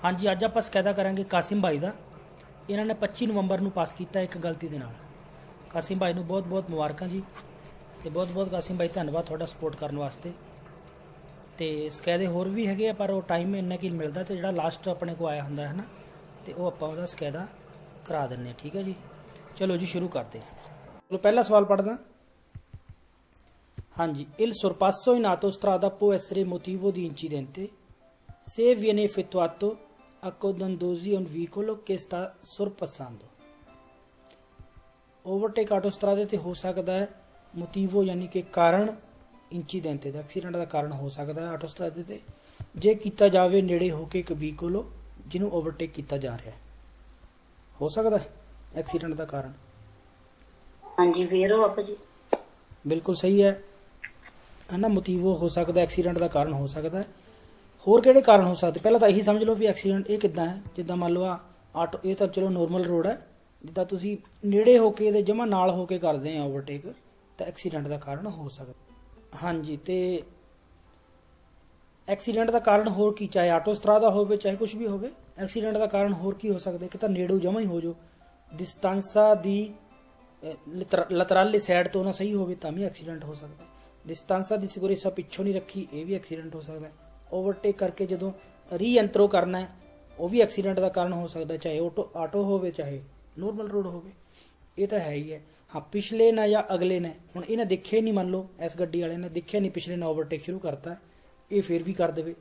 हाँ जी, अज आप ਸਕੈਦਾ ਕਰਾਂਗੇ ਕਾਸਿਮ ਭਾਈ ਦਾ। ਇਹਨਾਂ ਨੇ 25 ਨਵੰਬਰ ਨੂੰ ਪਾਸ ਕੀਤਾ ਇੱਕ ਗਲਤੀ ਦੇ ਨਾਲ। ਕਾਸਿਮ ਭਾਈ ਨੂੰ ਬਹੁਤ ਬਹੁਤ ਮੁਬਾਰਕਾਂ ਜੀ, ਤੇ ਬਹੁਤ ਬਹੁਤ ਕਾਸਿਮ ਭਾਈ ਧੰਨਵਾਦ ਤੁਹਾਡਾ ਸਪੋਰਟ ਕਰਨ ਵਾਸਤੇ। ਤੇ ਸਕੈਦੇ ਹੋਰ ਵੀ ਹੈਗੇ ਆ ਪਰ ਉਹ ਟਾਈਮ ਇੰਨਾ ਕੀ ਮਿਲਦਾ, ਤੇ ਜਿਹੜਾ ਲਾਸਟ ਆਪਣੇ ਕੋ ਆਇਆ ਹੁੰਦਾ ਹੈ ਨਾ, ਤੇ ਉਹ ਆਪਾਂ ਉਹਦਾ ਸਕੈਦਾ ਕਰਾ ਦਿੰਦੇ ਹਾਂ। ਠੀਕ ਹੈ ਜੀ, ਚਲੋ ਜੀ ਸ਼ੁਰੂ ਕਰਦੇ ਹਾਂ। ਚਲੋ ਪਹਿਲਾ ਸਵਾਲ ਪੜ੍ਹਦਾ। हाँ जी, il sorpasso in autostrada può essere motivo di incidente se viene effettuato accodandosi a un veicolo che sta sorpassando। Overtake ऑटोस्ट्रादे ते हो सकता है मोटिवो यानी कि कारण इंसीडेंट ਦਾ ਐਕਸੀਡੈਂਟ ਦਾ ਕਾਰਨ ਹੋ ਸਕਦਾ ਹੈ ਆਟੋਸਟਰਾਦੇ ਤੇ ਜੇ ਕੀਤਾ ਜਾਵੇ ਨੇੜੇ ਹੋ ਕੇ ਇੱਕ ਵਹੀਕਲ ਜਿਹਨੂੰ ਓਵਰਟੇਕ ਕੀਤਾ ਜਾ ਰਿਹਾ ਹੈ। ਹੋ ਸਕਦਾ ਹੈ ਐਕਸੀਡੈਂਟ ਦਾ ਕਾਰਨ। ਹਾਂਜੀ ਵੀਰੋ ਆਪਾ ਜੀ ਬਿਲਕੁਲ ਸਹੀ ਹੈ ना, मोटिवो हो सकता है, एक्सीडेंट का कारण हो सकता है। होर किहड़े कारण हो सकते? पहला तो यही समझ लो भी एक्सीडेंट ये किद्दां है, जिद्दां मान लो आटो ये तो चलो नॉर्मल रोड है, जिद्दां तुसीं नेड़े होके ते जमा नाल होके करदे आ ओवरटेक, तो एक्सीडेंट का कारण हो सकता। हाँ जी, तो एक्सीडेंट का कारण होर की, चाहे आटोस्ट्रादा होवे चाहे कुछ भी होवे, एक्सीडेंट का कारण होर की हो सकता? कि तो नेड़ों जमा ही हो जो डिस्टेंसा दी लतराली साइड तो ना सही होवे तां भी एक्सीडेंट हो सकता है। डिस्टेंसा दी सिक्योरिटी पिछों नहीं रखी, ये भी एक्सीडेंट हो सकता है। ओवरटेक करके जो री एंट्रो करना है वो भी एक्सीडेंट का कारण हो सकता है, चाहे आटो होवे चाहे नॉर्मल रोड होवे, ये तो है ही है। हाँ, पिछले ने या अगले ने हुण इन्हें दिखे नहीं, मान लो इस गड्डी वाले ने दिखे नहीं, पिछले ने ओवरटेक शुरू करता है, ये फिर भी कर देवे।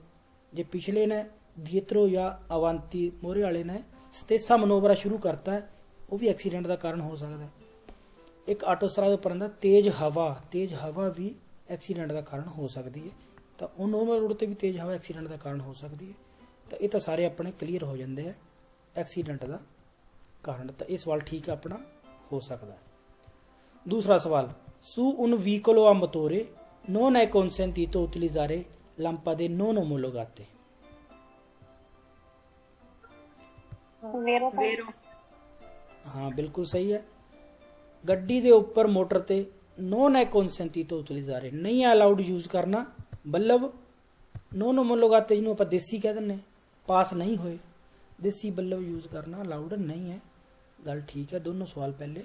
जे पिछले ने दिएत्रो या अवांती मोहरे वाले ने स्तेसा मनोवरा शुरू करता है, वो भी एक्सीडेंट का कारण हो सकता है। एक आटोस्ट्रादा उपर आंदा तेज हवा भी एक्सीडेंट का कारण हो सकती है। तो उन नॉर्मल रोड पर भी तेज हवा एक्सीडेंट का कारण हो सकती है। तो ये तो सारे अपने क्लीयर हो जाते हैं एक्सीडेंट का कारण। तो ये सवाल ठीक है अपना हो सकता है। दूसरा सवाल, su un veicolo a motore non è consentito utilizzare lampade non omologate। ਵੀਰੋ हाँ बिल्कुल सही है। गड्डी के उपर मोटर ते नॉन है कॉन्सेंटीतो उतलिजारे नहीं है अलाउड यूज करना बल्लभ नॉन होमोलोगाते जिन्होंने आप देसी कह दें पास नहीं होए, देसी बल्लभ यूज करना अलाउड नहीं है। गल ठीक है, दोनों सवाल पहले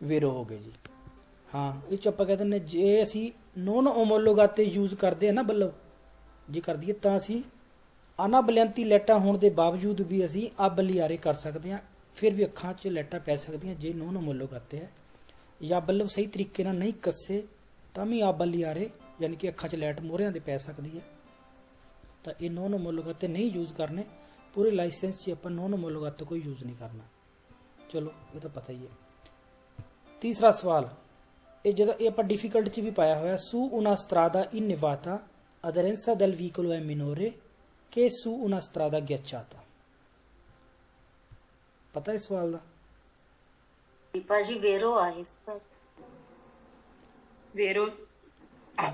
वेरो हो गए जी। हाँ, ये आप कह दें जे असी नॉन होमोलोगाते यूज करते हैं ना बल्लभ जे कर दिए तो असी आना बलियांती लाइटां होने के बावजूद भी असी अब लियारे कर सकते हैं, फिर भी अखां 'च लाइटां पै सकदियां जे नॉन होमोलोगाते है या बल्लभ सही तरीके नाल नहीं कसे तां भी आप बलियारे यानी कि अखां 'च लाइट मोहरियां ते पै सकदी है। तो ये नॉन होमोलोगाते नहीं यूज करने, पूरे लाइसेंस 'च आपां नॉन होमोलोगाते कोई यूज नहीं करना। चलो ये तो पता ही है। तीसरा सवाल, ये जो ये आपां डिफिकल्ट 'च भी पाया होया, su una strada innevata aderenza del veicolo è minore che su una strada ghiacciata। पता है इस सवाल का? ਭਾਜੀ ਵੀਰੋ ਆ ਇਸ ਪਰ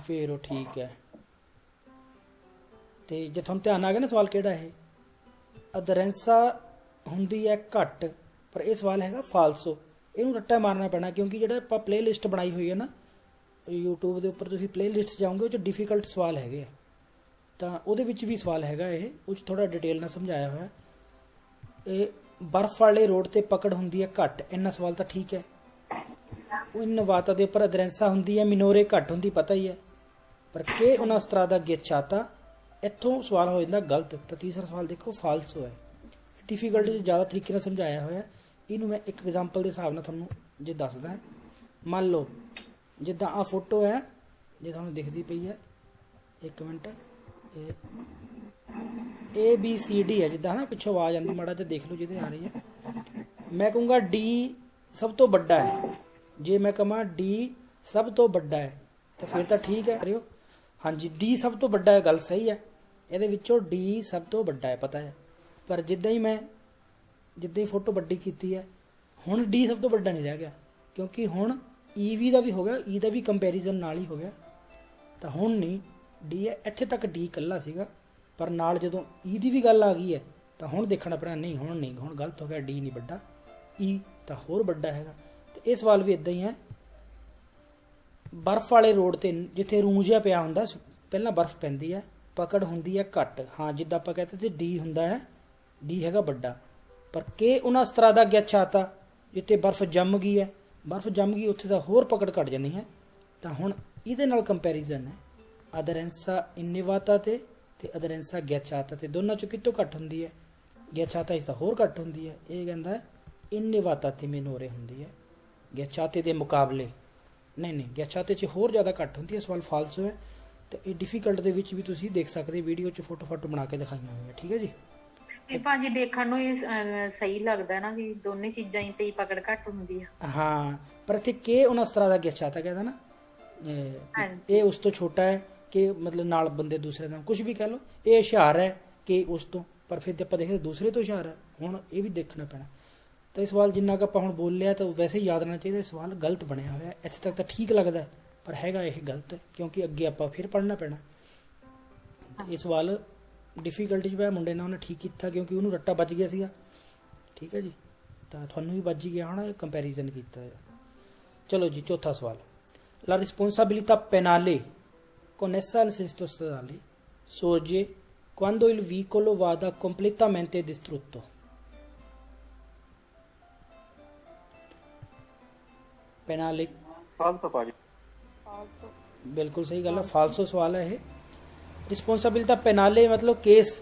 फेरो ठीक है। तो जे तुहानूं ध्यान आ गया ना सवाल किहड़ा है, अदरेंसा हुंदी है घट, पर यह सवाल हैगा फालसो। इहनूं रट्टा मारना पैना क्योंकि जिहड़ा आपां प्ले लिस्ट बनाई हुई है ना यूट्यूब के उपर, तुसीं प्ले लिस्ट जाओगे उह डिफिकल्ट सवाल हैगे आ, तां उहदे विच भी सवाल हैगा ये उह थोड़ा डिटेल नाल समझाया होया। ये बर्फ वाले रोड ते पकड़ हुंदी है घट, इन्ना सवाल तो ठीक है। इनवाता के उपर अदरेंसा हुंदी है मिनोरे घट हुंदी, पता ही है, पर के उन्हां स्ट्रादा गिच्चाता इत्थों सवाल हो जाता गलत। तो तीसरा सवाल देखो फालसो है, डिफिकल्ट ज़्यादा तरीके नाल समझाया होया। इनू मैं एक एग्जाम्पल के हिसाब नाल तुहानूं जे दसदा, मान लो जिद्दां आ फोटो है, जे तुहानूं दिखदी पई है, एक मिनट, ABCD है जिदा ना, पिछों आवाज आती माड़ा जिहा देख लो जिहदे आ रही है। मैं कहूँगा D सब तो बड़ा है, जे मैं कहां D सब तो बड़ा है तो फिर तो ठीक है करियो। हाँ जी, D सब तो बड़ा है, गल सही है, ये D सब तो बड़ा है पता है, पर जिद्दां ही फोटो वड्डी कीती है हुण D सब तो बड़ा नहीं रह गया, क्योंकि हुण EV का भी हो गया, E का भी कंपैरिजन नाल ही हो गया। तो हुण नहीं D है, इत्थे तक D कल्ला सीगा, पर नाल जदों ई दी भी गल आ गई है तो हुण देखना पैना नहीं, हुण गलत हो गया, डी नहीं बड़ा, ई तो होर बड़ा है। तो ये सवाल भी इदां ही है, बर्फ वाले रोड ते जिथे रूं जिहा पिया हुंदा, पहलां बर्फ पैंदी है, पकड़ हुंदी है घट। हाँ, जिद्दां आपां कहते थे डी हुंदा है ਡੀ ਹੈਗਾ ਵੱਡਾ, ਪਰ ਕੇ una strada ghiacciata ਜਿੱਥੇ ਬਰਫ਼ ਜੰਮ ਗਈ ਹੈ, ਬਰਫ਼ ਜੰਮ ਗਈ ਉੱਥੇ ਤਾਂ ਹੋਰ ਪਕੜ ਘਟ ਜਾਂਦੀ ਹੈ। ਤਾਂ ਹੁਣ ਇਹਦੇ ਨਾਲ ਕੰਪੈਰੀਜ਼ਨ ਹੈ ਅਦਰੈਂਸਾ ਇਨੇਵਾਤਾ ਤੇ ਅਦਰੈਂਸਾ ghiacciata ਤੇ, ਦੋਨਾਂ ਚੋਂ ਕਿਤੋਂ ਘੱਟ ਹੁੰਦੀ ਹੈ? ghiacciata 'ਚ ਤਾਂ ਹੋਰ ਘੱਟ ਹੁੰਦੀ ਹੈ। ਇਹ ਕਹਿੰਦਾ ਇਨੇਵਾਤਾ ਤੇ ਮਿਨੋਰੇ ਹੁੰਦੀ ਹੈ ghiacciate ਦੇ ਮੁਕਾਬਲੇ। ਨਹੀਂ ghiacciate 'ਚ ਹੋਰ ਜ਼ਿਆਦਾ ਘੱਟ ਹੁੰਦੀ ਹੈ। ਸਵਾਲ ਫਾਲਸੋ ਹੈ। ਤੇ ਇਹ ਡਿਫਿਕਲਟ ਦੇ ਵਿੱਚ ਵੀ ਤੁਸੀਂ ਦੇਖ ਸਕਦੇ, ਵੀਡੀਓ 'ਚ ਫੋਟੋ ਬਣਾ ਕੇ ਦਿਖਾਈਆਂ ਹੋਈਆਂ। ਠੀਕ ਹੈ ਜੀ। ਇਹ ਭਾਜੀ ਦੇਖਣ ਨੂੰ ਇਹ ਸਹੀ ਲੱਗਦਾ ਨਾ ਵੀ ਦੋਨੇ ਚੀਜ਼ਾਂ ਹੀ ਤੇ ਹੀ ਪਕੜ ਘੱਟ ਹੁੰਦੀ ਆ। ਹਾਂ, ਪਰ ਇੱਥੇ ਕੇ una strada ghiacciata ਕਹਿੰਦਾ ਨਾ, ਇਹ ਉਸ ਤੋਂ ਛੋਟਾ ਹੈ ਕਿ ਮਤਲਬ ਨਾਲ ਬੰਦੇ ਦੂਸਰੇ ਦਾ ਕੁਝ ਵੀ ਕਹਿ ਲਓ, ਇਹ ਹੁਸ਼ਿਆਰ ਹੈ ਕਿ ਉਸ ਤੋਂ, ਪਰ ਫਿਰ ਜੇ ਆਪਾਂ ਦੇਖਦੇ ਦੂਸਰੇ ਤੋਂ ਹੁਸ਼ਿਆਰ ਹੈ। ਹੁਣ ਇਹ ਵੀ ਦੇਖਣਾ ਪੈਣਾ। ਤਾਂ ਇਹ ਸਵਾਲ ਜਿੰਨਾ ਕੁ ਆਪਾਂ ਹੁਣ ਬੋਲਿਆ ਤਾਂ ਵੈਸੇ ਹੀ ਯਾਦ ਰਹਿਣਾ ਚਾਹੀਦਾ। ਇਹ ਸਵਾਲ ਗਲਤ ਬਣਿਆ ਹੋਇਆ ਹੈ। ਇੱਥੇ ਤੱਕ ਤਾਂ ਠੀਕ ਲੱਗਦਾ, ਪਰ ਹੈਗਾ ਇਹ ਗਲਤ, ਕਿਉਂਕਿ ਅੱਗੇ ਆਪਾਂ ਫਿਰ ਪੜ੍ਹਨਾ ਪੈਣਾ। ਇਹ ਸਵਾਲ ਡਿਫਿਕਲਟੀ 'ਚ ਪਿਆ, ਮੁੰਡੇ ਨੇ ਉਹਨੇ ਠੀਕ ਕੀਤਾ ਕਿਉਂਕਿ ਉਹਨੂੰ ਰੱਟਾ ਵੱਜ ਗਿਆ ਸੀਗਾ। ਠੀਕ ਹੈ ਜੀ, ਤਾਂ ਤੁਹਾਨੂੰ ਵੀ ਵੱਜ ਹੀ ਗਿਆ ਹੋਣਾ, ਕੰਪੈਰੀਜ਼ਨ ਕੀਤਾ ਹੈ। ਚਲੋ ਜੀ, ਚੌਥਾ ਸਵਾਲ। La responsabilità penale connessa al sistema stradale sorge quando il veicolo vada completamente distrutto. Penale ਫਾਲਤੂ ਭਾਜੀ। ਬਿਲਕੁਲ ਸਹੀ ਗੱਲ ਹੈ, ਫਾਲਸੋ ਸਵਾਲ ਹੈ ਇਹ। ਰਿਸਪੌਂਸਿਬਿਲਿਟਾ ਪੈਨਾਲੇ ਮਤਲਬ ਕੇਸ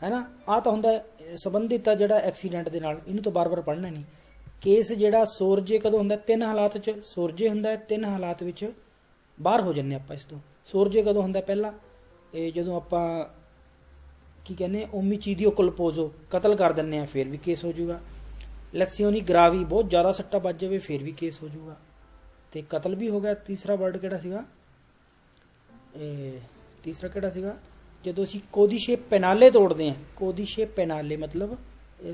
ਹੈ ਨਾ, ਆ ਤਾਂ ਹੁੰਦਾ ਸੰਬੰਧਿਤ ਆ ਜਿਹੜਾ ਐਕਸੀਡੈਂਟ ਦੇ ਨਾਲ, ਇਹਨੂੰ ਤਾਂ ਬਾਰ-ਬਾਰ ਪੜ੍ਹਨਾ ਨਹੀਂ। ਕੇਸ ਜਿਹੜਾ ਸੋਰਜੇ ਕਦੋਂ ਹੁੰਦਾ? ਤਿੰਨ ਹਾਲਾਤ 'ਚ ਸੋਰਜੇ ਹੁੰਦਾ, ਤਿੰਨ ਹਾਲਾਤ ਵਿੱਚ ਬਾਹਰ ਹੋ ਜੰਨੇ ਆਪਾਂ ਇਸ ਤੋਂ। ਸੋਰਜੇ ਕਦੋਂ ਹੁੰਦਾ? ਪਹਿਲਾ ਇਹ ਜਦੋਂ ਆਪਾਂ ਕੀ ਕਹਿੰਦੇ ਓਮੀਚੀਡੀਓ ਕਲਪੋਜ਼ੋ, ਕਤਲ ਕਰ ਦਿੰਨੇ ਆ, ਫਿਰ ਵੀ ਕੇਸ ਹੋ ਜਾਊਗਾ। ਲੈਸੀਓਨੀ ਗਰਾਵੀ, ਬਹੁਤ ਜ਼ਿਆਦਾ ਸੱਟਾ ਵੱਜ ਜਾਵੇ, ਫਿਰ ਵੀ ਕੇਸ ਹੋ ਜਾਊਗਾ ਤੇ ਕਤਲ ਵੀ ਹੋ ਗਿਆ। ਤੀਸਰਾ ਵਰਡ ਕਿਹੜਾ ਸੀਗਾ? ਤੀਸਰਾ ਕਿਹੜਾ ਸੀਗਾ? ਜਦੋਂ ਅਸੀਂ ਕੋਦੀਸ਼ੇ ਪੈਨਾਲੇ ਤੋੜਦੇ ਹਾਂ। ਕੋਦੀਸ਼ੇ ਪੈਨਾਲੇ ਮਤਲਬ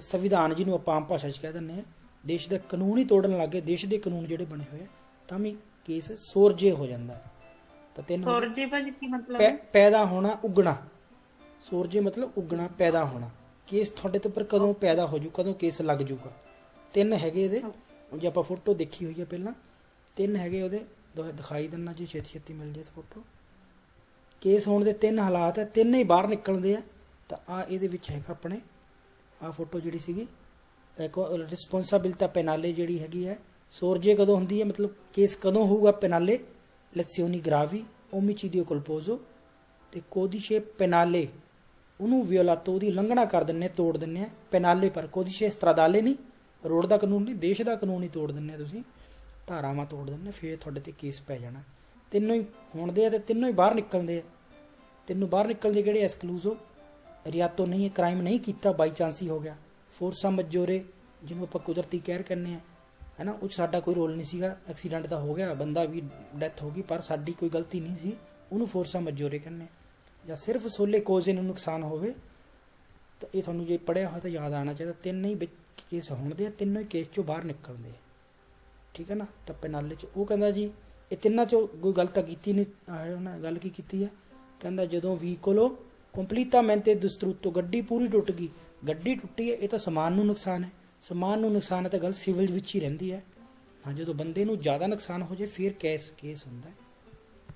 ਸੰਵਿਧਾਨ, ਜਿਹਨੂੰ ਆਪਾਂ ਆਮ ਭਾਸ਼ਾ 'ਚ ਕਹਿ ਦਿੰਦੇ ਹਾਂ, ਦੇਸ਼ ਦੇ ਕਾਨੂੰਨ ਹੀ ਤੋੜਨ ਲੱਗੇ, ਦੇਸ਼ ਦੇ ਕਾਨੂੰਨ ਜਿਹੜੇ ਬਣੇ ਹੋਏ ਆ, ਤਾਂ ਵੀ ਕੇਸ ਸੋਰਜੇ ਹੋ ਜਾਂਦਾ। ਤਾਂ ਤਿੰਨ ਸੋਰਜੇ ਭਾਜੀ ਕੀ ਮਤਲਬ? ਪੈਦਾ ਹੋਣਾ, ਉੱਗਣਾ। ਸੋਰਜੇ ਮਤਲਬ ਉੱਗਣਾ, ਪੈਦਾ ਹੋਣਾ। ਕੇਸ ਤੁਹਾਡੇ ਤੇ ਉੱਪਰ ਕਦੋਂ ਪੈਦਾ ਹੋ ਜੂ, ਕਦੋਂ ਕੇਸ ਲੱਗ ਜੂਗਾ। ਤਿੰਨ ਹੈਗੇ ਇਹਦੇ, ਜੇ ਆਪਾਂ ਫੋਟੋ ਦੇਖੀ ਹੋਈ ਹੈ ਪਹਿਲਾਂ, ਤਿੰਨ ਹੈਗੇ ਉਹਦੇ, ਦਿਖਾਈ ਦਿੰਨਾ ਜੀ, ਛੇਤੀ ਮਿਲ ਜੇ ਫੋਟੋ। ਕੇਸ ਹੋਣ ਦੇ ਤਿੰਨ ਹਾਲਾਤ ਹੈ, ਤਿੰਨ ਹੀ ਬਾਹਰ ਨਿਕਲਦੇ ਆ। ਤਾਂ ਆ ਇਹਦੇ ਵਿੱਚ ਹੈਗਾ ਆਪਣੇ ਆ ਫੋਟੋ ਜਿਹੜੀ ਸੀਗੀ ਰਿਸਪੌਂਸਿਬਿਲਿਟà ਪੈਨਾਲੇ ਜਿਹੜੀ ਹੈਗੀ ਹੈ। ਸੋਰਜੇ ਕਦੋਂ ਹੁੰਦੀ ਹੈ, ਮਤਲਬ ਕੇਸ ਕਦੋਂ ਹੋਊਗਾ? ਪੈਨਾਲੇ ਲੈਸੀਓਨੀ ਗਰਾਵੀ ਓਮੀਚੀਡੀਓ ਕਲਪੋਜ਼ੋ ਤੇ ਕੋਦੀਸ਼ੇ ਪੈਨਾਲੇ, ਉਹਨੂੰ ਵਿਓਲਾਤੋ, ਉਹਦੀ ਉਲੰਘਣਾ ਕਰ ਦਿੰਨੇ, ਤੋੜ ਦਿੰਨੇ ਆ। ਪੈਨਾਲੇ ਪਰ ਕੋਦੀਸ਼ੇ ਸਟਰਾਦਾਲੇ ਨਹੀਂ, ਰੋਡ ਦਾ ਕਾਨੂੰਨ ਨਹੀਂ, ਦੇਸ਼ ਦਾ ਕਾਨੂੰਨ ਹੀ ਤੋੜ ਦਿੰਨੇ ਤੁਸੀਂ, ਧਾਰਾਵਾਂ ਤੋੜ ਦਿੰਨੇ, ਫਿਰ ਤੁਹਾਡੇ ਤੇ ਕੇਸ ਪੈ ਜਾਣਾ। ਤਿੰਨੋਂ ਹੀ ਹੋਣਦੇ ਆ ਤੇ ਤਿੰਨੋਂ ਹੀ ਬਾਹਰ ਨਿਕਲਦੇ ਆ। ਤਿੰਨੋਂ ਬਾਹਰ ਨਿਕਲਦੇ ਕਿਹੜੇ? ਐਕਸਕਲੂਜ਼ੋ ਰਿਆਤੋ ਨਹੀਂ ਹੈ, ਕ੍ਰਾਈਮ ਨਹੀਂ ਕੀਤਾ, ਬਾਈ ਚਾਂਸ ਹੀ ਹੋ ਗਿਆ। ਫੋਰਸਾ ਮਜੋਰੇ, ਜਿਹਨੂੰ ਆਪਾਂ ਕੁਦਰਤੀ ਕਹਿਰ ਕਹਿੰਦੇ ਆ, ਹੈ ਨਾ, ਉਹ 'ਚ ਸਾਡਾ ਕੋਈ ਰੋਲ ਨਹੀਂ ਸੀਗਾ। ਐਕਸੀਡੈਂਟ ਤਾਂ ਹੋ ਗਿਆ, ਬੰਦਾ ਵੀ ਡੈਥ ਹੋ ਗਈ, ਪਰ ਸਾਡੀ ਕੋਈ ਗਲਤੀ ਨਹੀਂ ਸੀ, ਉਹਨੂੰ ਫੋਰਸਾ ਮਜੋਰੇ ਕਹਿੰਦੇ ਆ। ਜਾਂ ਸਿਰਫ ਸੋਲੇ ਕੋਜ਼ੇ ਨੂੰ ਨੁਕਸਾਨ ਹੋਵੇ, ਤਾਂ ਇਹ ਤੁਹਾਨੂੰ ਜੇ ਪੜ੍ਹਿਆ ਹੋਇਆ ਤਾਂ ਯਾਦ ਆਉਣਾ ਚਾਹੀਦਾ। ਤਿੰਨ ਹੀ ਕੇਸ ਹੋਣਦੇ ਆ, ਤਿੰਨੋਂ ਹੀ ਕੇਸ 'ਚੋਂ ਬਾਹਰ ਨਿਕਲਦੇ। ਠੀਕ ਹੈ ਨਾ। ਤਾਂ ਪੈਨਾਲੇ 'ਚ ਉਹ ਕਹਿੰਦਾ ਜੀ ਇਹ ਤਿੰਨਾਂ 'ਚੋਂ ਕੋਈ ਗੱਲ ਤਾਂ ਕੀਤੀ ਨਹੀਂ। ਉਹਨਾਂ ਗੱਲ ਕੀ ਕੀਤੀ ਹੈ? ਕਹਿੰਦਾ ਜਦੋਂ ਵਹੀਕਲ ਕੰਪਲੀਟਾਮੈਂਟੇ ਡਿਸਟਰੂਟੋ, ਗੱਡੀ ਪੂਰੀ ਟੁੱਟ ਗਈ। ਗੱਡੀ ਟੁੱਟੀ ਹੈ, ਇਹ ਤਾਂ ਸਮਾਨ ਨੂੰ ਨੁਕਸਾਨ ਹੈ। ਸਮਾਨ ਨੂੰ ਨੁਕਸਾਨ ਹੈ ਤਾਂ ਗੱਲ ਸਿਵਲ ਵਿੱਚ ਹੀ ਰਹਿੰਦੀ ਹੈ। ਹਾਂ, ਜਦੋਂ ਬੰਦੇ ਨੂੰ ਜ਼ਿਆਦਾ ਨੁਕਸਾਨ ਹੋ ਜਾਏ ਫਿਰ ਕੇਸ ਹੁੰਦਾ ਹੈ।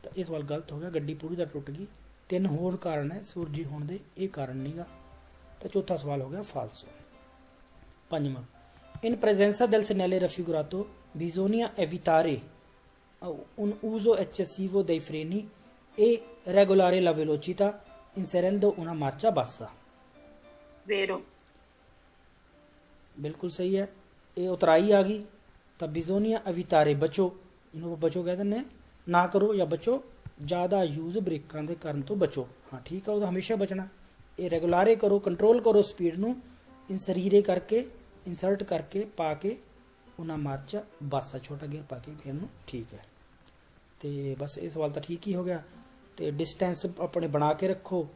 ਤਾਂ ਇਹ ਸਵਾਲ ਗਲਤ ਹੋ ਗਿਆ। ਗੱਡੀ ਪੂਰੀ ਤਾਂ ਟੁੱਟ ਗਈ, ਤਿੰਨ ਹੋਰ ਕਾਰਨ ਹੈ ਸੂਰਜੀ ਹੋਣ ਦੇ, ਇਹ ਕਾਰਨ ਨਹੀਂਗਾ। ਤਾਂ ਚੌਥਾ ਸਵਾਲ ਹੋ ਗਿਆ ਫਾਲਸੋ। ਪੰਜਵਾਂ, ਇਨ ਪ੍ਰੈਜ਼ੈਂਸਾ del segnale raffigurato bisogna evitare un uso eccessivo dei freni e regolare la velocità inserendo una marcia bassa। ਵੇਰੋ ਬਿਲਕੁਲ ਸਹੀ ਹੈ। ਇਹ ਉਤਰਾਈ ਆ ਗਈ ਤਾਂ ਬਿਜ਼ੋਨੀਆ ਅਵਿਤਾਰੇ, ਬਚੋ, ਇਹਨੂੰ ਬਚੋ ਕਹਿ ਦਿੰਦੇ ਆ, ਨਾ ਕਰੋ ਜਾਂ ਬਚੋ, ਜ਼ਿਆਦਾ ਯੂਜ਼ ਬ੍ਰੇਕਾਂ ਦੇ ਕਰਨ ਤੋਂ ਬਚੋ। ਹਾਂ ਠੀਕ ਆ, ਉਹਦਾ ਹਮੇਸ਼ਾ ਬਚਣਾ। ਇਹ ਰੈਗੂਲਾਰੇ ਕਰੋ, ਕੰਟਰੋਲ ਕਰੋ ਸਪੀਡ ਨੂੰ, ਇਨਸਰੀਰੇ ਕਰਕੇ, ਇੰਸਰਟ ਕਰਕੇ, ਪਾ ਕੇ, ਉਹਨਾਂ ਮਾਰਚ ਬੱਸ ਛੋਟਾ ਗੇਅਰ ਪਾ ਕੇ ਫਿਰ ਨੂੰ। ਠੀਕ ਹੈ, ਤੇ ਬਸ ਇਹ ਸਵਾਲ ਤਾਂ ਠੀਕ ਹੀ ਹੋ ਗਿਆ। ਤੇ ਡਿਸਟੈਂਸ ਆਪਣੇ ਬਣਾ ਕੇ ਰੱਖੋ,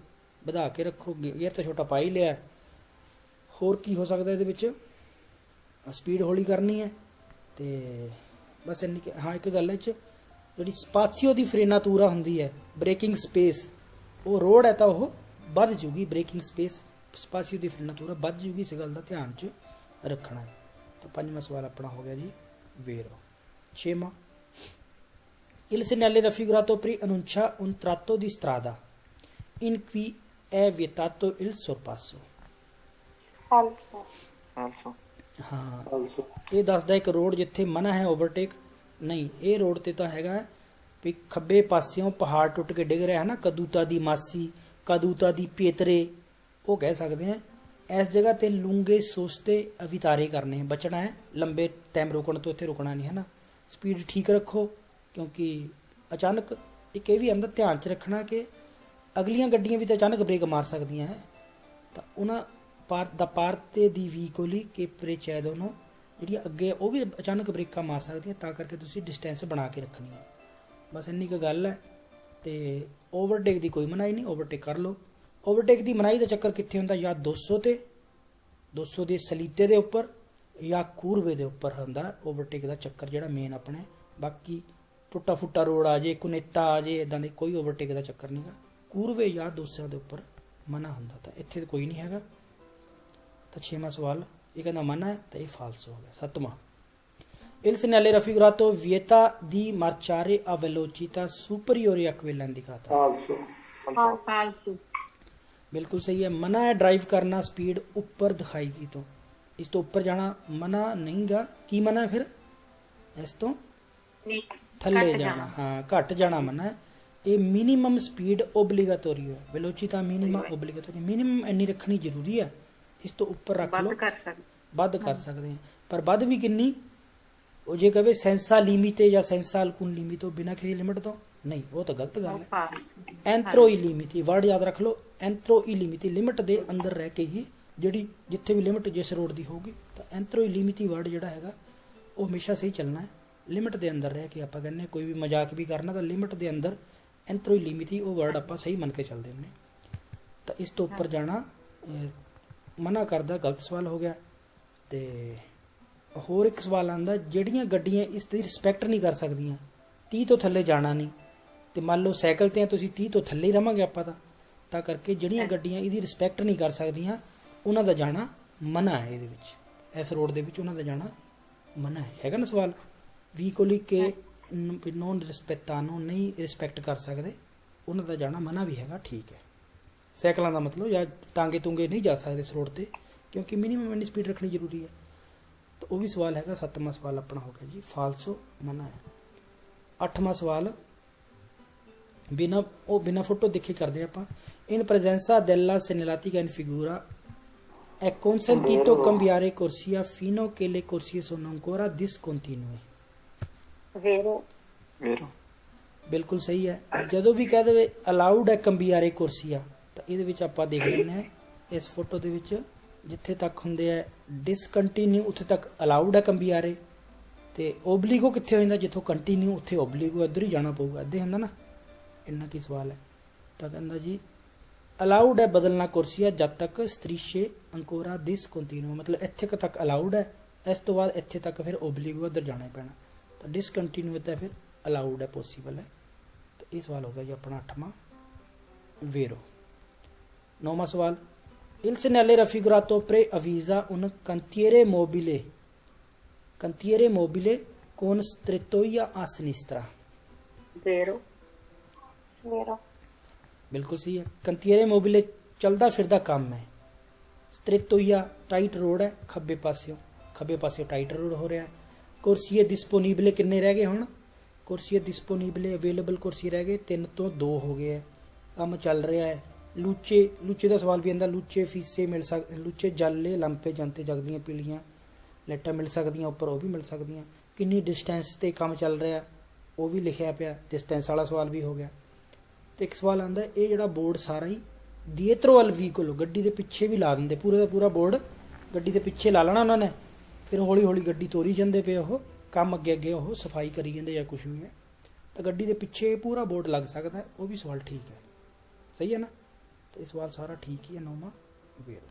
ਵਧਾ ਕੇ ਰੱਖੋ, ਗੇਅਰ ਤਾਂ ਛੋਟਾ ਪਾ ਹੀ ਲਿਆ। ਹੋਰ ਕੀ ਹੋ ਸਕਦਾ ਇਹਦੇ ਵਿੱਚ? ਸਪੀਡ ਹੌਲੀ ਕਰਨੀ ਹੈ ਤੇ ਬਸ ਇੰਨੀ। ਹਾਂ, ਇੱਕ ਗੱਲ ਹੈ ਚ ਜਿਹੜੀ ਸਪਾਸੀਓ ਦੀ ਫਰੇਨਾਤੂਰਾ ਹੁੰਦੀ ਹੈ, ਬ੍ਰੇਕਿੰਗ ਸਪੇਸ, ਉਹ ਰੋਡ ਹੈ ਤਾਂ ਉਹ ਵੱਧ ਜੂਗੀ। ਬ੍ਰੇਕਿੰਗ ਸਪੇਸ ਸਪਾਸੀਓ ਦੀ ਫਰੇਨਾਤੂਰਾ ਵੱਧ ਜੂਗੀ, ਇਸ ਗੱਲ ਦਾ ਧਿਆਨ ਚ ਰੱਖਣਾ ਹੈ। ਤਾਂ ਪੰਜਵਾਂ ਸਵਾਲ ਆਪਣਾ ਹੋ ਗਿਆ ਜੀ ਵੇਰੋ। ਛੇਵਾਂ, il segnale raffigurato preannuncia un tratto di strada in cui è vietato il sorpasso। ਫਾਲਸੋ ਫਾਲਸੋ ਹਾਂ ਇਹ ਦੱਸਦਾ ਇੱਕ ਰੋਡ ਜਿੱਥੇ ਮਨਾ ਹੈ ਓਵਰਟੇਕ ਨਹੀਂ। ਇਹ ਰੋਡ ਤੇ ਤਾਂ ਹੈਗਾ ਵੀ ਖੱਬੇ ਪਾਸਿਓਂ ਪਹਾੜ ਟੁੱਟ ਕੇ ਡਿੱਗ ਰਿਹਾ ਹੈ ਨਾ, ਕਦੂਤਾ ਦੀ ਮਾਸੀ, ਕਦੂਤਾ ਦੀ ਪੇਤਰੇ, ਉਹ ਕਹਿ ਸਕਦੇ ਆ। ਇਸ ਜਗ੍ਹਾ ਤੇ ਲੂੰਗੇ ਸੋਸਤੇ ਅਵਿਤਾਰੇ ਕਰਨੇ, ਬਚਣਾ ਹੈ ਲੰਬੇ ਟਾਈਮ ਰੁਕਣ ਤੋਂ, ਇੱਥੇ ਰੁਕਣਾ ਨਹੀਂ ਹੈ ਨਾ। ਸਪੀਡ ਠੀਕ ਰੱਖੋ ਕਿਉਂਕਿ ਅਚਾਨਕ ਇੱਕ ਇਹ ਵੀ ਅੰਦਰ ਧਿਆਨ 'ਚ ਰੱਖਣਾ ਕਿ ਅਗਲੀਆਂ ਗੱਡੀਆਂ ਵੀ ਤਾਂ ਅਚਾਨਕ ਬ੍ਰੇਕ ਮਾਰ ਸਕਦੀਆਂ ਹੈ, ਤਾਂ ਉਹਨਾਂ ਦਾ ਪਾਰਤੇ ਦੀ ਵੀਕੋਲੀ ਕੇ ਪ੍ਰੇਚੈਦੋ ਨੂੰ ਜਿਹੜੀਆਂ ਅੱਗੇ ਉਹ ਵੀ ਅਚਾਨਕ ਬ੍ਰੇਕਾਂ ਮਾਰ ਸਕਦੀਆਂ, ਤਾਂ ਕਰਕੇ ਤੁਸੀਂ ਡਿਸਟੈਂਸ ਬਣਾ ਕੇ ਰੱਖਣੀ ਹੈ। ਬਸ ਇੰਨੀ ਕੁ ਗੱਲ ਹੈ। ਤੇ ਓਵਰਟੇਕ ਦੀ ਕੋਈ ਮਨਾਹੀ ਨਹੀਂ, ਓਵਰਟੇਕ ਕਰ ਲਓ। ਓਵਰਟੇਕ ਦੀ ਮਨਾਹੀ ਦਾ ਚੱਕਰ ਕਿੱਥੇ ਹੁੰਦਾ? ਜਾਂ 200 ਤੇ 200 ਦੇ ਸਲੀਤੇ ਦੇ ਉੱਪਰ ਜਾਂ ਕੂਰਵੇ ਦੇ ਉੱਪਰ ਹੁੰਦਾ ਓਵਰਟੇਕ ਦਾ ਚੱਕਰ ਜਿਹੜਾ ਮੇਨ ਆਪਣੇ। ਬਾਕੀ ਟੁੱਟਾ ਫੁੱਟਾ ਰੋਡ ਆ ਜੇ, ਕੁਨੇਤਾ ਆ ਜੇ, ਇਦਾਂ ਦੇ ਕੋਈ ਓਵਰਟੇਕ ਦਾ ਚੱਕਰ ਨਹੀਂਗਾ। ਕੂਰਵੇ ਜਾਂ 200 ਦੇ ਉੱਪਰ ਮਨਾ ਹੁੰਦਾ, ਤਾਂ ਇੱਥੇ ਕੋਈ ਨਹੀਂ ਹੈਗਾ। ਤਾਂ 6ਵਾਂ ਸਵਾਲ ਇਹ ਕਹਿੰਦਾ ਮਨਾ ਹੈ, ਤਾਂ ਇਹ ਫਾਲਸੋ ਹੋ ਗਿਆ। 7ਵਾਂ Il segnale raffigurato vieta di marciare a velocità superiore a quella indicata। ਫਾਲਸੂ बिल्कुल सही है। मना है ड्राइव करना स्पीड ऊपर दिखाई गई तो, इस तो ऊपर जाना मना नहीं गा। की मना है फिर? इस तो ਨਹੀਂ थल्ले ਘੱਟ जाना, हाँ घट जाना मना है। ये मिनिमम स्पीड ओबलीगाटोरी है, वेलोचिटा मिनिमम ओबलीगाटोरी। मिनिमम इन्नी रखनी जरूरी है, इस तो ऊपर रख लो, ਵੱਧ ਕਰ ਸਕਦੇ ਵੱਧ ਕਰ ਸਕਦੇ हैं। पर ਵੱਧ ਵੀ ਕਿੰਨੀ? ਉਹ ਜੇ ਕਹੇ ਸੈਂਸਾ ਲਿਮਿਟੇ ਜਾਂ ਸੈਂਸਾ ਅਲਕੁਨ ਲਿਮਿਟੋ, ਬਿਨਾਂ ਕਿਸੇ ਲਿਮਿਟ ਤੋਂ ਨਹੀਂ, ਉਹ ਤਾਂ ਗਲਤ ਗੱਲ ਹੈ। ਫਾਲਸੂ ਐਂਥਰੋ ਇਲਿਮਿਟੀ ਵਰਡ ਯਾਦ ਰੱਖ ਲਓ। ਐਂਥਰੋ ਇਲਿਮਿਟੀ ਲਿਮਿਟ ਦੇ ਅੰਦਰ ਰਹਿ ਕੇ ਹੀ, ਜਿਹੜੀ ਜਿੱਥੇ ਵੀ ਲਿਮਿਟ ਜਿਸ ਰੋਡ ਦੀ ਹੋਊਗੀ, ਤਾਂ ਐਂਥਰੋ ਇਲਿਮਿਟੀ ਵਰਡ ਜਿਹੜਾ ਹੈਗਾ ਉਹ ਹਮੇਸ਼ਾ ਸਹੀ ਚੱਲਣਾ ਹੈ। ਲਿਮਿਟ ਦੇ ਅੰਦਰ ਰਹਿ ਕੇ ਆਪਾਂ ਕਹਿੰਦੇ ਕੋਈ ਵੀ ਮਜ਼ਾਕ ਵੀ ਕਰਨਾ ਤਾਂ ਲਿਮਿਟ ਦੇ ਅੰਦਰ ਐਂਥਰੋ ਇਲਿਮਿਟੀ ਉਹ ਵਰਡ ਆਪਾਂ ਸਹੀ ਮੰਨ ਕੇ ਚੱਲਦੇ ਹੁੰਦੇ। ਤਾਂ ਇਸ ਤੋਂ ਉੱਪਰ ਜਾਣਾ ਮਨਾ ਕਰਦਾ, ਗਲਤ ਸਵਾਲ ਹੋ ਗਿਆ। ਤੇ ਹੋਰ ਇੱਕ ਸਵਾਲ ਆਂਦਾ, ਜਿਹੜੀਆਂ ਗੱਡੀਆਂ ਇਸ ਦੀ ਰਿਸਪੈਕਟ ਨਹੀਂ ਕਰ ਸਕਦੀਆਂ, 30 ਤੋਂ ਥੱਲੇ ਜਾਣਾ ਨਹੀਂ। ਤੇ ਮੰਨ ਲਓ ਸਾਈਕਲ ਤੇ ਆ ਤੁਸੀਂ, 30 ਤੋਂ ਥੱਲੇ ਹੀ ਰਵਾਂਗੇ ਆਪਾਂ ਤਾਂ ਕਰਕੇ ਜਿਹੜੀਆਂ ਗੱਡੀਆਂ ਇਹਦੀ ਰਿਸਪੈਕਟ ਨਹੀਂ ਕਰ ਸਕਦੀਆਂ ਉਹਨਾਂ ਦਾ ਜਾਣਾ ਮਨਾ ਹੈ। ਇਹਦੇ ਵਿੱਚ ਇਸ ਰੋਡ ਦੇ ਵਿੱਚ ਉਹਨਾਂ ਦਾ ਜਾਣਾ ਮਨਾ ਹੈ। ਹੈਗਾ ਨਾ ਸਵਾਲ? ਵੀਕੋਲੀ ਕੇ ਨੋਨ ਰਿਸਪੈਕਟਾਨੋ ਨਹੀਂ ਰਿਸਪੈਕਟ ਕਰ ਸਕਦੇ, ਉਹਨਾਂ ਦਾ ਜਾਣਾ ਮਨਾ ਵੀ ਹੈਗਾ। ਠੀਕ ਹੈ। ਸਾਈਕਲਾਂ ਦਾ ਮਤਲਬ ਜਾਂ ਟਾਂਗੇ ਤੁੰਗੇ ਨਹੀਂ ਜਾ ਸਕਦੇ ਇਸ ਰੋਡ ਤੇ, ਕਿਉਂਕਿ ਮਿਨੀਮਮ ਇੰਨੀ ਸਪੀਡ ਰੱਖਣੀ ਜ਼ਰੂਰੀ ਹੈ। ਤਾਂ ਉਹ ਵੀ ਸਵਾਲ ਹੈਗਾ। 7ਵਾਂ ਸਵਾਲ ਆਪਣਾ ਹੋ ਗਿਆ ਜੀ ਫਾਲਸੋ, ਮਨਾ ਹੈ। 8ਵਾਂ ਸਵਾਲ ਬਿਨਾ ਫੋਟੋ ਦੇਖੇ ਕਰਦੇ ਆਪਾਂ। ਇਨ ਪ੍ਰੈਜ਼ੈਂਸਾ della segnaletica in figura è consentito cambiare corsia fino che le corsie sono ancora discontinue। ਵੇਰੋ ਵੇਰੋ ਬਿਲਕੁਲ ਸਹੀ ਹੈ। ਜਦੋਂ ਵੀ ਕਹਿ ਦੇਵੇ ਅਲਾਉਡ ਹੈ ਕੰਬੀਆਰੇ ਕੁਰਸੀਆ, ਤਾਂ ਇਹਦੇ ਵਿੱਚ ਆਪਾਂ ਦੇਖ ਲੈਂਦੇ ਹਾਂ ਇਸ ਫੋਟੋ ਦੇ ਵਿੱਚ ਜਿੱਥੇ ਤੱਕ ਹੁੰਦੇ ਆ ਡਿਸਕੰਟੀਨਿਊ ਉੱਥੇ ਤੱਕ ਅਲਾਉਡ ਹੈ ਕੰਬੀਆਰੇ, ਤੇ ਓਬਲੀਗੋ ਕਿੱਥੇ ਹੋ ਜਾਂਦਾ? ਜਿੱਥੋਂ ਕੰਟੀਨਿਊ ਉੱਥੇ ਓਬਲੀਗੋ, ਇੱਧਰ ਹੀ ਜਾਣਾ ਪਊਗਾ। ਇੱਦਾਂ ਹੁੰਦਾ ਨਾ। ਇੰਨਾ ਕੀ ਸਵਾਲ ਹੈ? ਤਾਂ ਕਹਿੰਦਾ ਜੀ ਅਲਾਉਡ ਹੈ ਬਦਲਣਾ ਕੁਰਸੀਆ ਜਦ ਤੱਕ ਸਤਰੀਸ਼ੇ ਅੰਕੋਰਾ ਡਿਸਕੰਟੀਨਿਊ, ਮਤਲਬ ਇੱਥੇ ਤੱਕ ਅਲਾਉਡ ਹੈ, ਇਸ ਤੋਂ ਬਾਅਦ ਇੱਥੇ ਤੱਕ ਫਿਰ ਓਬਲੀਗੋ ਇੱਧਰ ਜਾਣਾ ਪੈਣਾ। ਤਾਂ ਡਿਸਕੰਟੀਨਿਊ ਤਾਂ ਫਿਰ ਅਲਾਉਡ ਹੈ, ਪੋਸੀਬਲ ਹੈ। ਤਾਂ ਇਹ ਸਵਾਲ ਹੋ ਗਿਆ ਜੀ ਆਪਣਾ 8ਵਾਂ ਵੇਰੋ। 9ਵਾਂ ਸਵਾਲ Il segnale raffigurato preavvisa un cantiere mobile con strettoia a sinistra। ਵੇਰੋ ਵੇਰੋ ਬਿਲਕੁਲ ਸਹੀ ਹੈ। ਕੰਤੀਰੇ ਮੋਬਿਲੇ ਚੱਲਦਾ ਫਿਰਦਾ ਕੰਮ ਹੈ। ਸਟ੍ਰੇਟੋਈਆ ਟਾਈਟ ਰੋਡ ਹੈ, ਖੱਬੇ ਪਾਸਿਓਂ ਟਾਈਟ ਰੋਡ ਹੋ ਰਿਹਾ ਹੈ। ਕੁਰਸੀਏ ਡਿਸਪੋਨੀਬਲੇ ਕਿੰਨੇ ਰਹਿ ਗਏ ਹੁਣ? ਕੁਰਸੀਏ ਡਿਸਪੋਨੀਬਲੇ ਅਵੇਲੇਬਲ ਕੁਰਸੀ ਰਹਿ ਗਏ 3 ਤੋਂ 2 ਹੋ ਗਏ ਹੈ। ਕੰਮ ਚੱਲ ਰਿਹਾ ਹੈ। ਲੂਚੇ ਦਾ ਸਵਾਲ ਵੀ ਆਂਦਾ। ਲੂਚੇ ਫੀਸੇ ਮਿਲ ਸਕਦੇ, ਲੂਚੇ ਜਾਲੇ ਲੰਪੇ ਜਾਂਤੇ ਜਗਦੀਆਂ ਪੀਲੀਆਂ ਲਾਈਟਾਂ ਮਿਲ ਸਕਦੀਆਂ ਉੱਪਰ, ਉਹ ਵੀ ਮਿਲ ਸਕਦੀਆਂ। ਕਿੰਨੀ ਡਿਸਟੈਂਸ ਤੇ ਕੰਮ ਚੱਲ ਰਿਹਾ ਉਹ ਵੀ ਲਿਖਿਆ ਪਿਆ, ਡਿਸਟੈਂਸ ਵਾਲਾ ਸਵਾਲ ਵੀ ਹੋ ਗਿਆ। ਤੇ ਇੱਕ ਸਵਾਲ ਆਂਦਾ, ਇਹ ਜਿਹੜਾ ਬੋਰਡ ਸਾਰਾ ਹੀ ਦੀਏਤਰੋ ਅਲ ਵੀਕਲ, ਗੱਡੀ ਦੇ ਪਿੱਛੇ ਵੀ ਲਾ ਦਿੰਦੇ, ਪੂਰਾ ਦਾ ਪੂਰਾ ਬੋਰਡ ਗੱਡੀ ਦੇ ਪਿੱਛੇ ਲਾ ਲੈਣਾ ਉਹਨਾਂ ਨੇ, ਫਿਰ ਹੌਲੀ ਹੌਲੀ ਗੱਡੀ ਤੋਰੀ ਜਾਂਦੇ ਪਏ, ਉਹ ਕੰਮ ਅੱਗੇ ਉਹ ਸਫਾਈ ਕਰੀ ਜਾਂਦੇ ਜਾਂ ਕੁਝ ਵੀ ਹੈ। ਤਾਂ ਗੱਡੀ ਦੇ ਪਿੱਛੇ ਪੂਰਾ ਬੋਰਡ ਲੱਗ ਸਕਦਾ, ਉਹ ਵੀ ਸਵਾਲ ਠੀਕ ਹੈ। ਸਹੀ ਹੈ ਨਾ? ਤਾਂ ਇਹ ਸਵਾਲ ਸਾਰਾ ਠੀਕ ਹੀ ਹੈ। 9ਵਾਂ ਵੇਰੋ।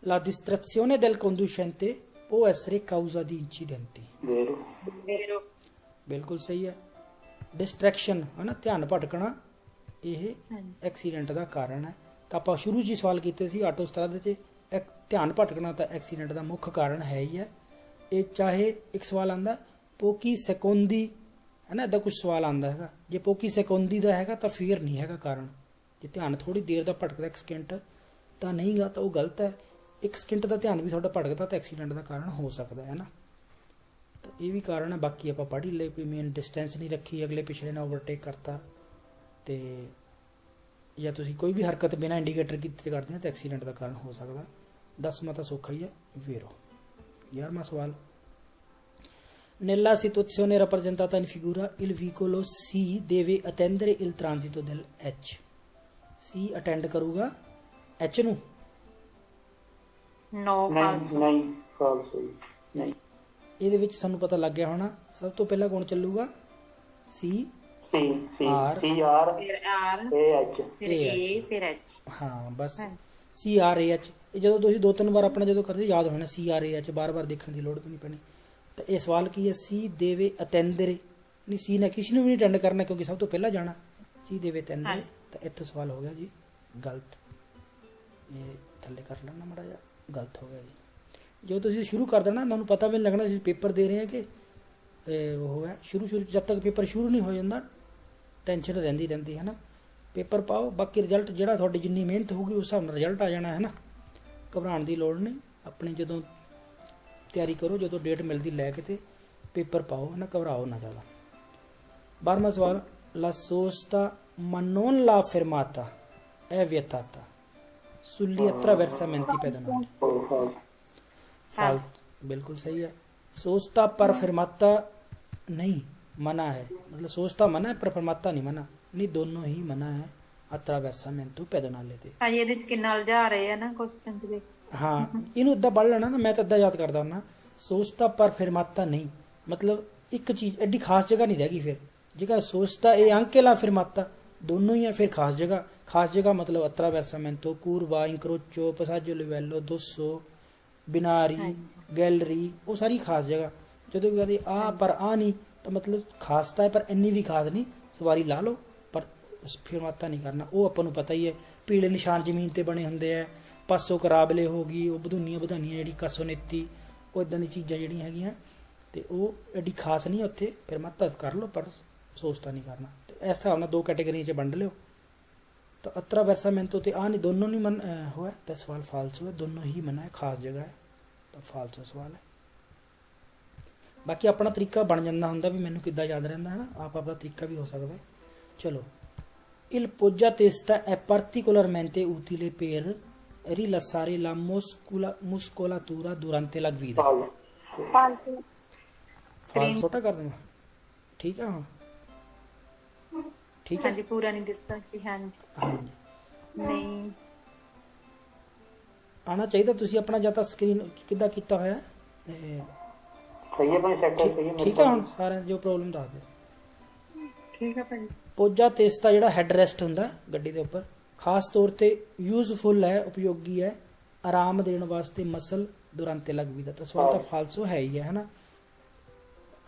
La distrazione del conducente può essere causa di incidenti। ਵੇਰੋ ਬਿਲਕੁਲ ਸਹੀ ਹੈ। ਡਿਸਟਰੈਕਸ਼ਨ ਹੈ ਨਾ, ਧਿਆਨ ਭਟਕਣਾ, ਇਹ ਐਕਸੀਡੈਂਟ ਦਾ ਕਾਰਨ ਹੈ। ਤਾਂ ਆਪਾਂ ਸ਼ੁਰੂ 'ਚ ਹੀ ਸਵਾਲ ਕੀਤੇ ਸੀ ਆਟੋਸਟਰਾਦੇ 'ਚ, ਧਿਆਨ ਭਟਕਣਾ ਤਾਂ ਐਕਸੀਡੈਂਟ ਦਾ ਮੁੱਖ ਕਾਰਨ ਹੈ ਹੀ ਹੈ। ਇਹ ਚਾਹੇ ਇੱਕ ਸਵਾਲ ਆਂਦਾ ਪੋਕੀ ਸੈਕੋਂਦੀ ਹੈ ਨਾ, ਇੱਦਾਂ ਕੁਝ ਸਵਾਲ ਆਂਦਾ ਹੈਗਾ। ਜੇ ਪੋਕੀ ਸੈਕੋਂਦੀ ਦਾ ਹੈਗਾ ਤਾਂ ਫਿਰ ਨਹੀਂ ਹੈਗਾ ਕਾਰਨ। ਜੇ ਧਿਆਨ ਥੋੜੀ ਦੇਰ ਦਾ ਭਟਕਦਾ 1 ਸਕਿੰਟ ਤਾਂ ਨਹੀਂਗਾ, ਤਾਂ ਉਹ ਗਲਤ ਹੈ। 1 ਸਕਿੰਟ ਦਾ ਧਿਆਨ ਵੀ ਤੁਹਾਡਾ ਭਟਕਦਾ ਤਾਂ ਐਕਸੀਡੈਂਟ ਦਾ ਕਾਰਨ ਹੋ ਸਕਦਾ ਹੈ ਨਾ। ਤਾਂ ਇਹ ਵੀ ਕਾਰਨ ਹੈ। ਬਾਕੀ ਆਪਾਂ ਪੜ੍ਹ ਹੀ ਲਏ ਵੀ ਮੇਨ ਡਿਸਟੈਂਸ ਨਹੀਂ ਰੱਖੀ, ਅਗਲੇ ਪਿਛਲੇ ਨਾਲ ਓਵਰਟੇਕ ਕਰਤਾ, ਤੇ ਜਾਂ ਤੁਸੀਂ ਕੋਈ ਵੀ ਹਰਕਤ ਬਿਨਾਂ ਇੰਡੀਕੇਟਰ ਕੀਤੇ ਕਰਦੇ ਹੋ ਤਾਂ ਐਕਸੀਡੈਂਟ ਦਾ ਕਾਰਨ ਹੋ ਸਕਦਾ। 10ਵਾਂ ਤਾਂ ਸੌਖਾ ਹੀ ਹੈ, ਵੇਰੋ। 11ਵਾਂ ਸਵਾਲ, nella situazione rappresentata in figura il vicolo C deve attendere il transito del H। C attend ਕਰੂਗਾ H ਨੂੰ। ਨੋ ਨਹੀਂ ਫਾਲਸੋ। ਨਹੀਂ ਫਾਲਸੋ ਨਹੀਂ। ਇਹਦੇ ਵਿੱਚ ਸਾਨੂੰ ਪਤਾ ਲੱਗ ਗਿਆ ਹੋਣਾ, ਸਭ ਤੋਂ ਪਹਿਲਾਂ ਕੌਣ ਚੱਲੂਗਾ? C ਸੀ ਸੀ R ਸੀ ਆਰ ਫਿਰ ਆਰ, ਏ ਐਚ। ਫਿਰ ਏ, ਫਿਰ ਐਚ। ਹਾਂ ਬਸ ਹਾਂ। CRAH। ਇਹ ਜਦੋਂ ਤੁਸੀਂ 2-3 ਵਾਰ ਆਪਣਾ ਜਦੋਂ ਕਰਦੇ ਯਾਦ ਹੋਣਾ CRAH, ਬਾਰ-ਬਾਰ ਦੇਖਣ ਦੀ ਲੋੜ ਵੀ ਨਹੀਂ ਪੈਣੀ। ਤਾਂ ਇਹ ਸਵਾਲ ਕੀ ਹੈ? C deve attendere, ਨਹੀਂ C ਨੇ ਕਿਸੇ ਨੂੰ ਵੀ ਨਹੀਂ ਅਟੈਂਡ ਕਰਨਾ ਕਿਉਂਕਿ ਸਭ ਤੋਂ ਪਹਿਲਾਂ ਜਾਣਾ। C deve attendere, ਤਾਂ ਇੱਥੇ ਸਵਾਲ ਹੋ ਗਿਆ ਜੀ ਗਲਤ। ਇਹ ਥੱਲੇ ਕਰ ਲੈਣਾ ਮਾੜਾ ਜਿਹਾ, ਗਲਤ ਹੋ ਗਿਆ ਜੀ। ਜਦੋਂ ਤੁਸੀਂ ਸ਼ੁਰੂ ਕਰ ਦੇਣਾ ਤੁਹਾਨੂੰ ਪਤਾ ਵੀ ਨਹੀਂ ਲੱਗਣਾ ਤੁਸੀਂ ਪੇਪਰ ਦੇ ਰਹੇ ਆ ਕਿ ਉਹ ਹੈ। ਸ਼ੁਰੂ ਜਦ ਤੱਕ ਪੇਪਰ ਸ਼ੁਰੂ ਨਹੀਂ ਹੋ ਜਾਂਦਾ ਟੈਨਸ਼ਨ ਰਹਿੰਦੀ ਹੈ ਨਾ। ਪੇਪਰ ਪਾਓ, ਬਾਕੀ ਰਿਜ਼ਲਟ ਜਿਹੜਾ ਤੁਹਾਡੀ ਜਿੰਨੀ ਮਿਹਨਤ ਹੋਊਗੀ ਉਸ ਹਿਸਾਬ ਨਾਲ ਰਿਜ਼ਲਟ ਆ ਜਾਣਾ ਹੈ ਨਾ। ਘਬਰਾਉਣ ਦੀ ਲੋੜ ਨਹੀਂ। ਆਪਣੀ ਜਦੋਂ ਤਿਆਰੀ ਕਰੋ, ਜਦੋਂ ਡੇਟ ਮਿਲਦੀ ਲੈ ਕੇ ਤੇ ਪੇਪਰ ਪਾਓ ਹੈ ਨਾ, ਘਬਰਾਓ ਨਾ ਜ਼ਿਆਦਾ। 12ਵਾਂ ਸਵਾਲ, la sosta ma non la fermata è vietata sugli attraversamenti pedonali। False, बिल्कुल सही है। सोचता पर फरमाता नहीं, मना है। मतलब सोचता मना है पर फरमाता नहीं मना, नहीं दोनों ही मना है attraversamento pedonale ਤੇ। ਹਾਂਜੀ, ਇਹਦੇ ਚ ਕਿੰਨਾ ਉਲਝਾ ਰਹੇ ਆ ਨਾ ਕੁਐਸਚਨ ਦੇ। ਹਾਂ, ਇਹਨੂੰ ਏਦਾਂ ਪੜ੍ਹ ਲੈਣਾ ਨਾ, ਮੈਂ ਤਾਂ ਏਦਾਂ ਯਾਦ ਕਰਦਾ ਹੁੰਦਾ। सोचता पर फरमाता नहीं मतलब ਇੱਕ ਚੀਜ਼ ਐਡੀ ਖਾਸ ਜਗ੍ਹਾ ਨਹੀਂ ਰਹਿ ਗਈ। ਫਿਰ ਜਗ੍ਹਾ सोचता e anche la fermata ਦੋਨੋਂ ਹੀ ਆ। ਫਿਰ ਖਾਸ ਜਗ੍ਹਾ ਮਤਲਬ attraversamento, curva, incrocio, passaggio livello, dosso, ਬਿਨਾਰੀ, ਗੈਲਰੀ, ਉਹ ਸਾਰੀ ਖਾਸ ਜਗ੍ਹਾ। ਜਦੋਂ ਵੀ ਕਹਦੇ ਆ ਪਰ ਆ ਨਹੀਂ ਤਾਂ ਮਤਲਬ ਖਾਸ ਤਾਂ ਹੈ ਪਰ ਇੰਨੀ ਵੀ ਖਾਸ ਨਹੀਂ। ਸਵਾਰੀ ਲਾ ਲਓ ਪਰ ਫਰਮਾਤਾ ਨਹੀਂ ਕਰਨਾ। ਉਹ ਆਪਾਂ ਨੂੰ ਪਤਾ ਹੀ ਹੈ, ਪੀਲੇ ਨਿਸ਼ਾਨ ਜ਼ਮੀਨ ਤੇ ਬਣੇ ਹੁੰਦੇ ਆ। ਪਾਸੋ ਕਰਾਬਲੇ ਹੋ ਗਈ, ਉਹ ਵਧੂਨੀਆਂ ਜਿਹੜੀ ਕਸੋਨੇਤੀ, ਉਹ ਇਦਾਂ ਦੀ ਚੀਜ਼ਾਂ ਜਿਹੜੀਆਂ ਹੈਗੀਆਂ ਤੇ ਉਹ ਐਡੀ ਖਾਸ ਨਹੀਂ। ਉੱਥੇ ਫਰਮਾਤਾ ਕਰ ਲਓ ਪਰ ਸੋਚਤਾ ਨਹੀਂ ਕਰਨਾ। ਤੇ ਇਸ ਹਿਸਾਬ ਨਾਲ 2 ਕੈਟੇਗਰੀਆਂ 'ਚ ਵੰਡ ਲਿਓ। तो attraversamento ਤੇ ਆ ਨਹੀਂ, ਦੋਨੋਂ ਨਹੀਂ ਮਨ ਹੋਇਆ ਤਾਂ ਸਵਾਲ ਫਾਲਸੋ ਹੈ। ਦੋਨੋਂ ਹੀ ਮਨਾ ਹੈ, ਖਾਸ ਜਗ੍ਹਾ ਹੈ ਤਾਂ ਫਾਲਸੋ ਸਵਾਲ ਹੈ। ਬਾਕੀ ਆਪਣਾ ਤਰੀਕਾ ਬਣ ਜਾਂਦਾ ਹੁੰਦਾ ਵੀ ਮੈਨੂੰ ਕਿੱਦਾਂ ਯਾਦ ਰਹਿੰਦਾ ਹੈ ਨਾ, ਆਪਦਾ ਤਰੀਕਾ ਵੀ ਹੋ ਸਕਦਾ ਹੈ। ਚਲੋ, il poggia testa è particolarmente utile per rilassare la muscolatura durante la guida। ਫਾਲਸੋ। ਫਾਲ ਛੋਟਾ ਕਰ ਦੂੰਗਾ, ਠੀਕ ਹੈ। ਹਾਂ ਠੀਕ ਹੈ। ਹਾਂਜੀ, ਪੂਰਾ ਨਹੀਂ ਦਿਸਦਾ ਸੀ। ਹਾਂਜੀ ਹਾਂਜੀ, ਨਹੀਂ ਆਣਾ ਚਾਹੀਦਾ। ਤੁਸੀਂ ਆਪਣਾ ਜਾਂ ਤਾਂ ਸਕਰੀਨ ਕਿੱਦਾਂ ਕੀਤਾ ਹੋਇਆ ਸਹੀ ਹੈ ਭਾਈ, ਸੈਟ ਸਹੀ ਹੈ। ਠੀਕ ਹੈ। ਹੁਣ ਸਾਰਿਆਂ ਜੋ ਪ੍ਰੋਬਲਮ ਦੱਸ ਦਿਓ। ਠੀਕ ਹੈ ਭਾਜੀ। ਪੋਜਾ ਤੇਸਤਾ ਜਿਹੜਾ ਹੈਡ ਰੈਸਟ ਹੁੰਦਾ ਗੱਡੀ ਦੇ ਉੱਪਰ, ਖਾਸ ਤੌਰ ਤੇ ਯੂਜ਼ਫੁਲ ਹੈ, ਉਪਯੋਗੀ ਹੈ ਆਰਾਮ ਦੇਣ ਵਾਸਤੇ ਮਸਲ ਦੁਰਾਂਤੇ ਲਗਵੀ ਦਾ। ਤਾਂ ਸਵਾਲ ਤਾਂ ਫਾਲਸੋ ਹੈ ਹੀ ਹੈ ਨਾ।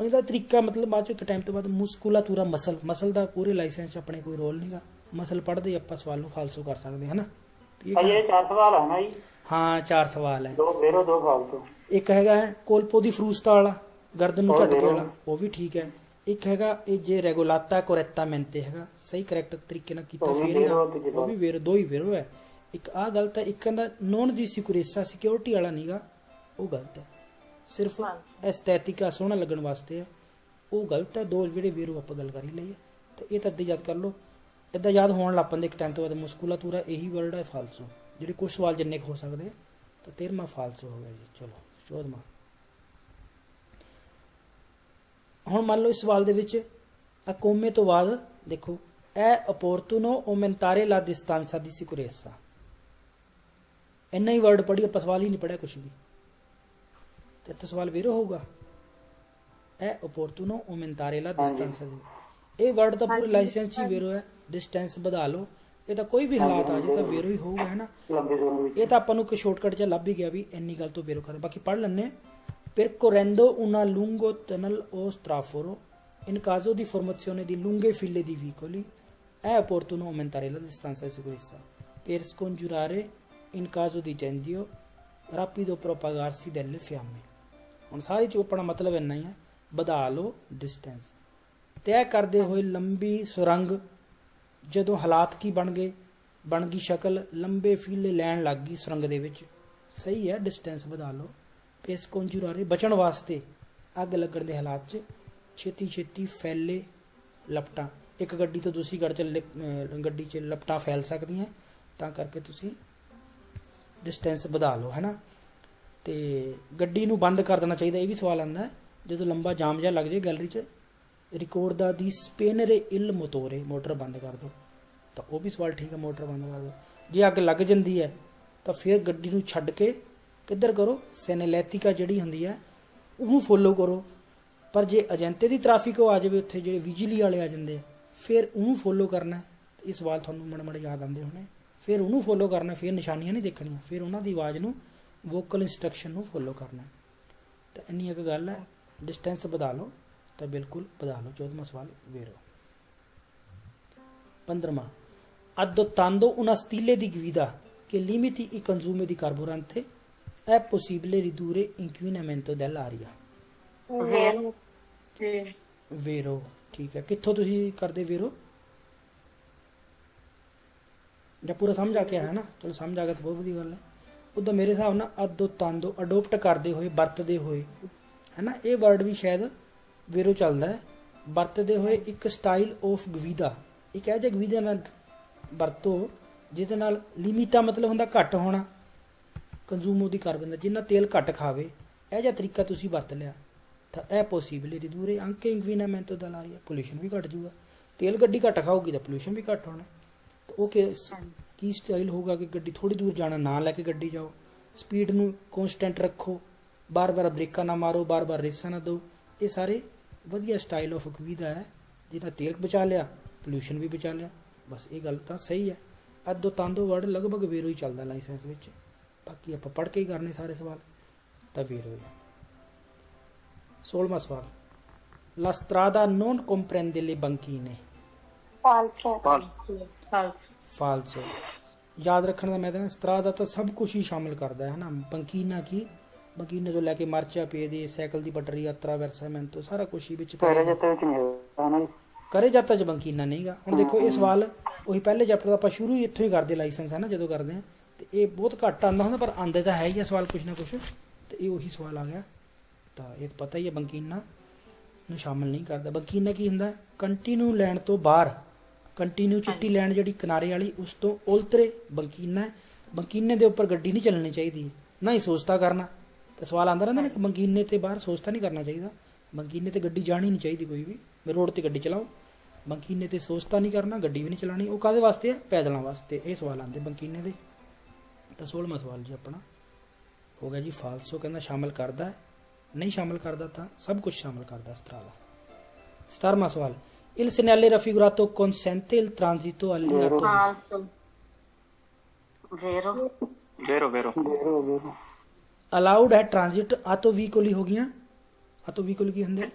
ਇਹਦਾ ਤਰੀਕਾ ਮਤਲਬ ਬਾਅਦ ਚ ਇੱਕ ਟਾਈਮ ਤੋਂ ਬਾਅਦ ਮੁਸਕੂਲਾਤੂਰਾ ਮਸਲ ਦਾ ਪੂਰੇ ਲਾਇਸੈਂਸ 'ਚ ਆਪਣੇ ਕੋਈ ਰੋਲ ਨਹੀਂਗਾ। ਮਸਲ ਪੜ੍ਹਦੇ ਆਪਾਂ ਸਵਾਲ ਨੂੰ ਫਾਲਸੋ ਕਰ ਸਕਦੇ ਹਾਂ ਨਾ। ਭਾਈ ਇਹ 4 ਸਵਾਲ ਹੈ ਨਾ ਜੀ? ਹਾਂ 4 ਸਵਾਲ ਹੈ। 2 ਵੇਰੋ 2 ਫਾਲਸੋ। ਇੱਕ ਹੈਗਾ ਕੋਲਪੋ ਦੀ ਫਰੂਸਤਾ ਵਾਲਾ, ਗਰਦਨ ਨੂੰ ਝਟਕੇ ਵਾਲਾ, ਉਹ ਵੀ ਠੀਕ ਹੈ। ਇੱਕ ਹੈਗਾ ਇਹ ਜੇ ਰੈਗੂਲਾਤਾ ਕੋਰੈਕਟਾਮੈਂਟੇ ਹੈਗਾ, ਸਹੀ ਕਰੈਕਟ ਤਰੀਕੇ ਨਾਲ ਕੀਤਾ ਫੇਰ ਹੀ, ਉਹ ਵੀ ਵੇਰੋ, 2 ਹੀ ਵੇਰੋ ਹੈ। ਇੱਕ ਆ ਗਲਤ ਹੈ। ਇੱਕ ਕਹਿੰਦਾ ਨੋਨ ਦੀ ਸਿਕਿਉਰੇਸਾ, ਸਿਕਿਉਰਿਟੀ ਵਾਲਾ ਨਹੀਂਗਾ, ਉਹ ਗਲਤ ਹੈ। ਸਿਰਫ ਐਸਥੈਟਿਕਾ ਸੋਹਣਾ ਲੱਗਣ ਵਾਸਤੇ ਹੈ, ਉਹ ਗਲਤ ਹੈ। 2 ਜਿਹੜੇ ਵੇਰੋ ਆਪਾਂ ਗੱਲ ਕਰ ਹੀ ਲਈ ਹੈ। ਤਾਂ ਇਹ ਤਾਂ ਅੱਧੇ ਯਾਦ ਕਰ ਲਓ। ਏਦਾਂ ਯਾਦ ਹੋਣ ਲੱਗ ਪੈਂਦੇ ਇੱਕ ਟਾਈਮ ਤੋਂ ਬਾਅਦ। ਮੁਸਕੂਲਾਤੂਰਾ ਇਹੀ ਵਰਡ ਹੈ ਫਾਲਸੋ, ਜਿਹੜੇ ਕੁਝ ਸਵਾਲ ਜਿੰਨੇ ਕੁ ਹੋ ਸਕਦੇ। ਤਾਂ 13ਵਾਂ ਫਾਲਸੋ ਹੋ ਗਿਆ ਜੀ। ਚਲੋ 14ਵਾਂ। ਹੁਣ ਮੰਨ ਲਓ ਇਸ ਸਵਾਲ ਦੇ ਵਿੱਚ ਅਕੋਮੇ ਤੋਂ ਬਾਅਦ ਦੇਖੋ è opportuno aumentare la distanza di sicurezza। ਇੰਨਾ ਹੀ ਵਰਡ ਪੜ੍ਹੀ ਆਪਾਂ, ਸਵਾਲ ਹੀ ਨਹੀਂ ਪੜਿਆ ਕੁਝ ਵੀ। ਤੇ ਇੱਥੇ ਸਵਾਲ ਵੀਰੋ ਹੋਊਗਾ è opportuno aumentare la distanza di। ਇਹ ਵਰਡ ਤਾਂ ਪੂਰੇ ਲਾਇਸੈਂਸ 'ਚ ਹੀ ਵੀਰੋ ਹੈ। ਡਿਸਟੈਂਸ ਵਧਾ ਲਓ, ਇਹ ਤਾਂ ਕੋਈ ਵੀ ਹਾਲਾਤ ਆ ਜਾਏ ਤਾਂ ਵੀਰੋ ਹੀ ਹੋਊਗਾ ਹੈ ਨਾ। ਇਹ ਤਾਂ ਆਪਾਂ ਨੂੰ ਇੱਕ ਸ਼ਾਰਟਕਟ 'ਚ ਲੱਭ ਹੀ ਗਿਆ ਵੀ ਇੰਨੀ ਗੱਲ ਤੋਂ ਵੀਰੋ ਕਰਦੇ। ਬਾਕੀ ਪੜ੍ਹ ਲੈਂਦੇ। percorrendo una lungo tunnel o straforo in caso di formazione di lunghe file di vicoli è opportuno aumentare la distanza di sicurezza per scongiurare in caso di incendio rapido propagarsi delle fiamme। ਹੁਣ ਸਾਰੀ ਚ ਆਪਣਾ ਮਤਲਬ ਇੰਨਾ ਹੀ ਹੈ, ਵਧਾ ਲਓ distance. ਤੈਅ ਕਰਦੇ ਹੋਏ ਲੰਬੀ ਸੁਰੰਗ, ਜਦੋਂ ਹਾਲਾਤ ਕੀ ਬਣ ਗਏ, ਬਣ ਗਈ ਸ਼ਕਲ, ਲੰਬੇ ਫੀਲੇ ਲੈਣ ਲੱਗ ਗਈ ਸੁਰੰਗ ਦੇ ਵਿੱਚ, ਸਹੀ ਹੈ, ਡਿਸਟੈਂਸ ਵਧਾ ਲਓ। ਪੇਸ ਕੰਜੂਰਾਰੇ ਬਚਣ ਵਾਸਤੇ ਅੱਗ ਲੱਗਣ ਦੇ ਹਾਲਾਤ 'ਚ ਛੇਤੀ ਛੇਤੀ ਫੈਲੇ ਲਪਟਾਂ, ਇੱਕ ਗੱਡੀ ਤੋਂ ਦੂਸਰੀ ਗੱਡੀ 'ਚ ਲਪਟਾਂ ਫੈਲ ਸਕਦੀਆਂ, ਤਾਂ ਕਰਕੇ ਤੁਸੀਂ ਡਿਸਟੈਂਸ ਵਧਾ ਲਓ, ਹੈ ਨਾ। ਤੇ ਗੱਡੀ ਨੂੰ ਬੰਦ ਕਰ ਦੇਣਾ ਚਾਹੀਦਾ, ਇਹ ਵੀ ਸਵਾਲ ਆਉਂਦਾ ਹੈ ਜਦੋਂ ਲੰਬਾ ਜਾਮ ਜਿਹਾ ਲੱਗ ਜਾਏ ਗੈਲਰੀ 'ਚ। ਰਿਕਾਰਡਾ ਦੀ ਸਪੇਨਰੇ ਇਲ ਮੋਟੋਰੇ, ਮੋਟਰ ਬੰਦ ਕਰ ਦਿਓ, ਤਾਂ ਉਹ ਵੀ ਸਵਾਲ ਠੀਕ ਹੈ, ਮੋਟਰ ਬੰਦ ਕਰ ਦਿਓ। ਜੇ ਅੱਗ ਲੱਗ ਜਾਂਦੀ ਹੈ ਤਾਂ ਫਿਰ ਗੱਡੀ ਨੂੰ ਛੱਡ ਕੇ ਕਿੱਧਰ ਕਰੋ, ਸੈਨੇਲੈਥਿਕਾ ਜਿਹੜੀ ਹੁੰਦੀ ਹੈ ਉਹਨੂੰ ਫੋਲੋ ਕਰੋ। ਪਰ ਜੇ ਏਜੰਟੇ ਦੀ ਟ੍ਰੈਫਿਕ ਆ ਜਾਵੇ, ਉੱਥੇ ਜਿਹੜੇ ਬਿਜਲੀ ਵਾਲੇ ਆ ਜਾਂਦੇ ਆ, ਫਿਰ ਉਹਨੂੰ ਫੋਲੋ ਕਰਨਾ। ਇਹ ਸਵਾਲ ਤੁਹਾਨੂੰ ਮੜ ਯਾਦ ਆਉਂਦੇ ਹੋਣੇ। ਫਿਰ ਉਹਨੂੰ ਫੋਲੋ ਕਰਨਾ, ਫਿਰ ਨਿਸ਼ਾਨੀਆਂ ਨਹੀਂ ਦੇਖਣੀਆਂ, ਫਿਰ ਉਹਨਾਂ ਦੀ ਆਵਾਜ਼ ਨੂੰ, ਵੋਕਲ ਇੰਸਟਰਕਸ਼ਨ ਨੂੰ ਫੋਲੋ ਕਰਨਾ। ਤਾਂ ਇੰਨੀ ਇੱਕ ਗੱਲ ਹੈ। ਡਿਸਟੈਂਸ ਵਧਾ ਲਓ ਤਾਂ ਬਿਲਕੁਲ ਵਧਾ ਲਓ। 14ਵਾਂ ਸਵਾਲ ਵੇਰੋ। 15ਵਾਂ adottando una stile di guida che limiti i consumi di carburante è possibile ridurre l'inquinamento dell'aria। ਵੇਰੋ ਤੇ ਵੇਰੋ ਠੀਕ ਹੈ। ਕਿੱਥੋਂ ਤੁਸੀਂ ਕਰਦੇ ਵੇਰੋ? ਜਾਂ ਪੂਰਾ ਸਮਝ ਆ ਕੇ ਆਇਆ ਨਾ? ਚਲੋ ਸਮਝ ਆ ਗਿਆ ਤਾਂ ਬਹੁਤ ਵਧੀਆ ਗੱਲ ਹੈ। ਉਦੋਂ ਮੇਰੇ ਹਿਸਾਬ ਨਾਲ adottando ਅਡੋਪਟ ਕਰਦੇ ਹੋਏ, ਵਰਤਦੇ ਹੋਏ, ਹੈ ਨਾ। ਇਹ ਵਰਡ ਵੀ ਸ਼ਾਇਦ ਵੇਰੋ ਚੱਲਦਾ ਹੈ। ਵਰਤਦੇ ਹੋਏ ਇੱਕ ਸਟਾਈਲ ਆਫ ਗਵੀਦਾ, ਇੱਕ ਇਹ ਜਿਹਾ ਗਵੀਦਾ ਨਾਲ ਵਰਤੋ ਜਿਹਦੇ ਨਾਲ ਲਿਮਿਟਾ ਮਤਲਬ ਹੁੰਦਾ ਘੱਟ ਹੋਣਾ, ਕੰਜ਼ੂਮ ਉਹਦੀ ਕਰ ਬੰਦਾ, ਜਿੰਨਾ ਤੇਲ ਘੱਟ ਖਾਵੇ, ਇਹ ਜਿਹਾ ਤਰੀਕਾ ਤੁਸੀਂ ਵਰਤ ਲਿਆ ਤਾਂ ਇਹ ਪੋਸੀਬਲ ਰਿਦੂਰੇ ਅੰਕੇ ਇਨਕਵੀਨਾਮੈਂਟੋ ਦਾ ਲਾ ਰਿਹਾ, ਪੋਲਿਊਸ਼ਨ ਵੀ ਘਟ ਜੂਗਾ। ਤੇਲ ਗੱਡੀ ਘੱਟ ਖਾਊਗੀ ਤਾਂ ਪੋਲਿਊਸ਼ਨ ਵੀ ਘੱਟ ਹੋਣਾ। ਤਾਂ ਉਹ ਕੀ ਸਟਾਈਲ ਹੋਊਗਾ ਕਿ ਗੱਡੀ ਥੋੜੀ ਦੂਰ ਜਾਣਾ ਨਾ ਲੈ ਕੇ ਗੱਡੀ ਜਾਓ, ਸਪੀਡ ਨੂੰ ਕਨਸਟੈਂਟ ਰੱਖੋ, ਬਾਰ-ਬਾਰ ਬ੍ਰੇਕਾਂ ਨਾ ਮਾਰੋ, ਬਾਰ-ਬਾਰ ਰੇਸਾਂ ਨਾ ਦਿਓ। ਇਹ ਸਾਰੇ ਵਧੀਆ ਸਟਾਈਲ ਆਫ ਗਵੀਦਾ ਹੈ, ਜਿਹਦਾ ਤੇਲ ਬਚਾ ਲਿਆ, ਪੋਲਿਊਸ਼ਨ ਵੀ ਬਚਾ ਲਿਆ। ਬਸ ਇਹ ਗੱਲ ਤਾਂ ਸਹੀ ਹੈ। adottando ਵਰਡ ਲਗਭਗ ਵੇਰੋ ਹੀ ਚੱਲਦਾ ਲਾਇਸੈਂਸ ਵਿੱਚ, ਬਾਕੀ ਆਪਾਂ ਪੜ੍ਹ ਕੇ ਹੀ ਕਰਨੇ ਸਾਰੇ ਸਵਾਲ, ਤਾਂ ਵੇਰੋ ਹੀ। 16ਵਾਂ ਸਵਾਲ la strada non comprende le banchine। ਫਾਲਸੋ ਫਾਲਸ ਫਾਲਸੋ ਯਾਦ ਰੱਖਣ ਦਾ ਮੈਂ ਤਾਂ strada ਤਾਂ ਸਭ ਕੁਝ ਹੀ ਸ਼ਾਮਿਲ ਕਰਦਾ ਹੈ ਨਾ। ਬੰਕੀਨਾ ਕੀ, ਬੰਕੀਨੇ ਤੋਂ ਲੈ ਕੇ ਮਾਰਚਾ ਪੇ ਸਾਈਕਲ ਦੀ ਪਟਰੀ, ਯਾਤਰਾ ਵਰਸਾਮੈਂਟੋ, ਸਾਰਾ ਕੁਝ ਹੀ ਵਿੱਚ ਕਰੇ ਜਿੱਤੇ ਵਿੱਚ ਨਹੀਂ ਹੋਇਆ ਨਾ ਜੀ। ਕਰੇ ਜਾਤਾ ਚ ਬੰਕੀਨਾ ਨਹੀਂਗਾ। ਹੁਣ ਦੇਖੋ ਇਹ ਸਵਾਲ ਉਹੀ ਪਹਿਲੇ ਚੈਪਟਰ ਦਾ ਆਪਾਂ ਸ਼ੁਰੂ ਹੀ ਇੱਥੋਂ ਹੀ ਕਰਦੇ, ਲਾਇਸੈਂਸ ਹੈ ਨਾ ਜਦੋਂ ਕਰਦੇ ਆ, ਤੇ ਇਹ ਬਹੁਤ ਘੱਟ ਆਉਂਦਾ ਹੁੰਦਾ, ਪਰ ਆਉਂਦੇ ਤਾਂ ਹੈ ਹੀ ਆ ਸਵਾਲ ਕੁਝ ਨਾ ਕੁਝ, ਤੇ ਇਹ ਉਹੀ ਸਵਾਲ ਆ ਗਿਆ। ਤਾਂ ਇਹ ਪਤਾ ਹੀ ਹੈ ਬੰਕੀਨਾ ਨੂੰ ਸ਼ਾਮਿਲ ਨਹੀਂ ਕਰਦਾ। ਬੰਕੀਨਾ ਕੀ ਹੁੰਦਾ? ਕੰਟੀਨਿਊ ਲੈਣ ਤੋਂ ਬਾਹਰ, ਕੰਟੀਨਿਊ ਚਿੱਟੀ ਲੈਣ ਜਿਹੜੀ ਕਿਨਾਰੇ ਵਾਲੀ, ਉਸ ਤੋਂ ਉਲਤਰੇ ਬੰਕੀਨਾ ਹੈ। ਬੰਕੀਨੇ ਦੇ ਉੱਪਰ ਗੱਡੀ ਨਹੀਂ ਚੱਲਣੀ ਚਾਹੀਦੀ, ਨਾ ਹੀ ਸੋਚਤਾ ਕਰਨਾ। ਤਾਂ ਸਵਾਲ ਆਉਂਦਾ ਰਹਿੰਦਾ ਨਾ ਕਿ ਬੰਕੀਨੇ ਤੇ ਬਾਹਰ ਸੋਚਤਾ ਨਹੀਂ ਕਰਨਾ ਚਾਹੀਦਾ, ਬੰਕੀਨੇ ਤੇ ਗੱਡੀ ਜਾਣੀ ਨਹੀਂ ਚਾਹੀਦੀ ਕੋਈ ਵੀ। ਰੋਡ ਤੇ ਗੱਡੀ ਚਲਾਓ, ਬੰਕੀਨੇ ਤੇ ਸੋਚਤਾ ਨਹੀਂ ਕਰਨਾ, ਗੱਡੀ ਵੀ ਨਹੀਂ ਚਲਾਣੀ। ਉਹ ਕਾਹਦੇ ਵਾਸਤੇ ਹੈ? ਪੈਦਲਾਂ ਵਾਸਤੇ। ਇਹ ਸਵਾਲ ਆਉਂਦੇ ਬੰਕੀਨੇ ਦੇ। ਤਾਂ 16ਵਾਂ ਸਵਾਲ ਜੀ ਆਪਣਾ ਹੋ ਗਿਆ ਜੀ ਫਾਲਸੋ। ਕਹਿੰਦਾ ਸ਼ਾਮਿਲ ਕਰਦਾ ਹੈ, ਨਹੀਂ ਸ਼ਾਮਿਲ ਕਰਦਾ ਤਾਂ ਸਭ ਕੁਝ ਸ਼ਾਮਿਲ ਕਰਦਾ strada। 17ਵਾਂ ਸਵਾਲ il segnale raffigurato consente il transito alle auto false ਵੇਰੋ ਵੇਰੋ ਵੇਰੋ ਵੇਰੋ allowed ਹੈ ਟ੍ਰਾਂਜ਼ਿਟ। ਆਟੋ ਵਹੀਕਲ ਹੀ ਹੋ ਗਈਆਂ। ਆਟੋ ਵਹੀਕਲ ਕੀ ਹੁੰਦੇ?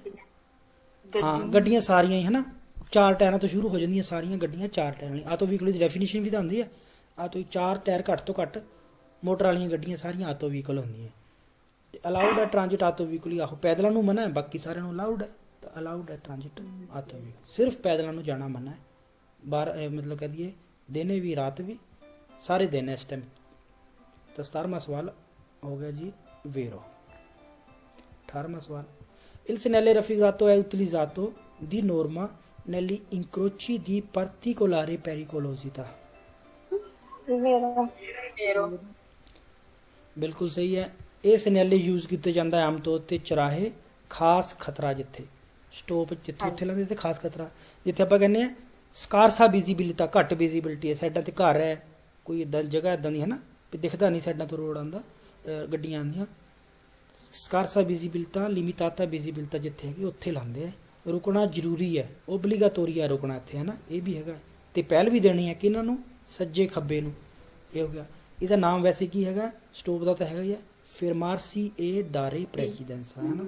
ਹਾਂ, ਗੱਡੀਆਂ ਸਾਰੀਆਂ ਹੀ, ਹੈ ਨਾ। 4 ਟਾਇਰਾਂ ਤੋਂ ਸ਼ੁਰੂ ਹੋ ਜਾਂਦੀਆਂ ਸਾਰੀਆਂ ਗੱਡੀਆਂ, 4 ਟਾਇਰਾਂ ਵਾਲੀ। ਆਟੋ ਵਹੀਕਲ ਦੀ ਡੈਫੀਨੇਸ਼ਨ ਵੀ ਤਾਂ ਹੁੰਦੀ ਹੈ, ਆਟੋ 4 ਟਾਇਰ ਘੱਟ ਤੋਂ ਘੱਟ ਮੋਟਰ ਵਾਲੀਆਂ ਗੱਡੀਆਂ ਸਾਰੀਆਂ ਆਟੋ ਵਹੀਕਲ ਹੁੰਦੀਆਂ। ਤੇ ਅਲਾਉਡ ਹੈ ਟ੍ਰਾਂਜ਼ਿਟ ਆਟੋ ਵਹੀਕਲ ਹੀ। ਆਹੋ ਪੈਦਲਾਂ ਨੂੰ ਮਨਾ ਹੈ, ਬਾਕੀ ਸਾਰਿਆਂ ਨੂੰ ਅਲਾਉਡ ਹੈ। ਤਾਂ ਅਲਾਉਡ ਹੈ ਟ੍ਰਾਂਜ਼ਿਟ ਆਟੋ ਵਹੀਕਲ, ਸਿਰਫ ਪੈਦਲਾਂ ਨੂੰ ਜਾਣਾ ਮਨਾ ਹੈ। ਬਾਹਰ ਮਤਲਬ ਕਹਿ ਦਈਏ ਦਿਨੇ ਵੀ ਰਾਤ ਵੀ, ਸਾਰੇ ਦਿਨ ਇਸ ਟਾਈਮ। ਤਾਂ 17ਵਾਂ ਸਵਾਲ ਹੋ ਗਿਆ ਜੀ ਵੇਰੋ। 18ਵਾਂ ਸਵਾਲ il segnale raffigurato è utilizzato di norma negli incroci di particolare pericolosità। ਵੇਰੋ ਵੇਰੋ ਬਿਲਕੁਲ ਸਹੀ ਹੈ। ਇਹ ਸਿਗਨਲ ਯੂਜ਼ ਕੀਤੇ ਜਾਂਦਾ ਹੈ ਆਮ ਤੌਰ ਤੇ ਚਰਾਹੇ, ਖਾਸ ਖਤਰਾ ਜਿੱਥੇ, ਸਟੋਪ ਜਿੱਥੇ ਉੱਥੇ ਲੱਗਦੇ ਤੇ ਖਾਸ ਖਤਰਾ ਜਿੱਥੇ ਆਪਾਂ ਕਹਿੰਦੇ ਆ ਸਕਾਰਸਾ ਵਿਜ਼ਿਬਿਲਿਟੀ, ਘੱਟ ਵਿਜ਼ਿਬਿਲਿਟੀ ਹੈ, ਸਾਈਡਾਂ ਤੇ ਘਰ ਹੈ, ਕੋਈ ਇਦਾਂ ਜਗ੍ਹਾ ਇਦਾਂ ਦੀ ਹੈ ਨਾ ਵੀ ਦਿਖਦਾ ਨਹੀਂ ਸਾਈਡਾਂ ਤੋਂ ਰੋਡ ਆਉਂਦਾ, ਗੱਡੀਆਂ ਆਉਂਦੀਆਂ। ਸਕਾਰਸਾ ਵਿਜ਼ਿਬਿਲਿਟਾ, ਲਿਮਿਟਾਤਾ ਵਿਜ਼ਿਬਿਲਿਟਾ ਜਿੱਥੇ ਹੈਗੀ ਉੱਥੇ ਲਾਉਂਦੇ ਆ। ਰੁਕਣਾ ਜ਼ਰੂਰੀ ਹੈ, ਓਬਲੀਗਾਟੋਰੀ ਹੈ ਰੁਕਣਾ ਇੱਥੇ, ਹੈ ਨਾ। ਇਹ ਵੀ ਹੈਗਾ। ਤੇ ਪਹਿਲ ਵੀ ਦੇਣੀ ਹੈ ਕਿ ਇਹਨਾਂ ਨੂੰ, ਸੱਜੇ ਖੱਬੇ ਨੂੰ। ਇਹ ਹੋ ਗਿਆ। ਇਹਦਾ ਨਾਮ ਵੈਸੇ ਕੀ ਹੈਗਾ? ਸਟੋਪ ਦਾ ਤਾਂ ਹੈਗਾ ਹੀ ਹੈ, ਫਰਮਾਰਸੀ ਏ ਦਾਰੇ ਪ੍ਰੈਸੀਡੈਂਸ, ਹੈ ਨਾ।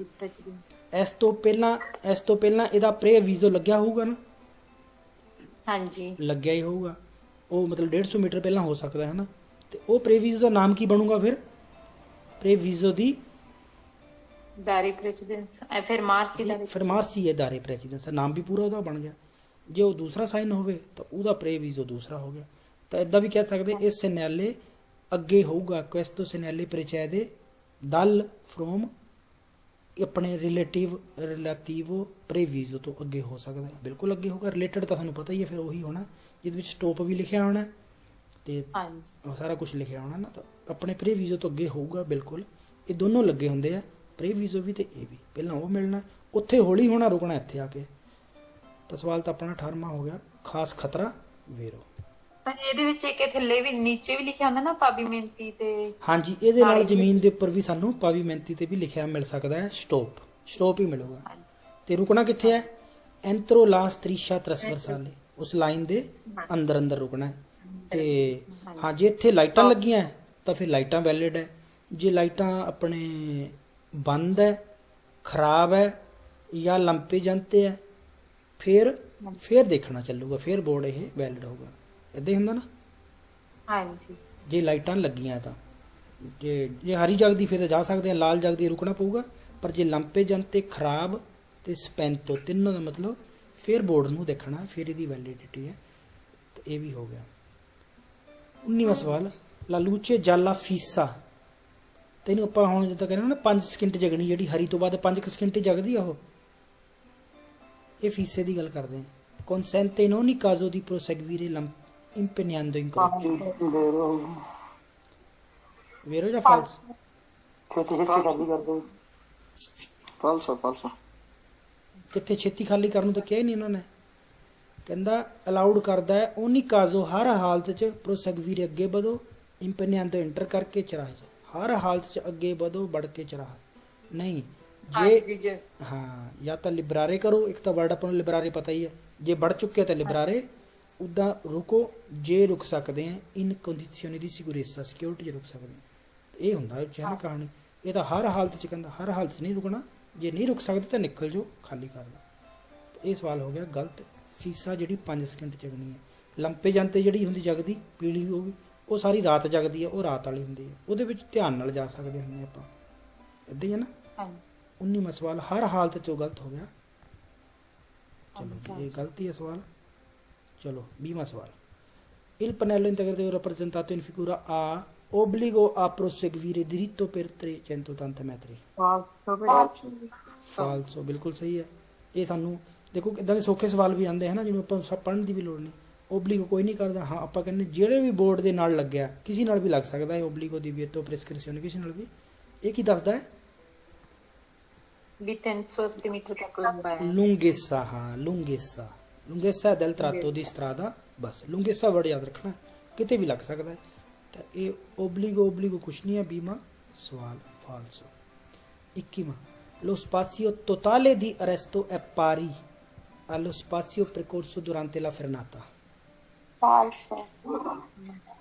ਇਸ ਤੋਂ ਪਹਿਲਾਂ ਇਹਦਾ ਪ੍ਰੇ ਵੀਜ਼ੋ ਲੱਗਿਆ ਹੋਊਗਾ ਨਾ? ਹਾਂਜੀ ਲੱਗਿਆ ਹੀ ਹੋਊਗਾ। ਉਹ ਮਤਲਬ 150 ਮੀਟਰ ਪਹਿਲਾਂ ਹੋ ਸਕਦਾ ਹੈ ਨਾ। ਤੇ ਉਹ ਪ੍ਰੇ ਵੀਜ਼ੋ ਦਾ ਨਾਮ ਕੀ ਬਣੂਗਾ ਫਿਰ? ਪ੍ਰੇ ਵੀਜ਼ੋ ਦੀ ਦਾਰੀ ਪ੍ਰੈਸੀਡੈਂਸ ਫਿਰ ਮਾਰਸੀ ਦਾ ਫਰਮਾਰਸੀ ਹੈ ਦਾਰੇ ਪ੍ਰੈਸੀਡੈਂਸ, ਨਾਮ ਵੀ ਪੂਰਾ ਉਹਦਾ ਬਣ ਗਿਆ। ਜੇ ਉਹ ਦੂਸਰਾ ਸਾਈਨ ਹੋਵੇ ਤਾਂ ਉਹਦਾ ਪ੍ਰੇ ਵੀਜ਼ੋ ਦੂਸਰਾ ਹੋ ਗਿਆ। ਤਾਂ ਇਦਾਂ ਵੀ ਕਹਿ ਸਕਦੇ ਇਹ ਸਿਗਨੈਲੇ ਅੱਗੇ ਹੋਊਗਾ ਕੁਐਸਟੋ ਸੈਨੈਲੇ ਪਰਿਚੈ ਦੇ ਦਲ ਫਰੋਮ ਆਪਣੇ ਰਿਲੇਟਿਵੋ ਪ੍ਰੇਵੀਜ਼ੋ ਤੋਂ ਅੱਗੇ ਹੋ ਸਕਦਾ ਹੈ। ਬਿਲਕੁਲ ਅੱਗੇ ਹੋਊਗਾ। ਰਿਲੇਟਡ ਤਾਂ ਤੁਹਾਨੂੰ ਪਤਾ ਹੀ ਹੈ, ਫਿਰ ਉਹੀ ਹੋਣਾ ਜਿਹਦੇ ਵਿੱਚ ਸਟੋਪ ਵੀ ਲਿਖਿਆ ਹੋਣਾ ਤੇ ਹਾਂਜੀ ਉਹ ਸਾਰਾ ਕੁਝ ਲਿਖਿਆ ਹੋਣਾ ਨਾ, ਤਾਂ ਆਪਣੇ ਪ੍ਰੇਵੀਜ਼ੋ ਤੋਂ ਅੱਗੇ ਹੋਊਗਾ। ਬਿਲਕੁਲ ਇਹ ਦੋਨੋਂ ਲੱਗੇ ਹੁੰਦੇ ਆ, ਪ੍ਰੇਵੀਜ਼ੋ ਵੀ ਤੇ ਇਹ ਵੀ। ਪਹਿਲਾਂ ਉਹ ਮਿਲਣਾ, ਉੱਥੇ ਹੌਲੀ ਹੋਣਾ, ਰੁਕਣਾ ਇੱਥੇ ਆ ਕੇ। ਤਾਂ ਸਵਾਲ ਤਾਂ ਆਪਣਾ 18ਵਾਂ ਹੋ ਗਿਆ, ਖਾਸ ਖਤਰਾ ਵੇਰੋ। ਪਰ ਇਹਦੇ ਵਿੱਚ ਇੱਕ ਥੱਲੇ ਵੀ ਨੀਚੇ ਵੀ ਲਿਖਿਆ ਹੁੰਦਾ ਨਾ ਪਾਵੀਮੈਂਟੀ ਤੇ। ਹਾਂਜੀ, ਇਹਦੇ ਨਾਲ ਜ਼ਮੀਨ ਦੇ ਉੱਪਰ ਵੀ ਸਾਨੂੰ ਪਾਵੀਮੈਂਤੀ ਤੇ ਵੀ ਲਿਖਿਆ ਮਿਲ ਸਕਦਾ ਹੈ ਸਟੋਪ ਹੀ ਮਿਲੂਗਾ। ਤੇ ਰੁਕਣਾ ਕਿੱਥੇ ਹੈ? ਐਂਤਰੋ ਲਾ ਸਤਰੀਸ਼ਾ ਟ੍ਰਾਂਸਵਰਸਾਲੇ, ਉਸ ਲਾਈਨ ਦੇ ਅੰਦਰ ਅੰਦਰ ਰੁਕਣਾ ਹੈ। ਤੇ ਹਾਂ, ਜੇ ਇੱਥੇ ਲਾਈਟਾਂ ਲੱਗੀਆਂ ਹੈ ਤਾਂ ਫਿਰ ਲਾਈਟਾਂ ਵੈਲਿਡ ਹੈ। ਜੇ ਲਾਈਟਾਂ ਆਪਣੇ ਬੰਦ ਹੈ, ਖਰਾਬ ਹੈ ਜਾਂ ਲੰਪੇ ਜਾਂਦੇ ਹੈ, ਫਿਰ ਦੇਖਣਾ ਚੱਲੂਗਾ, ਫਿਰ ਬੋਰਡ ਇਹ ਵੈਲਿਡ ਹੋਊਗਾ। ਏਦਾਂ ਹੀ ਹੁੰਦਾ ਨਾ। ਹਾਂਜੀ ਜੇ ਲਾਈਟਾਂ ਲੱਗੀਆਂ ਤਾਂ ਜੇ ਹਰੀ ਜਗਦੀ ਫਿਰ ਤਾਂ ਜਾ ਸਕਦੇ ਆ, ਲਾਲ ਜਗਦੀ ਰੁਕਣਾ ਪਊਗਾ। ਪਰ ਜੇ ਲੰਪੇ ਜੰਤੇ, ਖਰਾਬ ਤੇ ਸਪੈਂਤੋ, ਤਿੰਨੋਂ ਦਾ ਮਤਲਬ ਫਿਰ ਬੋਰਡ ਨੂੰ ਦੇਖਣਾ, ਫਿਰ ਇਹਦੀ ਵੈਲਿਡਿਟੀ ਹੈ। ਤੇ ਇਹ ਵੀ ਹੋ ਗਿਆ। 19ਵਾਂ ਸਵਾਲ, ਲਾ ਲੂਚੇ ਜਾਲਾ ਫੀਸਾ। ਤੈਨੂੰ ਆਪਾਂ ਹੁਣ ਜਿੱਦਾਂ ਕਹਿੰਦੇ ਨਾ 5 ਸਕਿੰਟ ਜਗਣੀ, ਜਿਹੜੀ ਹਰੀ ਤੋਂ ਬਾਅਦ 5 ਸਕਿੰਟ ਜਗਦੀ ਆ ਉਹ, ਇਹ ਫੀਸੇ ਦੀ ਗੱਲ ਕਰਦੇ ਆ। consente in ogni caso di proseguire impegnando in croce। vero ਜਾਂ falso? ਛੇਤੀ ਛੇਤੀ ਖਾਲੀ ਕਰ ਦੋ। ਫਾਲਸੋ ਕਿੱਥੇ ਛੇਤੀ ਖਾਲੀ ਕਰਨ ਨੂੰ ਤਾਂ ਕਿਹਾ ਹੀ ਨਹੀਂ ਉਹਨਾਂ ਨੇ। ਕਹਿੰਦਾ ਅਲਾਉਡ ਕਰਦਾ ਹੈ ogni caso, ਹਰ ਹਾਲਤ 'ਚ proseguire, ਅੱਗੇ ਵਧੋ, impegnando, ਇੰਟਰ ਕਰਕੇ ਚਰਾਹ, ਹਰ ਹਾਲਤ 'ਚ ਅੱਗੇ ਵਧੋ, ਵੜ ਕੇ ਚਰਾਹ ਨਹੀਂ। ਜੇ ਹਾਂ, ਜਾਂ ਤਾਂ ਲਿਬਰਾਰੇ ਕਰੋ, ਇੱਕ ਤਾਂ ਵਰਡ ਆਪਾਂ ਨੂੰ ਲਿਬਰਾਰੇ ਪਤਾ ਹੀ ਹੈ। ਜੇ ਵੜ ਚੁੱਕੇ ਤਾਂ ਲਿਬਰਾਰੇ, ਉਦਾਂ ਰੁਕੋ ਜੇ ਰੁਕ ਸਕਦੇ ਆ, ਇਨ ਕੰਡੀਸ਼ਨੀ ਦੀ ਸਿਕਿਉਰੇਸਾ, ਸਿਕਿਉਰਿਟੀ 'ਚ ਰੁਕ ਸਕਦੇ ਆ। ਇਹ ਹੁੰਦਾ ਹੈ ਕਹਾਣੀ। ਇਹ ਤਾਂ ਹਰ ਹਾਲਤ 'ਚ ਕਹਿੰਦਾ, ਹਰ ਹਾਲਤ 'ਚ ਨਹੀਂ ਰੁਕਣਾ, ਜੇ ਨਹੀਂ ਰੁਕ ਸਕਦੇ ਤਾਂ ਨਿਕਲ ਜਾਓ, ਖਾਲੀ ਕਰ ਦਿਓ। ਇਹ ਸਵਾਲ ਹੋ ਗਿਆ ਗਲਤ। ਫੀਸਾ ਜਿਹੜੀ 5 ਸਕਿੰਟ ਜਗਣੀ ਹੈ। ਲੰਪੇ ਜਾਂਤੇ ਜਿਹੜੀ ਹੁੰਦੀ ਜਗਦੀ ਪੀਲੀ, ਉਹ ਸਾਰੀ ਰਾਤ ਜਗਦੀ ਹੈ, ਉਹ ਰਾਤ ਵਾਲੀ ਹੁੰਦੀ ਹੈ, ਉਹਦੇ ਵਿੱਚ ਧਿਆਨ ਨਾਲ ਜਾ ਸਕਦੇ ਹੁੰਦੇ ਆਪਾਂ। ਇੱਦਾਂ ਹੀ ਹੈ ਨਾ। 19ਵਾਂ ਸਵਾਲ, ਹਰ ਹਾਲਤ 'ਚ ਗਲਤ ਹੋ ਗਿਆ। ਚਲੋ ਇਹ ਗਲਤੀ ਹੈ ਸਵਾਲ। ਚਲੋ 20ਵਾਂ ਸਵਾਲ, il pannello integrativo rappresentato in figura A obbligo a proseguire diritto per 380 metri। ਫਾਲਸੋ, ਬਿਲਕੁਲ ਸਹੀ ਹੈ। ਇਹ ਸਾਨੂੰ ਦੇਖੋ ਇਦਾਂ ਦੇ ਸੌਖੇ ਸਵਾਲ ਵੀ ਆਉਂਦੇ ਹਨ ਜਿਹਨੂੰ ਆਪਾਂ ਪੜ੍ਹਨ ਦੀ ਵੀ ਲੋੜ ਨਹੀਂ। ਓਬਲੀਗੋ ਕੋਈ ਨਹੀਂ ਕਰਦਾ। ਹਾਂ, ਆਪਾਂ ਕਹਿੰਦੇ ਜਿਹੜੇ ਵੀ ਬੋਰਡ ਦੇ ਨਾਲ ਲੱਗਿਆ, ਕਿਸੇ ਨਾਲ ਵੀ ਲੱਗ ਸਕਦਾ ਹੈ ਓਬਲੀਗੋ ਦੀ ਵੀਟੋ ਪ੍ਰੈਸਕ੍ਰਿਪਸ਼ਨ, ਕਿਸੇ ਨਾਲ ਵੀ। ਇਹ ਕੀ ਦੱਸਦਾ ਹੈ? ਵੀ 380 ਮੀਟਰ ਤੱਕ ਲੰਬਾ ਹੈ। ਲੁੰਗੇਸਾ, ਹਾਂ ਲੁੰਗੇਸਾ del tratto di strada, ਬਸ ਲੁੰਗੇਸਾ ਵਰਡ ਯਾਦ ਰੱਖਣਾ, ਕਿਤੇ ਵੀ ਲੱਗ ਸਕਦਾ ਹੈ। ਤਾਂ ਇਹ ਓਬਲੀਗੋ ਕੁਛ ਨਹੀਂ ਹੈ। 20ਵਾਂ ਸਵਾਲ ਫਾਲਸੋ। 21ਵਾਂ, lo spazio totale di arresto è pari allo spazio percorso durante la frenata। falso,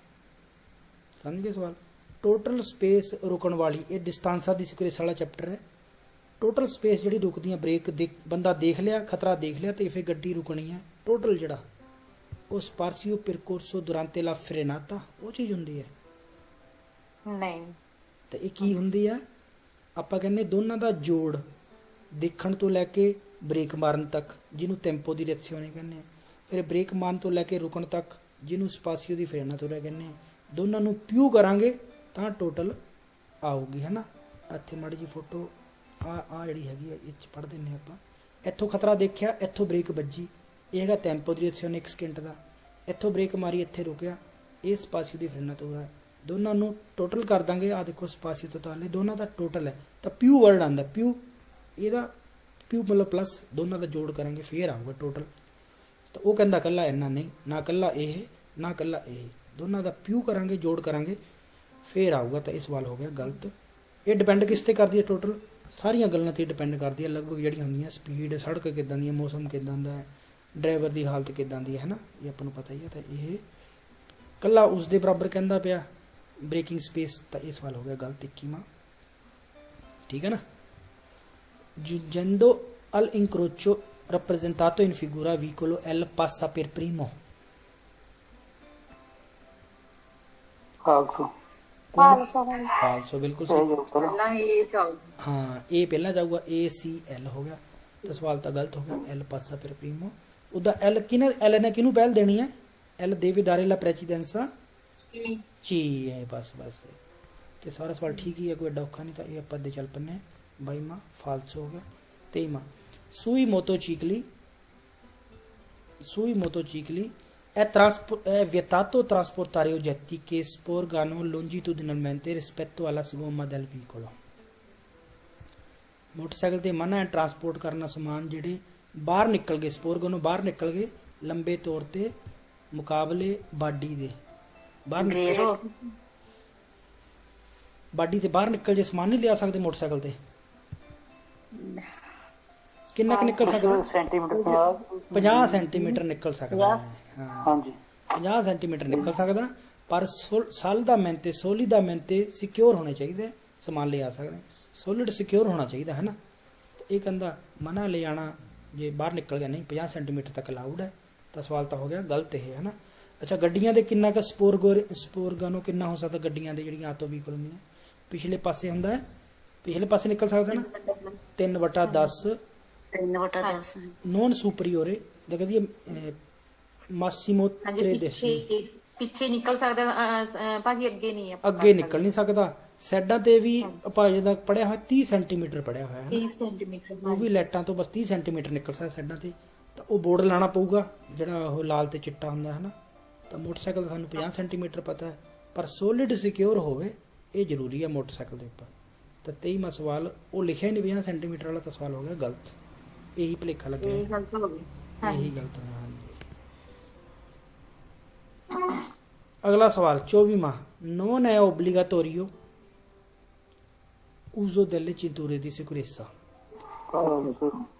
ਸਮਝ ਗਏ ਸਵਾਲ? ਟੋਟਲ ਸਪੇਸ ਰੁਕਣ ਵਾਲੀ, ਇਹ ਡਿਸਟੈਂਸਾ ਦੀ ਸਿਕਿਉਰਿਟੀ ਵਾਲਾ ਚੈਪਟਰ ਹੈ। ਟੋਟਲ ਸਪੇਸ ਜਿਹੜੀ ਰੁਕਦੀਆਂ, ਬ੍ਰੇਕ ਬੰਦਾ ਦੇਖ ਲਿਆ, ਖਤਰਾ ਦੇਖ ਲਿਆ, ਤੇ ਫਿਰ ਗੱਡੀ ਰੁਕਣੀ ਹੈ। ਟੋਟਲ ਜਿਹੜਾ ਉਹ ਸਪਾਰਸੀਓ ਪਰਕੋਰਸੋ ਦੁਰਾਂਤੇ ਲਾ ਫਰੇਨਾਤਾ, ਉਹ ਚੀਜ਼ ਹੁੰਦੀ ਹੈ ਨਹੀਂ। ਤੇ ਇਹ ਕੀ ਹੁੰਦੀ ਹੈ? ਆਪਾਂ ਕਹਿੰਦੇ ਦੋਨਾਂ ਦਾ ਜੋੜ, ਦੇਖਣ ਤੋਂ ਲੈ ਕੇ ਬ੍ਰੇਕ ਮਾਰਨ ਤੱਕ, ਜਿਹਨੂੰ ਟੈਂਪੋ ਦੀ ਰਿਐਕਸੀਓਨੇ ਕਹਿੰਦੇ ਆ। ਫਿਰ ਬ੍ਰੇਕ ਮਾਰਨ ਤੋਂ ਲੈ ਕੇ ਰੁਕਣ ਤੱਕ, ਜਿਹਨੂੰ ਸਪਾਸੀਓ ਦੀ ਫਰੇਨਾਤੋਰਾ ਕਹਿੰਦੇ ਆ। ਦੋਨਾਂ ਨੂੰ ਪਿਊ ਕਰਾਂਗੇ ਤਾਂ ਟੋਟਲ ਆਊਗੀ, ਹੈ ਨਾ। ਇੱਥੇ ਮਾੜੀ ਜੀ ਫੋਟੋ ਆ ਜਿਹੜੀ ਹੈਗੀ ਹੈ, ਇਹ 'ਚ ਪੜ੍ਹ ਦਿੰਦੇ ਆਪਾਂ। ਇੱਥੋਂ ਖਤਰਾ ਦੇਖਿਆ, ਇੱਥੋਂ ਬ੍ਰੇਕ ਵੱਜੀ, ਇਹ ਹੈਗਾ ਟੈਂਪੋ ਦੀ ਰਿਐਕਸੀਓਨੇ 1 ਸਕਿੰਟ ਦਾ। ਇੱਥੋਂ ਬ੍ਰੇਕ ਮਾਰੀ, ਇੱਥੇ ਰੁਕਿਆ, ਇਹ ਸਪਾਸੀਓ ਦੀ ਫਰੇਨਾਤੋਰਾ। ਦੋਨਾਂ ਨੂੰ ਟੋਟਲ ਕਰ ਦਾਂਗੇ। ਆ ਦੇਖੋ ਸਪਾਸੀਓ ਤੋਟਾਲੇ, ਦੋਨਾਂ ਦਾ ਟੋਟਲ ਹੈ, ਤਾਂ ਪਿਊ ਵਰਡ ਆਉਂਦਾ। ਪਿਊ, ਇਹਦਾ ਪਿਊ ਮਤਲਬ ਪਲੱਸ, ਦੋਨਾਂ ਦਾ ਜੋੜ ਕਰਾਂਗੇ ਫੇਰ ਆਊਗਾ ਟੋਟਲ। ਤਾਂ ਉਹ ਕਹਿੰਦਾ ਕੱਲਾ ਇੰਨਾ ਨਹੀਂ, ਨਾ ਕੱਲਾ ਇਹ ਨਾ ਕੱਲਾ ਇਹ, ਦੋਨਾਂ ਦਾ ਪਿਊ ਕਰਾਂਗੇ, ਜੋੜ ਕਰਾਂਗੇ, ਫੇਰ ਆਊਗਾ। ਤਾਂ ਇਹ ਸਵਾਲ ਹੋ ਗਿਆ ਗਲਤ। ਇਹ ਡਿਪੈਂਡ ਕਿਸ ਤੇ ਕਰਦੀ ਹੈ? ਟੋਟਲ ਸਾਰੀਆਂ ਗੱਲਾਂ ਤੇ ਡਿਪੈਂਡ ਕਰਦੀ ਹੈ ਲਗਭਗ, ਜਿਹੜੀਆਂ ਹੁੰਦੀਆਂ ਸਪੀਡ, ਸੜਕ ਕਿੱਦਾਂ ਦੀ ਹੈ, ਮੌਸਮ ਕਿੱਦਾਂ ਦਾ ਹੈ, ਡਰਾਈਵਰ ਦੀ ਹਾਲਤ ਕਿੱਦਾਂ ਦੀ ਹੈ ਨਾ, ਇਹ ਆਪਾਂ ਨੂੰ ਪਤਾ ਹੀ ਹੈ। ਤਾਂ ਇਹ ਕੱਲਾ ਉਸ ਦੇ ਬਰਾਬਰ ਕਹਿੰਦਾ ਪਿਆ ਬ੍ਰੇਕਿੰਗ ਸਪੇਸ, ਤਾਂ ਇਹ ਸਵਾਲ ਹੋ ਗਿਆ ਗਲਤ। 21ਵਾਂ, ਠੀਕ ਹੈ ਨਾ। giungendo al incrocio rappresentato in figura vicolo L passa per primo। ਫਾਲਸੋ ਫਾਲਸੋ, ਬਿਲਕੁਲ ਸਹੀ। ਪਹਿਲਾਂ ਇਹ ਚਾਹੂ। ਹਾਂ, ਇਹ ਪਹਿਲਾਂ ਜਾਊਗਾ, ACL ਹੋ ਗਿਆ। ਤਾਂ ਸਵਾਲ ਤਾਂ ਗਲਤ ਹੋ ਗਿਆ। L passa per primo, ਉਹਦਾ L ਕਿਹਨੇ, L ਨੇ ਕਿਹਨੂੰ ਪਹਿਲ ਦੇਣੀ ਹੈ? L deve dare la precedenza ਚੀ ਹੈ ਬਸ ਬਸ। ਤੇ ਸਾਰਾ ਸਵਾਲ ਠੀਕ ਹੀ ਹੈ, ਕੋਈ ਐਡਾ ਔਖਾ ਨਹੀਂ। ਤਾਂ ਇਹ ਆਪਾਂ ਅੱਗੇ ਚੱਲ ਪੰਨੇ। 22ਵਾਂ ਫਾਲਸ ਹੋ ਗਿਆ। 23ਵਾਂ ਸੂਈ moto cicli è vietato trasportare oggetti che sporgano longitudinalmente rispetto alla gomma del veicolo। Motorcycle ਤੇ ਮਨਾ ਹੈ ਟਰਾਂਸਪੋਰਟ ਕਰਨਾ ਸਮਾਨ ਜਿਹੜੇ ਬਾਹਰ ਨਿਕਲ ਗਏ, ਸਪੋਰਗਨੋਂ ਬਾਹਰ ਨਿਕਲ ਗਏ ਲੰਬੇ ਤੌਰ ਤੇ ਮੁਕਾਬਲੇ ਬਾਡੀ ਦੇ ਬਾਹਰ ਬਾਡੀ ਤੇ ਬਾਹਰ ਨਿਕਲ ਜੇ ਸਮਾਨ ਨਹੀਂ ਲਿਆ ਸਕਦੇ ਮੋਟਰਸਾਈਕਲ ਤੇ। ਕਿੰਨਾ ਕੁ ਨਿਕਲ ਸਕਦਾ? ਸੈਂਟੀਮੀਟਰ 50 ਸੈਂਟੀਮੀਟਰ ਨਿਕਲ ਸਕਦਾ ਹੈ। ਹਾਂ ਹਾਂਜੀ 50 ਸੈਂਟੀਮੀਟਰ ਨਿਕਲ ਸਕਦਾ, ਪਰ solidamente ਸਿਕਿਉਰ ਹੋਣੇ ਚਾਹੀਦੇ ਸਮਾਨ ਲਿਆ ਸਕਦੇ, ਸੋਲਿਡ ਸਿਕਿਉਰ ਹੋਣਾ ਚਾਹੀਦਾ ਹੈ ਨਾ। ਇਹ ਕਹਿੰਦਾ ਮਨਾ ਲੈ ਜਾਣਾ ਜੇ ਬਾਹਰ ਨਿਕਲ ਗਿਆ ਨਹੀਂ 50 ਸੈਂਟੀਮੀਟਰ ਤੱਕ ਅਲਾਉਡ ਹੈ। ਤਾਂ ਸਵਾਲ ਤਾਂ ਹੋ ਗਿਆ ਗਲਤ ਇਹ ਹੈ ਨਾ। ਅੱਛਾ ਗੱਡੀਆਂ ਦੇ ਕਿੰਨਾ ਕੁ ਸਪੋਰਗਾਨੋ ਕਿੰਨਾ ਹੋ ਸਕਦਾ? ਗੱਡੀਆਂ ਦੇ ਜਿਹੜੀਆਂ ਆਟੋ ਵਹੀਕਲ ਹੁੰਦੀਆਂ ਪਿਛਲੇ ਪਾਸੇ ਹੁੰਦਾ ਹੈ, ਪਿਛਲੇ ਪਾਸੇ ਨਿਕਲ ਸਕਦਾ ਨਾ 3/10 ਨੋਨ ਸੁਪਰੀਓਰੇ ਦਾ ਕਹਦੀ ਮਾਸੀਮੋ 13 ਪਿੱਛੇ ਨਿਕਲ ਸਕਦਾ ਭਾਜੀ, ਅੱਗੇ ਨਹੀਂ ਹੈ। ਅੱਗੇ ਨਿਕਲ ਨਹੀਂ ਸਕਦਾ। ਸਾਈਡਾਂ ਤੇ ਵੀ ਆਪਾਂ ਜਿਹਦਾ ਪੜਿਆ ਹੋਇਆ 30 ਸੈਂਟੀਮੀਟਰ ਪੜਿਆ ਹੋਇਆ ਹੈ, 30 ਸੈਂਟੀਮੀਟਰ ਉਹ ਵੀ ਲਾਈਟਾਂ ਤੋਂ ਬਸ 30 ਸੈਂਟੀਮੀਟਰ ਨਿਕਲ ਸਕਦਾ ਸਾਈਡਾਂ ਤੇ। ਤਾਂ ਉਹ ਬੋਰਡ ਲਾਣਾ ਪਊਗਾ ਜਿਹੜਾ ਉਹ ਲਾਲ ਤੇ ਚਿੱਟਾ ਹੁੰਦਾ ਹੈ ਨਾ। ਤਾਂ ਮੋਟਰਸਾਈਕਲ ਦਾ ਸਾਨੂੰ 50 ਸੈਂਟੀਮੀਟਰ ਪਤਾ ਹੈ, ਪਰ ਸੋਲਿਡ ਸਿਕਿਉਰ ਹੋਵੇ ਇਹ ਜ਼ਰੂਰੀ ਹੈ ਮੋਟਰਸਾਈਕਲ ਦੇ ਉੱਪਰ। ਤਾਂ 23ਵਾਂ ਸਵਾਲ ਉਹ ਲਿਖਿਆ ਨਹੀਂ 50 ਸੈਂਟੀਮੀਟਰ ਵਾਲਾ, ਤਾਂ ਸਵਾਲ ਹੋ ਗਿਆ ਗਲਤ। ਇਹੀ ਭੁਲੇਖਾ ਲੱਗਿਆ, ਇਹ ਗਲਤ ਹੋ ਗਈ। ਇਹੀ ਗਲਤ ਹੋਇਆ। ਹਾਂਜੀ ਅਗਲਾ ਸਵਾਲ 24ਵਾਂ non è obbligatorio uso delle cinture di sicurezza।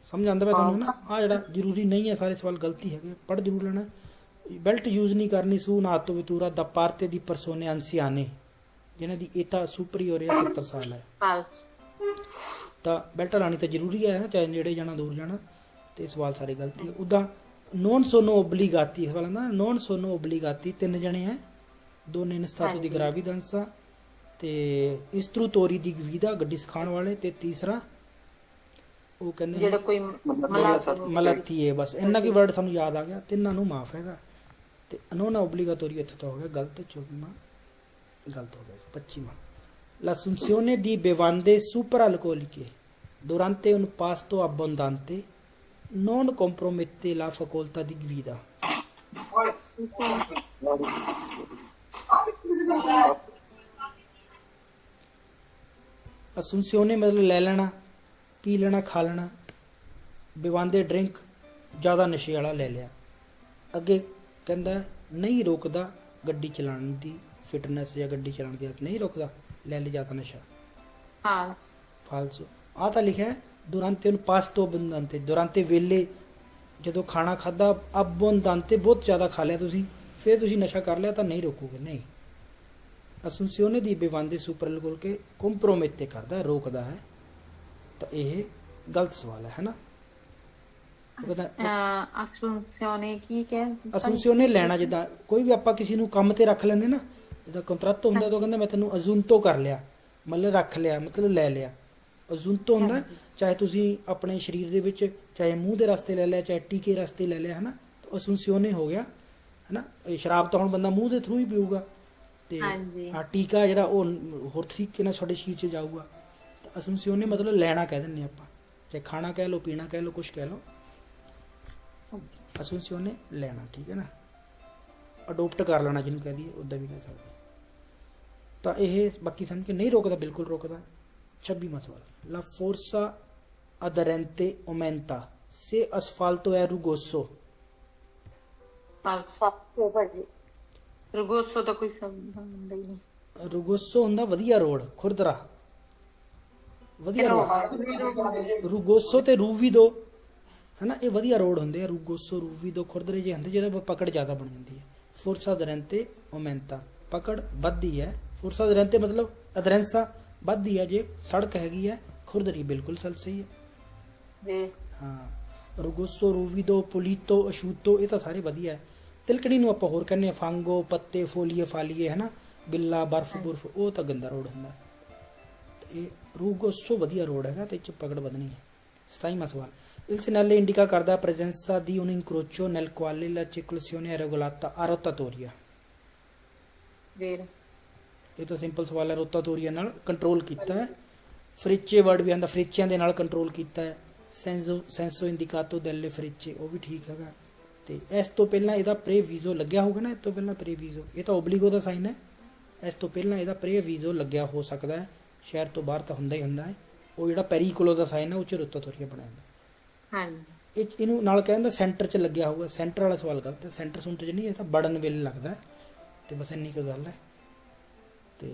ਸਮਝ ਆਉਂਦਾ ਪਿਆ ਤੁਹਾਨੂੰ ਨਾ? ਆ ਜਿਹੜਾ ਜ਼ਰੂਰੀ ਨਹੀਂ ਹੈ, ਸਾਰੇ ਸਵਾਲ ਗਲਤੀ ਹੈਗੇ, ਪੜ੍ਹ ਜ਼ਰੂਰ ਲੈਣਾ। ਬੈਲਟ ਯੂਜ਼ ਨਹੀਂ ਕਰਨੀ su un'auto vettura da parte di persone anziane ਜਿਨ੍ਹਾਂ ਦੀ ਏਤਾ ਸੁਪਰੀਓਰ ਹੈ 70 ਸਾਲ ਹੈ। ਫਾਲਸ। ਤਾਂ ਬੈਲਟ ਲਾਣੀ ਤਾਂ ਜ਼ਰੂਰੀ ਹੈ, ਚਾਹੇ ਨੇੜੇ ਜਾਣਾ ਦੂਰ ਜਾਣਾ। ਤੇ ਸਵਾਲ ਸਾਰੇ ਗਲਤੀ ਹੈ। ਉਹਦਾ non sono obbligati ਸਵਾਲ ਆਉਂਦਾ non sono obbligati, 3 ਜਣੇ ਹੈ, ਦੋਨੇ in stato di gravidanza ਤੇ istruttori di guida ਗੱਡੀ ਸਿਖਾਉਣ ਵਾਲੇ, ਤੇ ਤੀਸਰਾ ਉਹ ਕਹਿੰਦੇ ਜਿਹੜਾ ਕੋਈ ਮਲਤੀ ਹੈ। ਬਸ ਇੰਨਾ ਕੀ ਵਰਡ ਸਾਨੂੰ ਯਾਦ ਆ ਗਿਆ, ਤਿੰਨਾਂ ਨੂੰ ਮਾਫ ਹੈਗਾ। ਤੇ non obbligatorio ਇੱਥੇ ਤਾਂ ਹੋ ਗਿਆ ਗਲਤ। 24ਵਾਂ ਗਲਤ ਹੋ ਗਿਆ। 25ਵਾਂ l'assunzione di bevande superalcoliche durante un pasto abbondante non compromette la facoltà di guida। assunzione मतलब ਲੈ ਲੈਣਾ, ਪੀ ਲੈਣਾ, ਖਾ ਲੈਣਾ। ਬੇਵਾਂਦੇ ਡਰਿੰਕ ਜ਼ਿਆਦਾ ਨਸ਼ੇ ਵਾਲਾ ਲੈ ਲਿਆ। ਅੱਗੇ ਕਹਿੰਦਾ ਨਹੀਂ ਰੋਕਦਾ ਗੱਡੀ ਚਲਾਉਣ ਦੀ ਫਿਟਨੈਸ ਜਾਂ ਗੱਡੀ ਚਲਾਉਣ ਦੀ ਨਹੀਂ ਰੋਕਦਾ, ਲੈ ਲਿਆ ਜ਼ਿਆਦਾ ਨਸ਼ਾ। ਫਾਲਸ। ਫਾਲਸੋ। ਆ ਤਾਂ ਲਿਖਿਆ ਦੁਰਾਂਤੇ ਨੂੰ ਪਾਸਤੋ ਬੰਦਾਂਤੇ, ਦੁਰਾਂਤੇ ਵੇਲੇ ਜਦੋਂ ਖਾਣਾ ਖਾਦਾ ਅਬੰਦਾਂਤੇ ਬਹੁਤ ਜ਼ਿਆਦਾ ਖਾ ਲਿਆ ਤੁਸੀਂ, ਫਿਰ ਤੁਸੀਂ ਨਸ਼ਾ ਕਰ ਲਿਆ ਤਾਂ ਨਹੀਂ ਰੋਕੋਗੇ, ਨਹੀਂ। assunzione di bevande superalcoliche compromette ਕਰਦਾ, ਰੋਕਦਾ ਹੈ। ਤਾਂ ਇਹ ਗਲਤ ਸਵਾਲ ਹੈ ਨਾ। ਅਸੂੰਸਿਓਨੇ ਕੀ ਕਹਿ? assunzione ਲੈਣਾ, ਜਿੱਦਾਂ ਕੋਈ ਵੀ ਆਪਾਂ ਕਿਸੇ ਨੂੰ ਕੰਮ ਤੇ ਰੱਖ ਲੈਂਦੇ ਨਾ, ਜਿੱਦਾਂ ਕੰਟਰੈਕਟ ਹੁੰਦਾ ਤਾਂ ਕਹਿੰਦਾ ਮੈਂ ਤੈਨੂੰ ਅਜ਼ੂਨਤੋ ਕਰ ਲਿਆ, ਮਤਲਬ ਰੱਖ ਲਿਆ, ਮਤਲਬ ਲੈ ਲਿਆ। ਅਜ਼ੂਨਤੋ ਹੁੰਦਾ ਚਾਹੇ ਤੁਸੀਂ ਆਪਣੇ ਸਰੀਰ ਦੇ ਵਿੱਚ ਚਾਹੇ ਮੂੰਹ ਦੇ ਰਸਤੇ ਲੈ ਲਿਆ, ਚਾਹੇ ਟੀਕੇ ਰਸਤੇ ਲੈ ਲਿਆ, ਹੈ ਨਾ। ਤਾਂ assunzione ਹੋ ਗਿਆ ਹੈ ਨਾ। ਸ਼ਰਾਬ ਤਾਂ ਹੁਣ ਬੰਦਾ ਮੂੰਹ ਦੇ ਥਰੂ ਹੀ ਪੀਊਗਾ, ਤੇ ਆ ਟੀਕਾ ਜਿਹੜਾ ਉਹ ਹੋਰ ਤਰੀਕੇ ਨਾਲ ਤੁਹਾਡੇ ਸਰੀਰ 'ਚ ਜਾਊਗਾ। ਤਾਂ assunzione ਮਤਲਬ ਲੈਣਾ ਕਹਿ ਦਿੰਦੇ ਆਪਾਂ, ਚਾਹੇ ਖਾਣਾ ਕਹਿ ਲਓ, ਪੀਣਾ ਕਹਿ ਲਓ, ਕੁਛ ਕਹਿ ਲਓ। assunzione ਲੈਣਾ, ਠੀਕ ਹੈ ਨਾ। ਅਡੋਪਟ ਕਰ ਲੈਣਾ ਜਿਹਨੂੰ ਕਹਿ ਦਈਏ, ਉੱਦਾਂ ਵੀ ਕਹਿ ਸਕਦੇ। ਤਾਂ ਇਹ ਬਾਕੀ ਸਮਝ ਕੇ ਨਹੀਂ ਰੋਕਦਾ, ਬਿਲਕੁਲ ਰੋਕਦਾ। 26ਵਾਂ ਸਵਾਲ la forza aderente aumenta se asfalto è rugoso। False. ਰੁਗੋਸੋ ਤਾਂ ਕੋਈ ਸੰਬੰਧ ਹੀ ਨਹੀਂ। ਰੁਗੋਸੋ ਹੁੰਦਾ ਵਧੀਆ ਰੋਡ, ਖੁਰਦਰਾ ਵਧੀਆ ਰੋਡ। ਰੁਗੋਸੋ ਤੇ ਰੂਵੀਦੋ ਹੈ ਨਾ, ਇਹ ਵਧੀਆ ਰੋਡ ਹੁੰਦੇ ਆ। ਰੁਗੋਸੋ ਰੂਵੀਦੋ ਖੁਰਦਰੇ ਜਿਹੇ ਹੁੰਦੇ ਜਿਹਦੇ ਪਕੜ ਜ਼ਿਆਦਾ ਬਣ ਜਾਂਦੀ ਹੈ। ਫੋਰਸਾ ਅਦਰੈਂਤੇ ਓਮੈਂਤਾ, ਪਕੜ ਵੱਧਦੀ ਹੈ। ਫੋਰਸਾ ਅਦਰੈਂਤੇ ਮਤਲਬ ਅਦਰੈਂਸਾ ਵੱਧਦੀ ਹੈ। ਜੇ ਸੜਕ ਹੈਗੀ ਹੈ ਖੁਰਦਰੀ ਬਿਲਕੁਲ ਸਹੀ ਹੈ। ਹਾਂ ਰੁਗੋਸੋ ਰੂਵੀਦੋ ਪੁਲੀਤੋ ਅਸ਼ੂਤੋ ਇਹ ਤਾਂ ਸਾਰੇ ਵਧੀਆ ਹੈ। ਤਿਲਕੜੀ ਨੂੰ ਆਪਾਂ ਹੋਰ ਕਹਿੰਦੇ ਆ ਫਾਂਗੋ, ਪੱਤੇ, ਫੋਲੀਏ, ਫਾਲੀਏ, ਹੈ ਨਾ, ਗਿੱਲਾ, ਬਰਫ ਬੁਰਫ, ਉਹ ਤਾਂ ਗੰਦਾ ਰੋਡ ਹੁੰਦਾ। ਇਹ ਰੂਗੋਸੋ ਵਧੀਆ ਰੋਡ ਹੈਗਾ ਤੇ ਇਹ 'ਚ ਪਕੜ ਵਧਣੀ ਹੈ। 27ਵਾਂ ਸਵਾਲ il segnale indica ਕਰਦਾ presenza di un incrocio nel quale la circolazione è regolata a rotatoria। ਫਿਰ ਇਹ ਤਾਂ ਸਿੰਪਲ ਸਵਾਲ ਹੈ। ਰੋਤਾਤੋਰੀਆ ਨਾਲ ਕੰਟਰੋਲ ਕੀਤਾ ਹੈ। ਫਰਿੱਚੇ ਵਰਡ ਵੀ ਆਂਦਾ, ਫਰਿੱਚਿਆਂ ਦੇ ਨਾਲ ਕੰਟਰੋਲ ਕੀਤਾ ਹੈ। ਸੈਂਸੋ ਇੰਡੀਕਾਟੋ ਡੈਲੇ ਫਰਿੱਚੇ, ਉਹ ਵੀ ਠੀਕ ਹੈਗਾ। ਤੇ ਇਸ ਤੋਂ ਪਹਿਲਾਂ ਇਹਦਾ ਪ੍ਰੇਵੀਜ਼ੋ ਲੱਗਿਆ ਹੋਊਗਾ ਨਾ, ਇਸ ਤੋਂ ਪਹਿਲਾਂ ਪ੍ਰੇਵੀਜ਼ੋ, ਇਹ ਤਾਂ ਓਬਲੀਗੋ ਦਾ ਸਾਈਨ ਹੈ। ਇਸ ਤੋਂ ਪਹਿਲਾਂ ਇਹਦਾ ਪ੍ਰੇਵੀਜ਼ੋ ਲੱਗਿਆ ਹੋ ਸਕਦਾ ਹੈ, ਸ਼ਹਿਰ ਤੋਂ ਬਾਹਰ ਤਾਂ ਹੁੰਦਾ ਹੀ ਹੁੰਦਾ ਹੈ। ਉਹ ਜਿਹੜਾ ਪੈਰੀਕੋਲੋ ਦਾ ਸਾਈਨ ਹੈ ਉਹ 'ਚ ਰੋਤਾਤੋਰੀਆ ਬਣਿਆ ਹੁੰਦਾ। ਹਾਂਜੀ ਇਹਨੂੰ ਨਾਲ ਕਹਿੰਦਾ ਸੈਂਟਰ 'ਚ ਲੱਗਿਆ ਹੋਊਗਾ। ਸੈਂਟਰ ਵਾਲਾ ਸਵਾਲ ਗਲਤ ਹੈ, ਸੈਂਟਰ ਸੁੰਟਰ 'ਚ ਨਹੀਂ, ਇਹ ਤਾਂ ਬੜਨ ਵੇਲੇ ਲੱਗਦਾ ਹੈ। ਤੇ ਬਸ ਇੰਨੀ ਕੁ ਗੱਲ ਹੈ। ਤੇ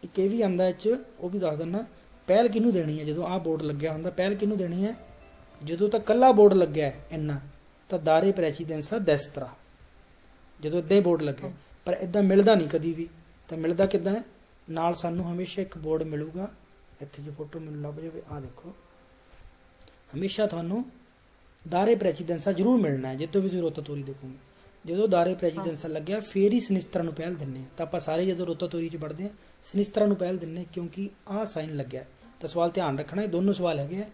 ਇੱਕ ਇਹ ਵੀ ਆਂਦਾ ਇਹ 'ਚ, ਉਹ ਵੀ ਦੱਸ ਦਿੰਦਾ। ਪਹਿਲ ਕਿਹਨੂੰ ਦੇਣੀ ਹੈ ਜਦੋਂ ਆਹ ਬੋਰਡ ਲੱਗਿਆ ਹੁੰਦਾ? ਪਹਿਲ ਕਿਹਨੂੰ ਦੇਣੀ ਹੈ? ਜਦੋਂ ਤਾਂ ਕੱਲਾ ਬੋਰਡ ਲੱਗਿਆ ਇੰਨਾ ਤਾਂ ਦਾਰੇ ਪ੍ਰੈਸੀਡੈਂਸਾ ਡੈਸਤਰਾ, ਜਦੋਂ ਇਦਾਂ ਹੀ ਬੋਰਡ ਲੱਗਿਆ। ਪਰ ਇਦਾਂ ਮਿਲਦਾ ਨਹੀਂ ਕਦੀ ਵੀ। ਤਾਂ ਮਿਲਦਾ ਕਿੱਦਾਂ ਹੈ? ਨਾਲ ਸਾਨੂੰ ਹਮੇਸ਼ਾ ਇੱਕ ਬੋਰਡ ਮਿਲੂਗਾ। ਇੱਥੇ ਜੋ ਫੋਟੋ ਮੈਨੂੰ ਲੱਭ ਜਾਵੇ, ਆਹ ਦੇਖੋ, ਹਮੇਸ਼ਾ ਤੁਹਾਨੂੰ ਦਾਰੇ ਪ੍ਰੈਸੀਡੈਂਸਾ ਜ਼ਰੂਰ ਮਿਲਣਾ ਹੈ ਜਦੋਂ ਵੀ ਤੁਸੀਂ ਰੋਤਾਤੋਰੀ ਦੇਖੋਗੇ। ਜਦੋਂ ਦਾਰੇ ਪ੍ਰੈਸੀਡੈਂਸਾ ਲੱਗਿਆ ਫੇਰ ਹੀ ਸਿਨਿਸਤਰਾ ਨੂੰ ਪਹਿਲ ਦਿੰਨੇ ਆ। ਤਾਂ ਆਪਾਂ ਸਾਰੇ ਜਦੋਂ ਰੋਤਾਤੋਰੀ 'ਚ ਪੜ੍ਹਦੇ ਆ ਸਿਨਿਸਤਰਾ ਨੂੰ ਪਹਿਲ ਦਿੰਨੇ, ਕਿਉਂਕਿ ਆਹ ਸਾਈਨ ਲੱਗਿਆ। ਤਾਂ ਸਵਾਲ ਧਿਆਨ ਰੱਖਣਾ, ਇਹ ਦੋਨੋਂ ਸਵਾਲ ਹੈਗੇ ਆ।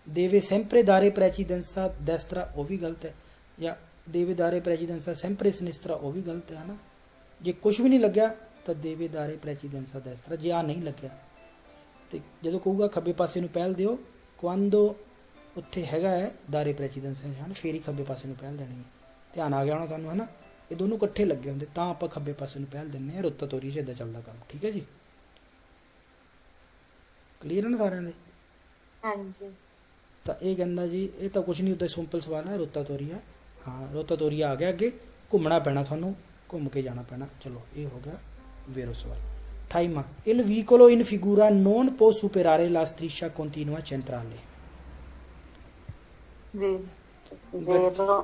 ਦੇਵੇ ਸੈਂਪਰੇ ਦਾਰੇ ਪ੍ਰੈਸੀਡੈਂਸਾ ਡੈਸਤਰਾ, ਉਹ ਵੀ ਗਲਤ ਹੈ। ਜਾਂ ਦੇਵੇ ਦਾਰੇ ਪ੍ਰੈਸੀਡੈਂਸਾ ਸੈਂਪਰੇ ਸਿਨਿਸਤਰਾ, ਉਹ ਵੀ ਗਲਤ ਹੈ ਨਾ। ਜੇ ਕੁਝ ਵੀ ਨਹੀਂ ਲੱਗਿਆ ਤਾਂ ਦੇਵੇ ਦਾਰੇ ਪ੍ਰੈਸੀਡੈਂਸਾ ਡੈਸਤਰਾ। ਜੇ ਆ ਨਹੀਂ ਲੱਗਿਆ ਤੇ ਜਦੋਂ ਕਹੂਗਾ ਖੱਬੇ ਪਾਸੇ ਨੂੰ ਪਹਿਲ ਦਿਓ, ਕੁਆਂਦੋ ਉੱਥੇ ਹੈਗਾ ਹੈ ਦਾਰੇ ਪ੍ਰੈਸੀਡੈਂਸਾ ਹਨ, ਫੇਰ ਹੀ ਖੱਬੇ ਪਾਸੇ ਨੂੰ ਪਹਿਲ ਦੇਣੀ ਹੈ। ਧਿਆਨ ਆ ਗਿਆ ਹੋਣਾ ਤੁਹਾਨੂੰ, ਹੈ ਨਾ। ਇਹ ਦੋਨੋਂ ਇਕੱਠੇ ਲੱਗੇ ਹੁੰਦੇ ਤਾਂ ਆਪਾਂ ਖੱਬੇ ਪਾਸੇ ਨੂੰ ਪਹਿਲ ਦਿੰਨੇ ਆ। ਰੋਤਾਤੋਰੀ 'ਚ ਏਦਾਂ ਚੱਲਦਾ ਕੰਮ, ਠੀਕ ਹੈ ਜੀ। ਕਲੀਅਰ ਹੈ ਨਾ ਸਾਰਿਆਂ ਦੇ? ਹਾਂਜੀ ਤਾਂ ਇਹ ਕਹਿੰਦਾ ਜੀ ਇਹ ਤਾਂ ਕੁਝ ਨਹੀਂ, ਉੱਤੇ ਸਿੰਪਲ ਸਵਾਲ ਹੈ। ਰੋਤਾਤੋਰੀਆ, ਹਾਂ ਰੋਤਾਤੋਰੀਆ ਆ ਗਿਆ। ਅੱਗੇ ਘੁੰਮਣਾ ਪੈਣਾ ਤੁਹਾਨੂੰ, ਘੁੰਮ ਕੇ ਜਾਣਾ ਪੈਣਾ। ਚਲੋ ਇਹ ਹੋ ਗਿਆ ਵੇਰੋ ਸਵਾਲ। 28ਵਾਂ, il vicolo in figura non può superare la striscia continua centrale। वेरो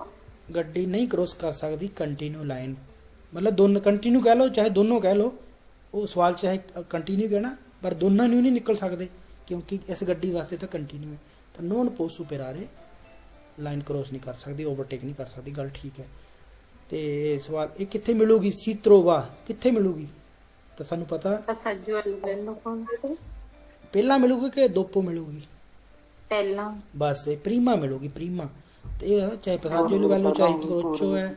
ਗੱਡੀ ਨਹੀਂ ਕ੍ਰੋਸ ਕਰ ਸਕਦੀ ਕੰਟੀਨਿਊ ਲਾਈਨ, ਮਤਲਬ ਦੋਨੋਂ ਕੰਟੀਨਿਊ ਕਹਿ ਲਓ ਚਾਹੇ ਦੋਨੋਂ ਕਹਿ ਲਓ। ਉਹ ਸਵਾਲ ਚਾਹੇ ਕੰਟੀਨਿਊ ਕਹਿਣਾ, ਪਰ ਦੋਨਾਂ ਨੂੰ ਨਹੀਂ ਨਿਕਲ ਸਕਦੇ ਕਿਉਂਕਿ ਇਸ ਗੱਡੀ ਵਾਸਤੇ ਤਾਂ ਕੰਟੀਨਿਊ ਹੈ। ਤਾਂ ਨੋਨ ਪੋ ਸੁਪੇਰਾਰੇ, ਲਾਈਨ ਕ੍ਰੋਸ ਨਹੀਂ ਕਰ ਸਕਦੀ, ਓਵਰਟੇਕ ਨਹੀਂ ਕਰ ਸਕਦੀ, ਗੱਲ ਠੀਕ ਹੈ। ਤੇ ਸਵਾਲ ਇਹ ਕਿੱਥੇ ਮਿਲੂਗੀ? ਸੀਤਰੋਵਾ ਕਿੱਥੇ ਮਿਲੂਗੀ? ਤਾਂ ਸਾਨੂੰ ਪਤਾ passaggio a livello quanto ਪਹਿਲਾਂ ਮਿਲੂਗੀ ਕਿ ਦੋਪੋ ਮਿਲੂਗੀ? ਪਹਿਲਾਂ ਬਸ ਇਹ ਪ੍ਰੀਮਾ ਮਿਲੂਗੀ, ਪ੍ਰੀਮਾ। ਤੇ ਇਹ ਚਾਹੇ ਪਸਾਜੋ ਲਿਵੈਲੋ, ਚਾਹੇ ਕਰੋਚੋ ਹੈ,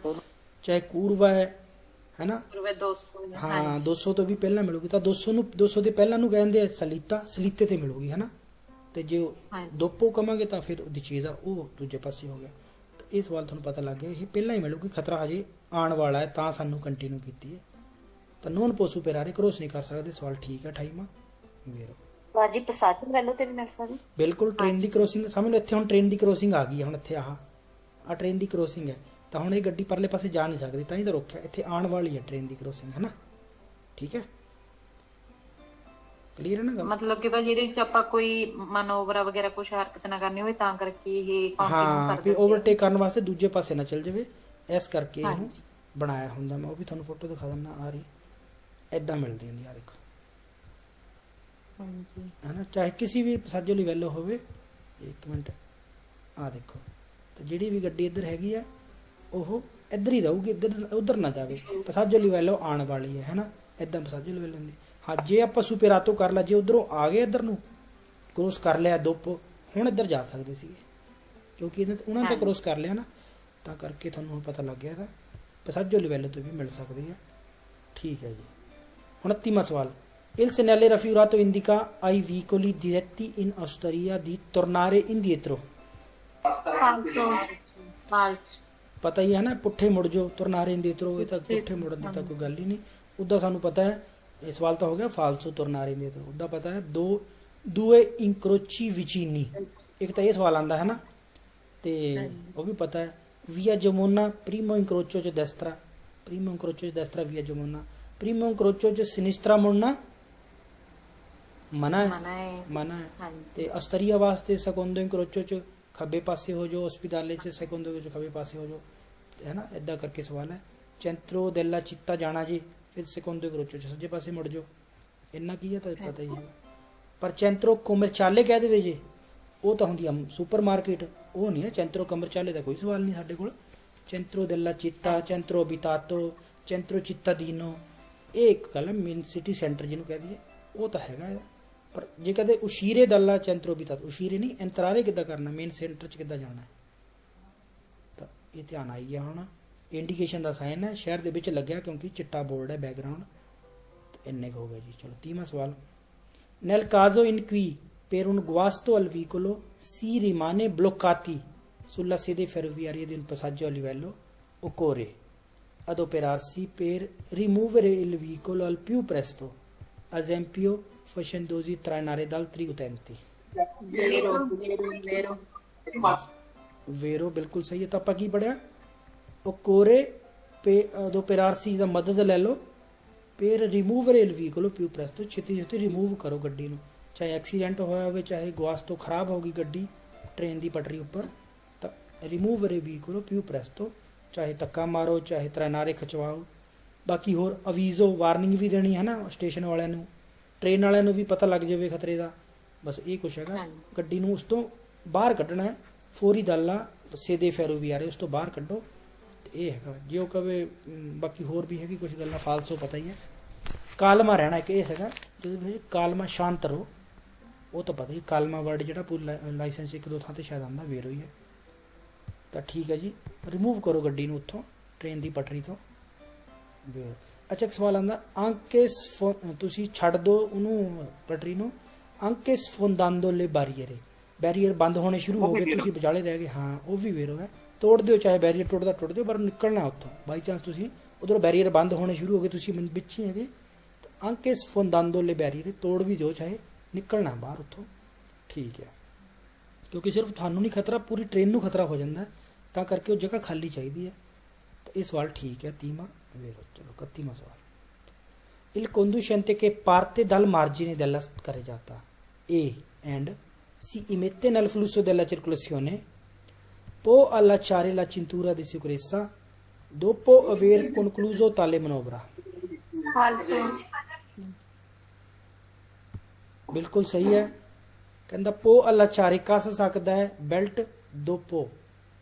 ਚਾਹੇ ਕੂਰਵਾ ਹੈ ਨਾ। ਰੁਪਏ 200 ਹਾਂ 200 ਤੋਂ ਵੀ ਪਹਿਲਾਂ ਮਿਲੂਗੀ। ਤਾਂ 200 ਨੂੰ 200 ਦੇ ਪਹਿਲਾਂ ਨੂੰ ਕਹਿੰਦੇ ਆ ਸਲੀਤਾ, ਸਲੀਤੇ ਤੇ ਮਿਲੂਗੀ, ਹੈ ਨਾ। ਤੇ ਜੇ ਦੋਪੋ ਕਵਾਂਗੇ ਤਾਂ ਫਿਰ ਉਹਦੀ ਚੀਜ਼ ਆ ਉਹ ਦੂਜੇ ਪਾਸੇ ਹੋ ਗਿਆ। ਤਾਂ ਇਹ ਸਵਾਲ ਤੁਹਾਨੂੰ ਪਤਾ ਲੱਗ ਗਿਆ, ਇਹ ਪਹਿਲਾਂ ਹੀ ਮਿਲੂਗੀ। ਖਤਰਾ ਹਜੇ ਆਉਣ ਵਾਲਾ ਹੈ ਤਾਂ ਸਾਨੂੰ ਕੰਟੀਨਿਊ ਕੀਤੀ ਹੈ। ਤਾਂ ਨੋਨ ਪੋਸੂ ਪੇਰਾਰੇ ਕ੍ਰੋਸ ਨਹੀਂ ਕਰ ਸਕਦੇ, ਸਵਾਲ ਠੀਕ ਹੈ। 28ਵਾਂ ਵੇਰੋ बाजी पसाद वैलो तेरी मिल सकदी। ਬਿਲਕੁਲ ਟ੍ਰੇਨ ਦੀ ਕ੍ਰੋਸਿੰਗ ਸਮਝ ਲਓ। ਇੱਥੇ ਹੁਣ ਟ੍ਰੇਨ ਦੀ ਕ੍ਰੋਸਿੰਗ ਆ ਗਈ ਹੈ। ਹੁਣ ਇੱਥੇ ਆਹ ਟ੍ਰੇਨ ਦੀ ਕ੍ਰੋਸਿੰਗ ਹੈ। ਤਾਂ ਹੁਣ ਇਹ ਗੱਡੀ ਪਰਲੇ ਪਾਸੇ ਜਾ ਨਹੀਂ ਸਕਦੀ, ਤਾਂ ਹੀ ਤਾਂ ਰੋਕਿਆ। ਇੱਥੇ ਆਉਣ ਵਾਲੀ ਹੈ ਟ੍ਰੇਨ ਦੀ ਕ੍ਰੋਸਿੰਗ, ਹੈ ਨਾ। ਠੀਕ ਹੈ, ਕਲੀਅਰ ਹੈ ਨਾ ਗੱਲ? ਮਤਲਬ ਕਿ ਭਾਜੀ ਇਹਦੇ ਵਿੱਚ ਆਪਾਂ ਕੋਈ ਮਨੋਵਰਾ ਵਗੈਰਾ ਕੁਝ ਹਰਕਤ ਨਾ ਕਰਨੀ ਹੋਵੇ ਤਾਂ ਕਰਕੇ ਇਹ ਕੰਟੀਨਿਊ ਹਾਂ ਕਰ ਵੀ ਦਿੰਦੇ ਓਵਰਟੇਕ ਕਰਨ ਵਾਸਤੇ ਦੂਜੇ ਪਾਸੇ ਨਾ ਚੱਲ ਜਾਵੇ, ਇਸ ਕਰਕੇ ਇਹਨੂੰ ਹਾਂਜੀ। ਬਣਾਇਆ ਹੁੰਦਾ। ਮੈਂ ਉਹ ਵੀ ਤੁਹਾਨੂੰ ਫੋਟੋ ਦਿਖਾ ਦਿੰਦਾ, ਆ ਰਹੀ ਐਦਾਂ ਮਿਲਦੀ ਹੁੰਦੀ ਆ, ਦੇਖੋ, ਹਾਂਜੀ ਹੈ ਨਾ। ਚਾਹੇ ਕਿਸੇ ਵੀ ਪਸਾਜੋ ਲਿਵੈਲੋ ਹੋਵੇ। ਇੱਕ ਮਿੰਟ, ਆ ਦੇਖੋ। ਤਾਂ ਜਿਹੜੀ ਵੀ ਗੱਡੀ ਇੱਧਰ ਹੈਗੀ ਆ ਉਹ ਇੱਧਰ ਹੀ ਰਹੂਗੀ, ਇੱਧਰ ਉੱਧਰ ਨਾ ਜਾਵੇ। ਪਸਾਜੋ ਲਿਵੈਲੋ ਆਉਣ ਵਾਲੀ ਹੈ ਨਾ, ਐਦਾਂ ਪਸਾਜੋ ਲਿਵੈਲੋ ਹੁੰਦੀ। ਹਾਂ ਜੇ ਆਪਾਂ ਸੁਪੇਰਾਤੋ ਕਰ ਲਾ, ਜੇ ਉਧਰੋਂ ਆ ਗਏ ਇੱਧਰ ਨੂੰ ਕ੍ਰੋਸ ਕਰ ਲਿਆ ਦੋਪੋ, ਹੁਣ ਇੱਧਰ ਜਾ ਸਕਦੇ ਸੀਗੇ ਕਿਉਂਕਿ ਉਹਨਾਂ ਤੇ ਕ੍ਰੋਸ ਕਰ ਲਿਆ ਨਾ, ਤਾਂ ਕਰਕੇ ਤੁਹਾਨੂੰ ਹੁਣ ਪਤਾ ਲੱਗ ਗਿਆ ਇਹਦਾ ਪਸਾਜੋ ਲਿਵੈਲੋ ਤੋਂ ਵੀ ਮਿਲ ਸਕਦੀ ਹੈ। ਠੀਕ ਹੈ ਜੀ। 29ਵਾਂ ਸਵਾਲ, Il segnale raffigurato indica ai vicoli diretti in osteria di tornare indietro। पाँच ਫਾਲਸ ਪਤਾ ਹੀ ਹੈ ਨਾ, ਪੁੱਠੇ ਮੁੜ ਜਾਓ, tornare indietro। ਇਹ ਤਾਂ ਪੁੱਠੇ ਮੁੜਨ ਦੀ ਤਾਂ ਕੋਈ ਗੱਲ ਹੀ ਨਹੀਂ। ਉੱਦਾਂ ਸਾਨੂੰ ਪਤਾ ਹੈ, ਇਹ ਸਵਾਲ ਤਾਂ ਹੋ ਗਿਆ ਫਾਲਸੋ tornare indietro। ਉੱਦਾਂ ਪਤਾ ਹੈ due incroci vicini, ਇੱਕ ਤਾਂ ਇਹ ਸਵਾਲ ਆਂਦਾ ਹੈ ਨਾ। ਤੇ ਉਹ ਵੀ ਪਤਾ ਹੈ via Gemona primo incrocio ਚ destra, primo incrocio ਚ destra via Gemona, primo incrocio ਚ sinistra ਮੁੜਨਾ ਮਨਾ ਹੈ, ਮਨਾ ਹੈ। ਹਾਂਜੀ ਤੇ ਅਸਤਰੀਆ ਵਾਸਤੇ ਸੈਕੰਡੋ ਇੰਕਰੋਚੋ ਚ ਖੱਬੇ ਪਾਸੇ ਹੋ ਜਾਓ, ਹਸਪੀਟਾਲੇ ਚ ਸੈਕੰਡੋ ਚ ਖੱਬੇ ਪਾਸੇ ਹੋ ਜਾਓ, ਹੈ ਨਾ। ਏਦਾਂ ਕਰਕੇ ਸਵਾਲ ਹੈ। ਚੈਂਟਰੋ ਦੇਲਾ ਚਿੱਤਾ ਜਾਣਾ ਜੀ, ਫਿਰ ਸੈਕੰਡੋ ਇੰਕਰੋਚੋ ਚ ਸੱਜੇ ਪਾਸੇ ਮੁੜ ਜਾਓ। ਇੰਨਾ ਕੀ ਹੈ ਤਾਂ ਪਤਾ ਹੀ ਹੈ। ਪਰ ਚੈਂਟਰੋ ਕਮਰਚਾਲੇ ਕਹਿ ਦੇਵੇ ਜੇ, ਉਹ ਤਾਂ ਹੁੰਦੀ ਆ ਸੁਪਰ ਮਾਰਕੀਟ, ਉਹ ਨਹੀਂ ਹੈ। ਚੈਂਟਰੋ ਕਮਰਚਾਲੇ ਦਾ ਕੋਈ ਸਵਾਲ ਨਹੀਂ ਸਾਡੇ ਕੋਲ। ਚੈਂਟਰੋ ਦੇਲਾ ਚਿੱਤਾ, ਚੈਂਟਰੋ ਅਬਿਤਾਤੋ, ਚੈਂਟਰੋ ਚਿੱਤਾਦੀਨੋ, ਇਹ ਇੱਕ ਗੱਲ ਹੈ। ਮੇਨ ਸਿਟੀ ਸੈਂਟਰ ਜਿਹਨੂੰ ਕਹਿ ਦਈਏ ਉਹ ਤਾਂ ਹੈਗਾ ਇਹਦਾ। ਪਰ ਜੇ ਕਹਦੇ ਉਸ਼ੀਰੇ ਦੱਲਾ ਚੈਂਟਰੋ ਅਬਿਤਾਤੋ, ਉਸ਼ੀਰੇ ਨਹੀਂ, ਇੰਤਰਾਰੇ ਕਿੱਦਾਂ ਕਰਨਾ, ਮੇਨ ਸੈਂਟਰ ਚ ਕਿੱਦਾਂ ਜਾਣਾ, ਤਾਂ ਇਹ ਧਿਆਨ ਆਈ ਗਿਆ ਹੁਣ। ਇੰਡੀਕੇਸ਼ਨ ਦਾ ਸਾਈਨ ਹੈ, ਸ਼ਹਿਰ ਦੇ ਵਿੱਚ ਲੱਗਿਆ ਕਿਉਂਕਿ ਚਿੱਟਾ ਬੋਰਡ ਹੈ ਬੈਕਗ੍ਰਾਉਂਡ। ਇੰਨੇ ਕੁ ਹੋ ਗਏ ਜੀ। ਚਲੋ 30ਵਾਂ ਸਵਾਲ। Nel caso in cui per un guasto al vicolo si rimane bloccati sulla sede ferroviaria di un passaggio a livello, occorre adoperarsi per rimuovere il vicolo al più presto, ad esempio facendosi trainare da altri utenti। Zero Vero, ਬਿਲਕੁਲ ਸਹੀ ਹੈ। ਤਾਂ ਆਪਾਂ ਕੀ ਪੜਿਆ? occorre per adoperarsi ਦਾ ਮਦਦ ਲੈ ਲਓ, per rimuovere il vicolo più presto, ਛੇਤੀ ਛੇਤੀ ਰਿਮੂਵ ਕਰੋ ਗੱਡੀ ਨੂੰ। ਚਾਹੇ ਐਕਸੀਡੈਂਟ ਹੋਇਆ ਹੋਵੇ, ਚਾਹੇ ਗੁਆਸਤੋ ਖਰਾਬ ਹੋ ਗਈ ਗੱਡੀ ਟ੍ਰੇਨ ਦੀ ਪਟੜੀ ਉੱਪਰ, ਤਾਂ ਰਿਮੂਵਰੇ vicolo più presto, ਚਾਹੇ ਧੱਕਾ ਮਾਰੋ, ਚਾਹੇ ਤਰਨਾਰੇ ਖਿਚਵਾਓ। ਬਾਕੀ ਹੋਰ ਅਵੀਜ਼ੋ ਵਾਰਨਿੰਗ ਵੀ ਦੇਣੀ ਹੈ ਨਾ ਸਟੇਸ਼ਨ ਵਾਲਿਆਂ ਨੂੰ, ਟ੍ਰੇਨ ਵਾਲਿਆਂ ਨੂੰ ਵੀ ਪਤਾ ਲੱਗ ਜਾਵੇ ਖਤਰੇ ਦਾ। ਬਸ ਇਹ ਕੁਛ ਹੈਗਾ। ਗੱਡੀ ਨੂੰ ਉਸ ਤੋਂ ਬਾਹਰ ਕੱਢਣਾ ਹੈ, ਫੌਰੀ ਦਾਲਾ ਸੇਦੇ ਫੈਰੋ ਵੀ ਆ ਰਹੇ, ਉਸ ਤੋਂ ਬਾਹਰ ਕੱਢੋ। ਤੇ ਇਹ ਹੈਗਾ। ਜੇ ਉਹ ਕਵੇ ਬਾਕੀ ਹੋਰ ਵੀ ਹੈਗੀ ਕੁਝ ਗੱਲਾਂ ਫਾਲਸੋ, ਪਤਾ ਹੀ ਹੈ। ਕਾਲਮਾ ਰਹਿਣਾ ਇੱਕ ਇਹ ਹੈਗਾ, ਜਿਹਦੇ ਵਿੱਚ ਕਾਲਮਾ ਸ਼ਾਂਤ ਰਹੋ, ਉਹ ਤਾਂ ਪਤਾ ਹੀ। ਕਾਲਮਾ ਵਰਡ ਜਿਹੜਾ ਪੂਰਾ ਲਾਇਸੈਂਸ ਇੱਕ ਦੋ ਥਾਂ ਤੇ ਸ਼ਾਇਦ ਆਉਂਦਾ, ਵੇਰੋ ਹੀ ਹੈ। ਤਾਂ ਠੀਕ ਹੈ ਜੀ, ਰਿਮੂਵ ਕਰੋ ਗੱਡੀ ਨੂੰ ਉੱਥੋਂ ਟ੍ਰੇਨ ਦੀ ਪਟੜੀ ਤੋਂ। ਵੇਰੋ। ਅੱਛਾ, ਇੱਕ ਸਵਾਲ ਆਉਂਦਾ, ਆਂਕੇ ਤੁਸੀਂ ਛੱਡ ਦਿਓ ਉਹਨੂੰ ਪਟੜੀ ਨੂੰ, ਆਂਕੇ ਸਫੋਂਦਾਂਦੋ ਲੈ ਬਾਰੀਅਰੇ, ਬੈਰੀਅਰ ਬੰਦ ਹੋਣੇ ਸ਼ੁਰੂ ਹੋ ਗਏ, ਤੁਸੀਂ ਵਿਚਾਲੇ ਰਹਿ ਗਏ। ਹਾਂ, ਉਹ ਵੀ ਵੇਰੋ ਹੈ। ਤੋੜ ਦਿਓ, ਚਾਹੇ ਬੈਰੀਅਰ ਟੁੱਟਦਾ ਟੁੱਟ ਦਿਓ, ਪਰ ਨਿਕਲਣਾ ਉੱਥੋਂ। ਬਾਈ ਚਾਂਸ ਤੁਸੀਂ ਉਧਰੋਂ ਬੈਰੀਅਰ ਬੰਦ ਹੋਣੇ ਸ਼ੁਰੂ ਹੋ ਗਏ, ਤੁਸੀਂ ਵਿੱਚ ਹੀ ਹੈਗੇ, ਤਾਂ ਆਂਕੇ ਸਫੋਂਦਾਂਦੋ ਲੈ ਬੈਰੀਅਰੇ, ਤੋੜ ਵੀ ਦਿਓ, ਚਾਹੇ ਨਿਕਲਣਾ ਬਾਹਰ ਉੱਥੋਂ। ਠੀਕ ਹੈ, ਕਿਉਂਕਿ ਸਿਰਫ ਤੁਹਾਨੂੰ ਨਹੀਂ ਖਤਰਾ, ਪੂਰੀ ਟ੍ਰੇਨ ਨੂੰ ਖਤਰਾ ਹੋ ਜਾਂਦਾ, ਤਾਂ ਕਰਕੇ ਉਹ ਜਗ੍ਹਾ ਖਾਲੀ ਚਾਹੀਦੀ ਹੈ। ਤਾਂ ਇਹ ਸਵਾਲ ਠੀਕ ਹੈ। 30ਵਾਂ ਵੇਰੋ। ਚਲੋ 31ਵਾਂ ਸਵਾਲ। Il conducente che parte dal margine della carreggiata and si immette nel flusso della circolazione può allacciare la cintura di sicurezza dopo aver concluso tale manovra। ਫਾਲਸੋ ਬਿਲਕੁਲ ਸਹੀ ਹੈ। ਕਹਿੰਦਾ ਪੋ allacciare ਕੱਸ ਸਕਦਾ ਹੈ, ਬੈਲਟ dopo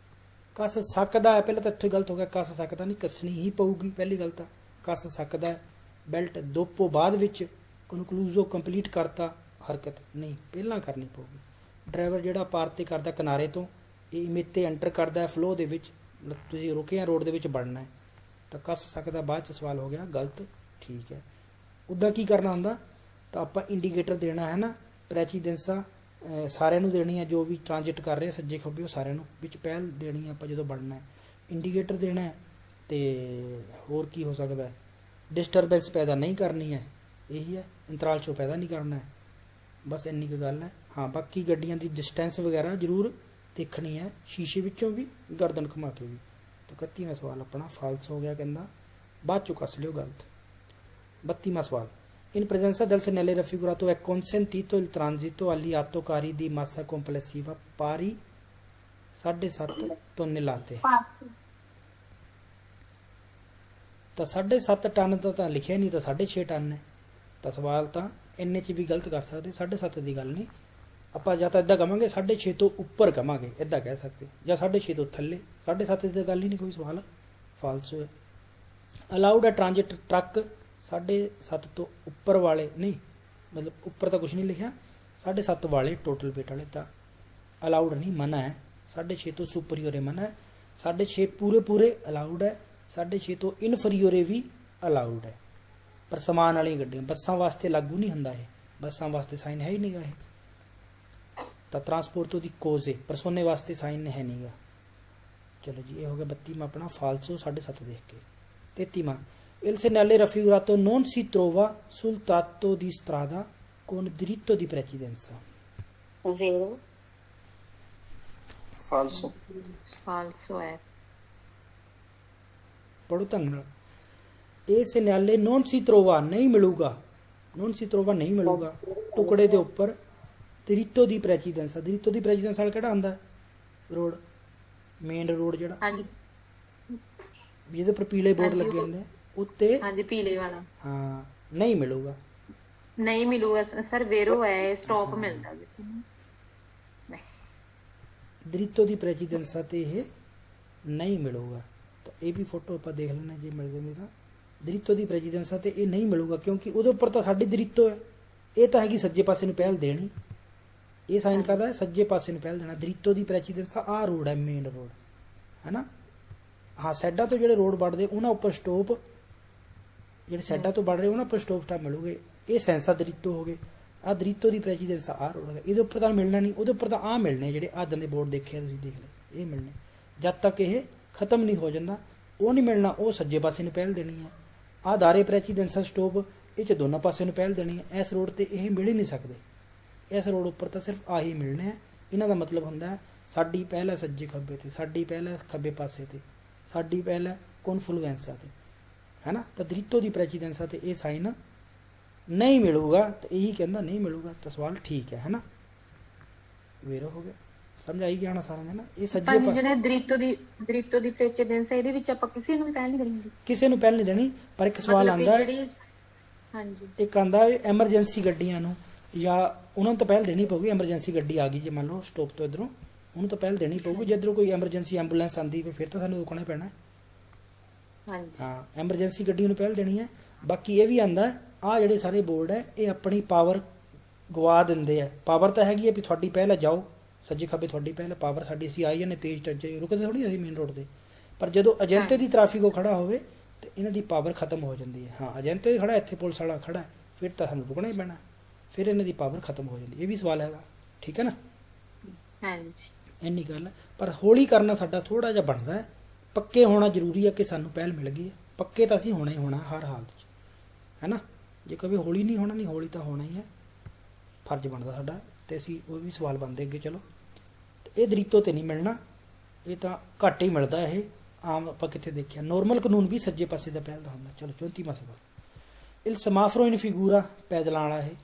ਕੱਸ ਸਕਦਾ ਹੈ। ਪਹਿਲਾਂ ਤਾਂ ਇੱਥੇ ਗਲਤ ਹੋ ਗਿਆ, ਕੱਸ ਸਕਦਾ ਨਹੀਂ, ਕੱਸਣੀ ਹੀ ਪਊਗੀ ਪਹਿਲੀ ਗੱਲ ਤਾਂ। ਕੱਸ ਸਕਦਾ ਹੈ, ਬੈਲਟ ਦੋਪੋ ਬਾਅਦ ਵਿੱਚ, ਕਨਕਲੂਜ਼ੋ ਕੰਪਲੀਟ ਕਰਤਾ ਹਰਕਤ ਨਹੀਂ, ਪਹਿਲਾਂ ਕਰਨੀ ਪਊਗੀ। ਡਰਾਈਵਰ ਜਿਹੜਾ ਪਾਰ ਤੇ ਕਰਦਾ ਕਿਨਾਰੇ ਤੋਂ, ਇਹ ਇਮੇਤੇ ਐਂਟਰ ਕਰਦਾ ਫਲੋ ਦੇ ਵਿੱਚ, ਤੁਸੀਂ ਰੁਕੇ ਆ ਰੋਡ ਦੇ ਵਿੱਚ ਵੜਨਾ ਹੈ, ਤਾਂ ਕੱਸ ਸਕਦਾ ਬਾਅਦ ਚ ਸਵਾਲ ਹੋ ਗਿਆ ਗਲਤ। ਠੀਕ ਹੈ। ਉੱਦਾਂ ਕੀ ਕਰਨਾ ਹੁੰਦਾ, ਤਾਂ ਆਪਾਂ ਇੰਡੀਕੇਟਰ ਦੇਣਾ ਹੈ ਨਾ, ਪ੍ਰੈਸੀਡੈਂਸਾ ਸਾਰਿਆਂ ਨੂੰ ਦੇਣੀ ਹੈ, ਜੋ ਵੀ ਟ੍ਰਾਂਜਿਟ ਕਰ ਰਹੇ ਸੱਜੇ ਖੱਬੇ, ਉਹ ਸਾਰਿਆਂ ਨੂੰ ਵਿੱਚ ਪਹਿਲ ਦੇਣੀ ਹੈ ਆਪਾਂ ਜਦੋਂ ਵੜਨਾ ਹੈ। ਇੰਡੀਕੇਟਰ ਦੇਣਾ ਹੈ, ਤੇ ਹੋਰ ਕੀ ਹੋ ਸਕਦਾ ਹੈ, ਡਿਸਟਰਬੈਂਸ ਪੈਦਾ ਨਹੀਂ ਕਰਨੀ ਹੈ, ਇਹੀ ਹੈ, ਅੰਤਰਾਲ ਚੋਂ ਪੈਦਾ ਨਹੀਂ ਕਰਨਾ ਹੈ। ਬਸ ਇੰਨੀ ਕੁ ਗੱਲ ਹੈ। ਹਾਂ, ਬਾਕੀ ਗੱਡੀਆਂ ਦੀ ਡਿਸਟੈਂਸ ਵਗੈਰਾ ਜ਼ਰੂਰ ਦੇਖਣੀ ਹੈ, ਸ਼ੀਸ਼ੇ ਵਿੱਚੋਂ ਵੀ, ਗਰਦਨ ਘੁਮਾ ਕੇ ਵੀ। ਤਾਂ 31ਵਾਂ ਸਵਾਲ ਆਪਣਾ ਫਾਲਸ ਹੋ ਗਿਆ, ਕਹਿੰਦਾ ਬਾਅਦ ਚੋਂ ਕੱਸ ਲਿਓ ਗਲਤ। 32ਵਾਂ ਸਵਾਲ। In presenza del segnale raffigurato è consentito il transito agli autocarri di massa complessiva pari 7.5 tonnellate। ਤਾਂ 7.5 ਟਨ ਦਾ ਤਾਂ ਲਿਖਿਆ ਨਹੀਂ, ਤਾਂ 6.5 ਟਨ ਹੈ। ਤਾਂ ਸਵਾਲ ਤਾਂ ਇੰਨੇ ਚ ਵੀ ਗਲਤ ਕਰ ਸਕਦੇ, 7.5 ਦੀ ਗੱਲ ਨਹੀਂ। ਆਪਾਂ ਜਾਂ ਤਾਂ ਇਦਾਂ ਕਵਾਂਗੇ 6.5 ਤੋਂ ਉੱਪਰ ਕਵਾਂਗੇ, ਇਦਾਂ ਕਹਿ ਸਕਦੇ, ਜਾਂ 6.5 ਤੋਂ ਥੱਲੇ। 7.5 ਦੀ ਤਾਂ ਗੱਲ ਹੀ ਨਹੀਂ, ਕੋਈ ਸਵਾਲ ਫਾਲਸੋ ਹੈ। ਅਲਾਉਡ ਹੈ ਟ੍ਰਾਂਜਿਟ ਟਰੱਕ 7.5 ਤੋਂ ਉੱਪਰ ਵਾਲੇ ਨਹੀਂ, ਮਤਲਬ ਉੱਪਰ ਤਾਂ ਕੁਝ ਨਹੀਂ ਲਿਖਿਆ, 7.5 ਵਾਲੇ ਟੋਟਲ ਵੇਟ ਵਾਲੇ ਤਾਂ ਅਲਾਉਡ ਨਹੀਂ, ਮਨਾ ਹੈ। 6.5 ਤੋਂ ਸੁਪਰੀਅਰ ਮਨਾ ਹੈ, 6.5 ਪੂਰੇ ਅਲਾਉਡ ਹੈ, 6.5 ਤੋਂ ਇਨਫਰੀਅਰ ਵੀ ਅਲਾਉਡ ਹੈ। ਪਰ ਸਮਾਨ ਵਾਲੀਆਂ ਗੱਡੀਆਂ, ਬੱਸਾਂ ਵਾਸਤੇ ਲਾਗੂ ਨਹੀਂ ਹੁੰਦਾ ਇਹ, ਬੱਸਾਂ ਵਾਸਤੇ ਸਾਈਨ ਹੈ ਹੀ ਨਹੀਂਗਾ ਇਹ, ਤਾਂ ਟਰਾਂਸਪੋਰਟੋ ਦੀ ਕੋਜ਼ ਹੈ, ਪਰ ਸੋਨੇ ਵਾਸਤੇ ਸਾਈਨ ਹੈ ਨਹੀਂਗਾ। ਚਲੋ ਜੀ, ਇਹ ਹੋ ਗਿਆ 32ਵਾਂ ਆਪਣਾ ਫਾਲਸੋ 7.5 ਦੇਖ ਕੇ। 33ਵਾਂ। Il segnale raffigurato non si trova sul tratto di strada con diritto di precedenza। ਵੇਰੋ falso, ਫਾਲਸੋ ਹੈ। ਪੜੋ ਢੰਗ ਨਾਲ। ਇਹ segnale non si trova ਨਹੀਂ ਮਿਲੂਗਾ, non si trova ਨਹੀਂ ਮਿਲੂਗਾ ਟੁਕੜੇ ਦੇ ਉੱਪਰ diritto di precedenza। diritto di precedenza ਵਾਲਾ ਕਿਹੜਾ ਹੁੰਦਾ, ਰੋਡ, ਮੇਨ ਰੋਡ ਜਿਹੜਾ, ਹਾਂਜੀ ਜਿਹਦੇ ਪਰ ਪੀਲੇ ਬੋਰਡ ਲੱਗੇ ਹੁੰਦੇ ਆ ਉੱਤੇ। ਹਾਂਜੀ, ਪੀਲੇ ਵਾਲਾ ਹਾਂ, ਨਹੀਂ ਮਿਲੂਗਾ, ਨਹੀਂ ਮਿਲੂਗਾ ਸਰ। ਵੇਰੋ ਹੈ, ਸਟਾਪ ਮਿਲਦਾ ਜਿੱਥੇ ਨਹੀਂ। ਦ੍ਰਿਤੋ ਦੀ ਪ੍ਰੈਸੀਡੈਂਸਾ ਤੇ ਇਹ ਨਹੀਂ ਮਿਲੂਗਾ। ਤਾਂ ਇਹ ਵੀ ਫੋਟੋ ਆਪਾਂ ਦੇਖ ਲੈਣਾ, ਜੇ ਮਿਲ ਜਾਂਦੀ ਤਾਂ। ਦ੍ਰਿਤੋ ਦੀ ਪ੍ਰੈਸੀਡੈਂਸਾ ਤੇ ਇਹ ਨਹੀਂ ਮਿਲੂਗਾ, ਕਿਉਂਕਿ ਉਹਦੇ ਉੱਪਰ ਤਾਂ ਸਾਡੀ ਦ੍ਰਿਤੋ ਹੈ, ਇਹ ਤਾਂ ਹੈਗੀ ਸੱਜੇ ਪਾਸੇ ਨੂੰ ਪਹਿਲ ਦੇਣੀ, ਇਹ ਸਾਈਨ ਕਰਦਾ ਹੈ ਸੱਜੇ ਪਾਸੇ ਨੂੰ ਪਹਿਲ ਦੇਣਾ। ਦ੍ਰਿਤੋ ਦੀ ਪ੍ਰੈਸੀਡੈਂਸਾ ਆਹ ਰੋਡ ਹੈ, ਮੇਨ ਰੋਡ ਹੈ ਨਾ, ਹਾਂ ਸਾਈਡਾਂ ਤੋਂ ਜਿਹੜੇ ਰੋਡ ਵੱਢਦੇ ਉਹਨਾਂ ਉੱਪਰ ਸਟੋਪ, ਜਿਹੜੇ ਸਾਈਡਾਂ ਤੋਂ ਵੱਢ ਰਹੇ ਉਹਨਾਂ ਉੱਪਰ ਸਟੋਪ ਸਟਾਪ ਮਿਲੂਗੇ। ਇਹ ਸੈਂਸਾ ਦਰਿੱਤੋ ਹੋ ਗਏ। ਆ ਦਰਿੱਤੋ ਦੀ ਪ੍ਰੈਸੀਡੈਂਸ ਆ ਰੋਡ ਹੈ, ਇਹਦੇ ਉੱਪਰ ਤਾਂ ਮਿਲਣਾ ਨਹੀਂ, ਉਹਦੇ ਉੱਪਰ ਤਾਂ ਆ ਮਿਲਣੇ ਜਿਹੜੇ ਆਦਨ ਦੇ ਬੋਰਡ ਦੇਖੇ ਤੁਸੀਂ ਦੇਖ ਲਓ, ਇਹ ਮਿਲਣੇ ਜਦ ਤੱਕ ਇਹ ਖਤਮ ਨਹੀਂ ਹੋ ਜਾਂਦਾ ਉਹ ਨਹੀਂ ਮਿਲਣਾ। ਉਹ ਸੱਜੇ ਪਾਸੇ ਨੂੰ ਪਹਿਲ ਦੇਣੀ ਹੈ। ਆ ਦਾਰੇ ਪ੍ਰੈਸੀਡੈਂਸ ਸਟੋਪ ਇਹ ਚ ਦੋਨਾਂ ਪਾਸੇ ਨੂੰ ਪਹਿਲ ਦੇਣੀ ਹੈ। ਇਸ ਰੋਡ ਤੇ ਇਹ ਮਿਲ ਹੀ ਨਹੀਂ ਸਕਦੇ, ਇਸ ਰੋਡ ਉੱਪਰ ਤਾਂ ਸਿਰਫ ਆਹੀ ਮਿਲਣੇ ਆ। ਇਹਨਾਂ ਦਾ ਮਤਲਬ ਹੁੰਦਾ ਹੈ ਸਾਡੀ ਪਹਿਲ ਹੈ ਸੱਜੇ ਖੱਬੇ ਤੇ, ਸਾਡੀ ਪਹਿਲ ਹੈ ਖੱਬੇ ਪਾਸੇ ਤੇ, ਸਾਡੀ ਪਹਿਲ ਹੈ ਕੌਨਫਲੂਐਂਸਾ ਤੇ, ਹੈ ਨਾ। ਤਾਂ ਦਰਿੱਤੋ ਦੀ ਪ੍ਰੈਸੀਡੈਂਸਾ ਤੇ ਇਹ ਸਾਈਨ ਨਹੀਂ ਮਿਲੂਗਾ, ਤਾਂ ਇਹੀ ਕਹਿੰਦਾ ਨਹੀਂ ਮਿਲੂਗਾ, ਤਾਂ ਸਵਾਲ ਠੀਕ ਹੈ ਨਾ। ਵੇਰੋ ਹੋ ਗਿਆ, ਸਮਝ ਆਈ ਗਿਆ ਨਾ ਸਾਰਿਆਂ ਦੇ ਨਾ। ਇਹ ਸੱਜੇ ਭਾਜੀ ਜਿਹੜੇ ਦਰਿੱਤੋ ਦੀ ਪ੍ਰੈਸੀਡੈਂਸ ਹੈ ਇਹਦੇ ਵਿੱਚ ਆਪਾਂ ਕਿਸੇ ਨੂੰ ਵੀ ਪਹਿਲ ਨਹੀਂ ਦੇਣੀ, ਕਿਸੇ ਨੂੰ ਪਹਿਲ ਨਹੀਂ ਦੇਣੀ। ਪਰ ਇੱਕ ਸਵਾਲ ਆਂਦਾ, ਹਾਂਜੀ ਇੱਕ ਆਂਦਾ ਐਮਰਜੈਂਸੀ ਗੱਡੀਆਂ ਨੂੰ ਜਾਂ ਉਹਨਾਂ ਨੂੰ ਤਾਂ ਪਹਿਲ ਦੇਣੀ ਪਊਗੀ। ਐਮਰਜੈਂਸੀ ਗੱਡੀ ਆ ਗਈ ਜੇ ਮੰਨ ਲਓ ਸਟਾਪ ਤੋਂ ਇਧਰੋਂ, ਉਹਨੂੰ ਤਾਂ ਪਹਿਲ ਦੇਣੀ ਪਊਗੀ। ਜੇ ਇੱਧਰੋਂ ਕੋਈ ਐਮਰਜੈਂਸੀ ਐਂਬੂਲੈਂਸ ਆਂਦੀ ਫਿਰ ਤਾਂ ਸਾਨੂੰ ਰੁਕਣਾ ਪੈਣਾ। ਹਾਂਜੀ ਹਾਂ ਐਮਰਜੈਂਸੀ ਗੱਡੀ ਨੂੰ ਪਹਿਲ ਦੇਣੀ ਹੈ। ਬਾਕੀ ਇਹ ਵੀ ਆਂਦਾ ਆ ਜਿਹੜੇ ਸਾਰੇ ਬੋਰਡ ਹੈ ਇਹ ਆਪਣੀ ਪਾਵਰ ਗਵਾ ਦਿੰਦੇ ਆ। ਪਾਵਰ ਤਾਂ ਹੈਗੀ ਹੈ ਵੀ ਤੁਹਾਡੀ ਪਹਿਲ ਹੈ, ਜਾਓ ਸੱਜੇ ਖੱਬੇ ਤੁਹਾਡੀ ਪਹਿਲ, ਪਾਵਰ ਸਾਡੀ ਅਸੀਂ ਆਈ ਜਾਂਦੇ ਤੇਜ਼ ਟੱਜੇ, ਰੁਕਦੇ ਥੋੜੀ ਅਸੀਂ ਮੇਨ ਰੋਡ ਤੇ। ਪਰ ਜਦੋਂ ਏਜੰਟੇ ਦੀ ਟ੍ਰੈਫਿਕ ਉਹ ਖੜਾ ਹੋਵੇ ਤੇ ਇਹਨਾਂ ਦੀ ਪਾਵਰ ਖਤਮ ਹੋ ਜਾਂਦੀ ਹੈ। ਹਾਂ ਏਜੰਟੇ ਖੜਾ, ਇੱਥੇ ਪੁਲਿਸ ਵਾਲਾ ਖੜਾ, ਫਿਰ ਤਾਂ ਸਾਨੂੰ ਰੁਕਣਾ ਹੀ ਪੈਣਾ, ਫਿਰ ਇਹਨਾਂ ਦੀ ਪਾਵਰ ਖਤਮ ਹੋ ਜਾਂਦੀ। ਇਹ ਵੀ ਸਵਾਲ ਹੈਗਾ, ਠੀਕ ਹੈ ਨਾ। ਹਾਂਜੀ ਇੰਨੀ ਗੱਲ ਹੈ। ਪਰ ਹੌਲੀ ਕਰਨਾ ਸਾਡਾ ਥੋੜਾ ਜਿਹਾ ਬਣਦਾ ਹੈ। ਪੱਕੇ ਹੋਣਾ ਜ਼ਰੂਰੀ ਹੈ ਕਿ ਸਾਨੂੰ ਪਹਿਲ ਮਿਲ ਗਈ ਹੈ। ਪੱਕੇ ਤਾਂ ਅਸੀਂ ਹੋਣਾ ਹੀ ਹੋਣਾ ਹਰ ਹਾਲਤ 'ਚ, ਹੈ ਨਾ। ਜੇ ਕਦੇ ਹੌਲੀ ਨਹੀਂ ਹੋਣਾ, ਨਹੀਂ ਹੌਲੀ ਤਾਂ ਹੋਣਾ ਹੀ ਹੈ, ਫਰਜ਼ ਬਣਦਾ ਸਾਡਾ। ਤੇ ਅਸੀਂ ਉਹ ਵੀ ਸਵਾਲ ਬਣਦੇ ਅੱਗੇ। ਚਲੋ ਇਹ ਦਰਿੱਤੋ ਤੇ ਨਹੀਂ ਮਿਲਣਾ, ਇਹ ਤਾਂ ਘੱਟ ਹੀ ਮਿਲਦਾ। ਇਹ ਆਮ ਆਪਾਂ ਕਿੱਥੇ ਦੇਖਿਆ, ਨੋਰਮਲ ਕਾਨੂੰਨ ਵੀ ਸੱਜੇ ਪਾਸੇ ਦਾ ਪਹਿਲ ਦਾ ਹੁੰਦਾ। ਚਲੋ 34ਵਾਂ ਸਵਾਲ। ਇਲ ਸਮਾਫਰੋ ਇਨ ਫਿਗੂਰਾ ਪੈਦਲਾਂ ਵਾਲਾ ਇਹ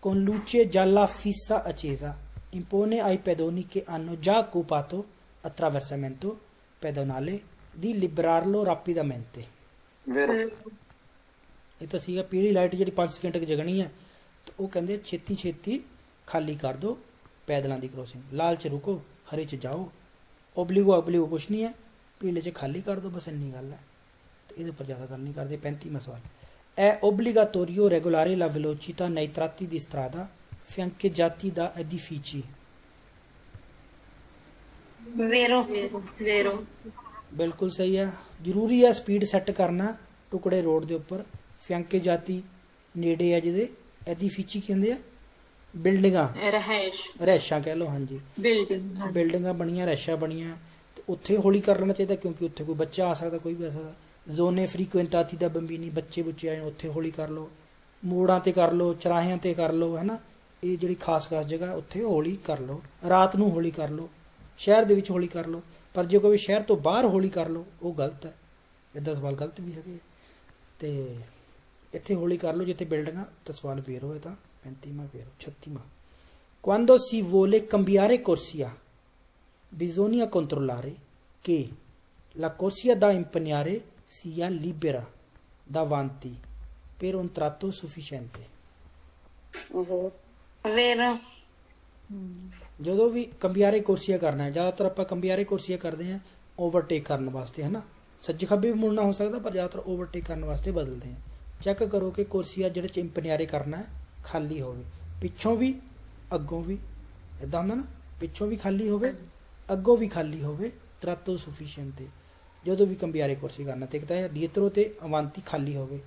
con luce gialla fissa accesa impone ai pedoni che hanno già occupato attraversamento pedonale di liberarlo rapidamente। ਵੇਰੋ ਇਹ ਤਾਂ ਸੀਗਾ ਪੀਲੀ ਲਾਈਟ ਜਿਹੜੀ 5 ਸਕਿੰਟ ਤੱਕ ਜਗਣੀ ਹੈ, ਤੇ ਉਹ ਕਹਿੰਦੇ ਛੇਤੀ ਛੇਤੀ ਖਾਲੀ ਕਰ ਦਿਓ ਪੈਦਲਾਂ ਦੀ ਕ੍ਰੋਸਿੰਗ। ਲਾਲ 'ਚ ਰੁਕੋ, ਹਰੇ 'ਚ ਜਾਓ, ਓਬਲੀਗੋ ਕੁਛ ਨਹੀਂ ਹੈ, ਪੀਲੇ 'ਚ ਖਾਲੀ ਕਰ ਦਿਓ, ਬਸ ਇੰਨੀ ਗੱਲ ਹੈ। ਤੇ ਇਹਦੇ ਉੱਪਰ ਜ਼ਿਆਦਾ ਗੱਲ ਨਹੀਂ ਕਰਦੇ। 35ਵਾਂ ਸਵਾਲ। È obbligatorio regolare la velocità nei tratti di strada fiancheggiati da edifici। वेरो ਵੇਰੋ ਬਿਲਕੁਲ ਸਹੀ ਹੈ। ਜ਼ਰੂਰੀ ਹੈ ਸਪੀਡ ਸੈੱਟ ਕਰਨਾ ਟੁਕੜੇ ਰੋਡ ਦੇ ਉੱਪਰ। ਫਿਆਂਕੇਜਾਤੀ ਨੇੜੇ ਆ ਜਿਹਦੇ, ਐਡੀਫੀਚੀ ਕਹਿੰਦੇ ਆ ਬਿਲਡਿੰਗਾਂ, ਰਹਿਸ਼ਾਂ ਕਹਿ ਲਓ। ਹਾਂਜੀ ਬਿਲਡਿੰਗਾਂ ਬਣੀਆਂ, ਰਹਿਸ਼ਾਂ ਬਣੀਆਂ, ਤੇ ਉੱਥੇ ਹੌਲੀ ਕਰ ਲੈਣਾ ਚਾਹੀਦਾ ਕਿਉਂਕਿ ਉੱਥੇ ਕੋਈ ਬੱਚਾ ਆ ਸਕਦਾ, ਕੋਈ ਵੀ ਆ ਸਕਦਾ। ਜ਼ੋਨੇ ਫਰੀਕੁਐਂਟਾਤੀ ਦਾ ਬੰਬੀਨੀ, ਬੱਚੇ ਬੁੱਚੇ ਆਏ ਉੱਥੇ ਹੌਲੀ ਕਰ ਲਓ, ਮੋੜਾਂ ਤੇ ਕਰ ਲਓ, ਚਰਾਹਿਆਂ ਤੇ ਕਰ ਲਓ, ਹੈ ਨਾ। ਇਹ ਜਿਹੜੀ ਖਾਸ ਜਗ੍ਹਾ ਉੱਥੇ ਹੌਲੀ ਕਰ ਲਓ। ਰਾਤ ਨੂੰ ਹੌਲੀ ਕਰ ਲਓ, ਸ਼ਹਿਰ ਦੇ ਵਿੱਚ ਹੌਲੀ ਕਰ ਲਓ। ਪਰ ਜੇ ਕੋਈ ਸ਼ਹਿਰ ਤੋਂ ਬਾਹਰ ਹੌਲੀ ਕਰ ਲਓ ਉਹ ਗਲਤ ਹੈ। ਇੱਦਾਂ ਸਵਾਲ ਗਲਤ ਵੀ ਹੈਗੇ। ਤੇ ਇੱਥੇ ਹੌਲੀ ਕਰ ਲਓ ਜਿੱਥੇ ਬਿਲਡਿੰਗਾਂ, ਤਾਂ ਸਵਾਲ ਫੇਰ ਹੋਏ ਤਾਂ 35ਵਾਂ ਫੇਰ 36ਵਾਂ। Quando si vuole cambiare corsia bisogna controllare che la corsia da impegnare sia libera davanti per un tratto sufficiente। वेरो ਜਦੋਂ ਵੀ ਕੰਬਿਆਰੇ ਕੁਰਸੀਆ ਕਰਨਾ ਹੈ, ਜ਼ਿਆਦਾਤਰ ਆਪਾਂ ਕੰਬਿਆਰੇ ਕੁਰਸੀਆ ਕਰਦੇ ਹਾਂ ਓਵਰਟੇਕ ਕਰਨ ਵਾਸਤੇ, ਹੈ ਨਾ। ਸੱਜੇ ਖੱਬੇ ਵੀ ਮੁੜਨਾ ਹੋ ਸਕਦਾ, ਪਰ ਜ਼ਿਆਦਾਤਰ ਓਵਰਟੇਕ ਕਰਨ ਵਾਸਤੇ ਬਦਲਦੇ ਹਾਂ। ਚੈੱਕ ਕਰੋ ਕਿ ਕੁਰਸੀਆ ਜਿਹੜੇ ਚ ਇੰਪਨਿਆਰੇ ਕਰਨਾ ਹੈ ਖਾਲੀ ਹੋਵੇ, ਪਿੱਛੋਂ ਵੀ ਅੱਗੋਂ ਵੀ। ਇਦਾਂ ਹੁੰਦਾ ਨਾ, ਪਿੱਛੋਂ ਵੀ ਖਾਲੀ ਹੋਵੇ, ਅੱਗੋਂ ਵੀ ਖਾਲੀ ਹੋਵੇ, ਤਰਾਤੋ ਸੁਫੀਸ਼ੀਐਂਟ। ਜਦੋਂ ਵੀ ਕੰਬਿਆਰੇ ਕੁਰਸੀ ਕਰਨਾ ਤੇ ਕਿਤਾ ਹੈ ਦੀਤਰੋ ਤੇ ਅਵਾਂਤੀ ਖਾਲੀ ਹੋਵੇ।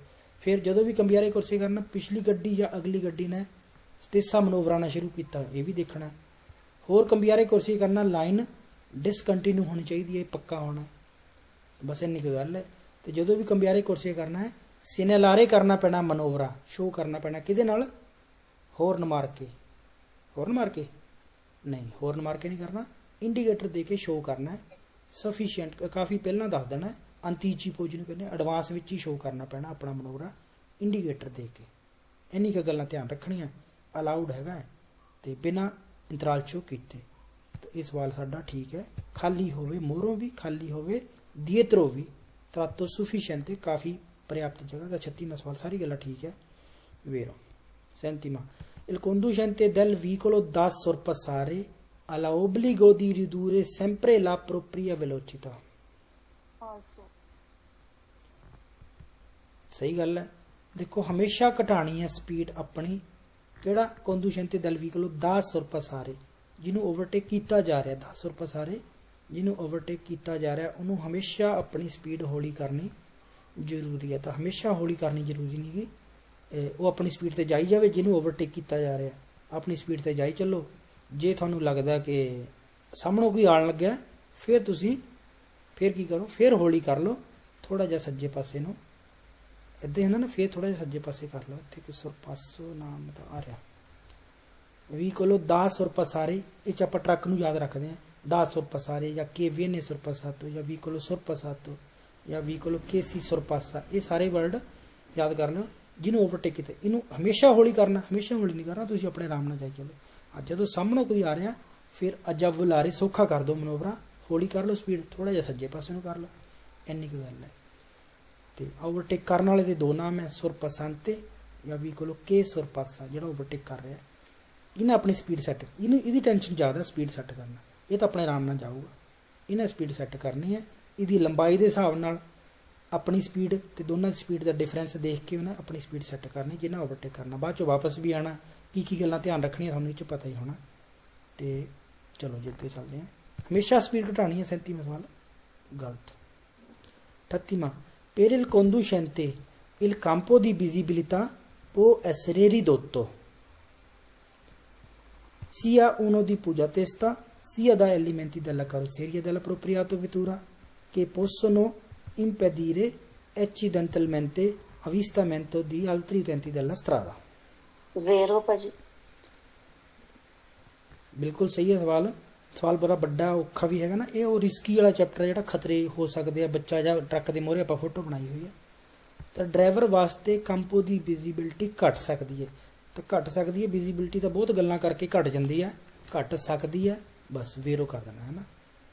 ਫਿਰ ਜਦੋਂ ਵੀ ਕੰਬਿਆਰੇ ਕੁਰਸੀ ਕਰਨਾ ਪਿਛਲੀ ਗੱਡੀ ਜਾਂ ਅਗਲੀ ਗੱਡੀ ਨੇ ਸਟੇਸਾ ਮਨੋਵਰਾਣਾ ਸ਼ੁਰੂ ਕੀਤਾ, ਇਹ ਵੀ ਦੇਖਣਾ। ਹੋਰ ਕੰਬਿਆਰੇ ਕੁਰਸੀ ਕਰਨਾ ਲਾਈਨ ਡਿਸਕੰਟੀਨਿਊ ਹੋਣੀ ਚਾਹੀਦੀ ਹੈ, ਪੱਕਾ ਹੋਣਾ, ਬਸ ਇੰਨੀ ਕੁ ਗੱਲ ਹੈ। ਤੇ ਜਦੋਂ ਵੀ ਕੰਬਿਆਰੇ ਕੁਰਸੀ ਕਰਨਾ ਹੈ ਸਿਨੇਲਾਰੇ ਕਰਨਾ ਪੈਣਾ, ਮਨੋਵਰਾ ਸ਼ੋਅ ਕਰਨਾ ਪੈਣਾ। ਕਿਹਦੇ ਨਾਲ? ਹੌਰਨ ਮਾਰ ਕੇ। ਹੌਰਨ ਮਾਰ ਕੇ ਨਹੀਂ, ਹੌਰਨ ਮਾਰ ਕੇ ਨਹੀਂ ਕਰਨਾ, ਇੰਡੀਕੇਟਰ ਦੇ ਕੇ ਸ਼ੋਅ ਕਰਨਾ ਹੈ। ਸਫੀਸ਼ੀਐਂਟ ਕਾਫੀ ਪਹਿਲਾਂ ਦੱਸ ਦੇਣਾ। ਅੰਤੀਚੀਪੋ ਜਿਹਨੂੰ ਕਹਿੰਦੇ ਐਡਵਾਂਸ ਵਿੱਚ ਹੀ ਸ਼ੋਅ ਕਰਨਾ ਪੈਣਾ ਆਪਣਾ ਮਨੋਵਰਾ ਇੰਡੀਕੇਟਰ ਦੇ ਕੇ। ਇੰਨੀ ਕੁ ਗੱਲਾਂ ਧਿਆਨ ਰੱਖਣੀਆਂ। ਅਲਾਉਡ ਹੈਗਾ ਤੇ ਬਿਨਾਂ ਇੰਤਰਾਲ ਚੋਂ ਕੀਤੇ। ਤੇ ਇਹ ਸਵਾਲ ਸਾਡਾ ਠੀਕ ਹੈ। ਖਾਲੀ ਹੋਵੇ, ਮੋਹਰੋਂ ਵੀ ਖਾਲੀ ਹੋਵੇ, ਦਿਏਤਰੋ ਵੀ, ਤਰਾਤੋ ਸੁਫੀਸ਼ੀਐਂਟ, ਕਾਫੀ पर्याप्त जगह। 36वां सवाल, सारी गल्लां ठीक है। Vero। 37वां, il conducente del veicolo da sorpassare ha l'obbligo di ridurre sempre la propria velocità। सही गल है। देखो हमेशा घटानी है स्पीड अपनी। किहड़ा? conducente del veicolo da sorpassare, जिन्हों ओवरटेक किया जा रहा है, da sorpassare ਜਿਹਨੂੰ ਓਵਰਟੇਕ ਕੀਤਾ ਜਾ ਰਿਹਾ ਉਹਨੂੰ ਹਮੇਸ਼ਾ ਆਪਣੀ ਸਪੀਡ ਹੌਲੀ ਕਰਨੀ ਜ਼ਰੂਰੀ ਹੈ। ਤਾਂ ਹਮੇਸ਼ਾ ਹੌਲੀ ਕਰਨੀ ਜ਼ਰੂਰੀ ਨਹੀਂ ਗੀ, ਉਹ ਆਪਣੀ ਸਪੀਡ ਤੇ ਜਾਈ ਜਾਵੇ। ਜਿਹਨੂੰ ਓਵਰਟੇਕ ਕੀਤਾ ਜਾ ਰਿਹਾ ਆਪਣੀ ਸਪੀਡ ਤੇ ਜਾਈ ਚੱਲੋ। ਜੇ ਤੁਹਾਨੂੰ ਲੱਗਦਾ ਕਿ ਸਾਹਮਣੋਂ ਕੋਈ ਆਉਣ ਲੱਗਿਆ ਫਿਰ ਤੁਸੀਂ ਫਿਰ ਕੀ ਕਰੋ, ਫਿਰ ਹੌਲੀ ਕਰ ਲਓ ਥੋੜਾ ਜਿਹਾ ਸੱਜੇ ਪਾਸੇ ਨੂੰ, ਇੱਦਾਂ ਹੁੰਦਾ ਨਾ, ਫਿਰ ਥੋੜਾ ਜਿਹਾ ਸੱਜੇ ਪਾਸੇ ਕਰ ਲਓ। ਇੱਥੇ ਕਿ ਸੁਰਪਾਸੋ ਨਾਮ ਤਾਂ ਆ ਰਿਹਾ ਵੀ ਕੋਲੋਂ 10 ਸੁਰਪਾਸਾਰੇ, ਇਹ 'ਚ ਆਪਾਂ ਟਰੱਕ ਨੂੰ ਯਾਦ ਰੱਖਦੇ ਹਾਂ 10 ਸੁਰਪਾਸਾਰੇ ਜਾਂ ਕੇ ਵਿਨੇ ਸੁਰਪਾਸਾਤੋ ਜਾਂ ਵੀ ਕੋਲੋਂ ਸੁਰਪਾਸਾਤੋ ਜਾਂ ਵੀ ਕੋਲੋਂ ਕੇਸੀ ਸੁਰਪਾਸਾ, ਇਹ ਸਾਰੇ ਵਰਡ ਯਾਦ ਕਰ ਲਓ। ਜਿਹਨੂੰ ਓਵਰਟੇਕ ਕੀਤਾ ਇਹਨੂੰ ਹਮੇਸ਼ਾ ਹੌਲੀ ਕਰਨਾ, ਹਮੇਸ਼ਾ ਹੌਲੀ ਨਹੀਂ ਕਰਨਾ। ਤੁਸੀਂ ਆਪਣੇ ਆਰਾਮ ਨਾਲ ਜਾਈ ਚਲੋ। ਅੱਜ ਜਦੋਂ ਸਾਹਮਣੇ ਕੋਈ ਆ ਰਿਹਾ ਫਿਰ ਅਜਬ ਬੁਲਾਰੇ ਸੌਖਾ ਕਰ ਦਿਓ ਮਨੋਵਰਾ, ਹੌਲੀ ਕਰ ਲਓ ਸਪੀਡ, ਥੋੜਾ ਜਿਹਾ ਸੱਜੇ ਪਾਸੇ ਨੂੰ ਕਰ ਲਓ, ਇੰਨੀ ਕੁ ਗੱਲ ਹੈ। ਤੇ ਓਵਰਟੇਕ ਕਰਨ ਵਾਲੇ ਦੇ ਦੋ ਨਾਮ ਹੈ, ਸੁਰਪਾਸਾਂਤੇ ਜਾਂ ਵੀ ਕੋਲੋਂ ਕੇ ਸੁਰਪਾਸਾ। ਜਿਹੜਾ ਓਵਰਟੇਕ ਕਰ ਰਿਹਾ ਇਹਨੇ ਆਪਣੀ ਸਪੀਡ ਸੈੱਟ, ਇਹਦੀ ਟੈਨਸ਼ਨ ਜ਼ਿਆਦਾ ਸਪੀਡ ਸੈੱਟ ਕਰਨਾ, ਇਹ ਤਾਂ ਆਪਣੇ ਆਰਾਮ ਨਾਲ ਜਾਊਗਾ। ਇਹਨੇ ਸਪੀਡ ਸੈੱਟ ਕਰਨੀ ਹੈ, ਇਹਦੀ ਲੰਬਾਈ ਦੇ ਹਿਸਾਬ ਨਾਲ ਆਪਣੀ ਸਪੀਡ ਤੇ ਦੋਨਾਂ ਦੀ ਸਪੀਡ ਦਾ ਡਿਫਰੈਂਸ ਦੇਖ ਕੇ ਉਹਨੇ ਆਪਣੀ ਸਪੀਡ ਸੈੱਟ ਕਰਨੀ, ਜਿਹਨਾਂ ਓਵਰਟੇਕ ਕਰਨਾ। ਬਾਅਦ ਚੋਂ ਵਾਪਸ ਵੀ ਆਣਾ, ਕੀ ਗੱਲਾਂ ਧਿਆਨ ਰੱਖਣੀਆਂ ਤੁਹਾਨੂੰ ਇਹ 'ਚ ਪਤਾ ਹੀ ਹੋਣਾ। ਤੇ ਚਲੋ ਜੀ ਅੱਗੇ ਚੱਲਦੇ ਹਾਂ। ਹਮੇਸ਼ਾ ਸਪੀਡ ਘਟਾਣੀ ਹੈ। 37ਵਾਂ ਸਵਾਲ ਗਲਤ। 38ਵਾਂ per il conducente il campo di visibilità può essere ridotto sia uno di puntatesta sia da elementi della carrozzeria dell'appropriato vettura che possono impedire accidentalmente avvistamento di altri utenti della strada। vero ਭਾਜੀ। ਬਿਲਕੁਲ ਸਹੀ ਹੈ ਸਵਾਲ। ਸਵਾਲ ਬੜਾ ਵੱਡਾ ਔਖਾ ਵੀ ਹੈਗਾ ਨਾ, ਇਹ ਉਹ ਰਿਸਕੀ ਵਾਲਾ ਚੈਪਟਰ ਜਿਹੜਾ ਖਤਰੇ ਹੋ ਸਕਦੇ ਆ। ਬੱਚਾ ਜਾਂ ਟਰੱਕ ਦੇ ਮੋਹਰੇ ਆਪਾਂ ਫੋਟੋ ਬਣਾਈ ਹੋਈ ਹੈ, ਤਾਂ ਡਰਾਈਵਰ ਵਾਸਤੇ ਕੰਪੋ ਦੀ ਵਿਜ਼ਿਬਿਲਟੀ ਘਟ ਸਕਦੀ ਹੈ। ਤਾਂ ਘਟ ਸਕਦੀ ਹੈ ਵਿਜ਼ਿਬਿਲਟੀ ਤਾਂ ਬਹੁਤ ਗੱਲਾਂ ਕਰਕੇ ਘਟ ਜਾਂਦੀ ਹੈ, ਘਟ ਸਕਦੀ ਹੈ, ਬਸ ਵੇਰੋ ਕਰ ਦੇਣਾ ਹੈ ਨਾ।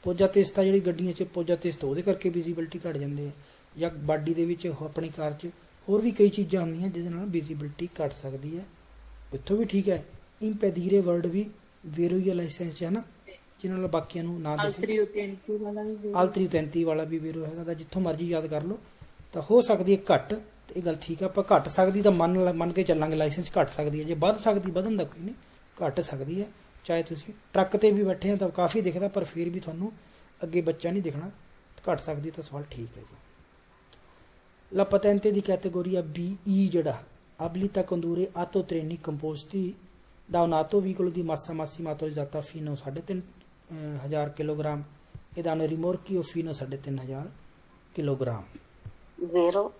ਪੋਜਾ ਤੇਸਤਾ ਜਿਹੜੀ ਗੱਡੀਆਂ 'ਚ ਪੋਜਾ ਤੇਸਤਾ ਉਹਦੇ ਕਰਕੇ ਵਿਜ਼ਿਬਿਲਟੀ ਘਟ ਜਾਂਦੀ ਹੈ, ਜਾਂ ਬਾਡੀ ਦੇ ਵਿੱਚ ਆਪਣੀ ਕਾਰ 'ਚ ਹੋਰ ਵੀ ਕਈ ਚੀਜ਼ਾਂ ਹੁੰਦੀਆਂ ਜਿਹਦੇ ਨਾਲ ਵਿਜ਼ਿਬਿਲਟੀ ਘਟ ਸਕਦੀ ਹੈ। ਇੱਥੋਂ ਵੀ ਠੀਕ ਹੈ। ਇੰਪੈਡੀਰੇ ਵਰਡ ਵੀ ਵੇਰੋ ਹੀ ਲਾਇਸੈਂਸ ਹੈ ਨਾ, ਜਿਹਨਾਂ ਨਾਲ ਬਾਕੀਆਂ ਨੂੰ ਨਾ ਅਲਤਰੀ ਉਤੈਂਤੀ ਵਾਲਾ ਵੀ ਵੇਰੋ ਹੈਗਾ। ਤਾਂ ਜਿੱਥੋਂ ਮਰਜ਼ੀ ਯਾਦ ਕਰ ਲਓ। ਤਾਂ ਹੋ ਸਕਦੀ ਹੈ ਘੱਟ, ਤੇ ਇਹ ਗੱਲ ਠੀਕ ਹੈ। ਆਪਾਂ ਘੱਟ ਸਕਦੀ ਤਾਂ ਮੰਨ ਕੇ ਚੱਲਾਂਗੇ, ਲਾਇਸੈਂਸ ਘੱਟ ਸਕਦੀ ਹੈ। ਜੇ ਵੱਧ ਸਕਦੀ, ਵਧਣ ਦਾ ਕੋਈ ਨਹੀਂ, ਘੱਟ ਸਕਦੀ ਹੈ। ਚਾਹੇ ਤੁਸੀਂ ਟਰੱਕ ਤੇ ਵੀ ਬੈਠੇ ਆ ਤਾਂ ਕਾਫੀ ਦਿਖਦਾ, ਪਰ ਫਿਰ ਵੀ ਤੁਹਾਨੂੰ ਅੱਗੇ ਬੱਚਾ ਨਹੀਂ ਦਿਖਣਾ, ਘੱਟ ਸਕਦੀ। ਤਾਂ ਸਵਾਲ ਠੀਕ ਹੈ ਜੀ। ਲਾ ਪਤੈਂਤੇ ਦੀ ਕੈਟੇਗੋਰੀ BE ਜਿਹੜਾ abilita condurre auto treni composti da un autovicolo di massa massima autorizzata fino a 3.500 kg e da un rimorchio fino a 3.500 kg। vero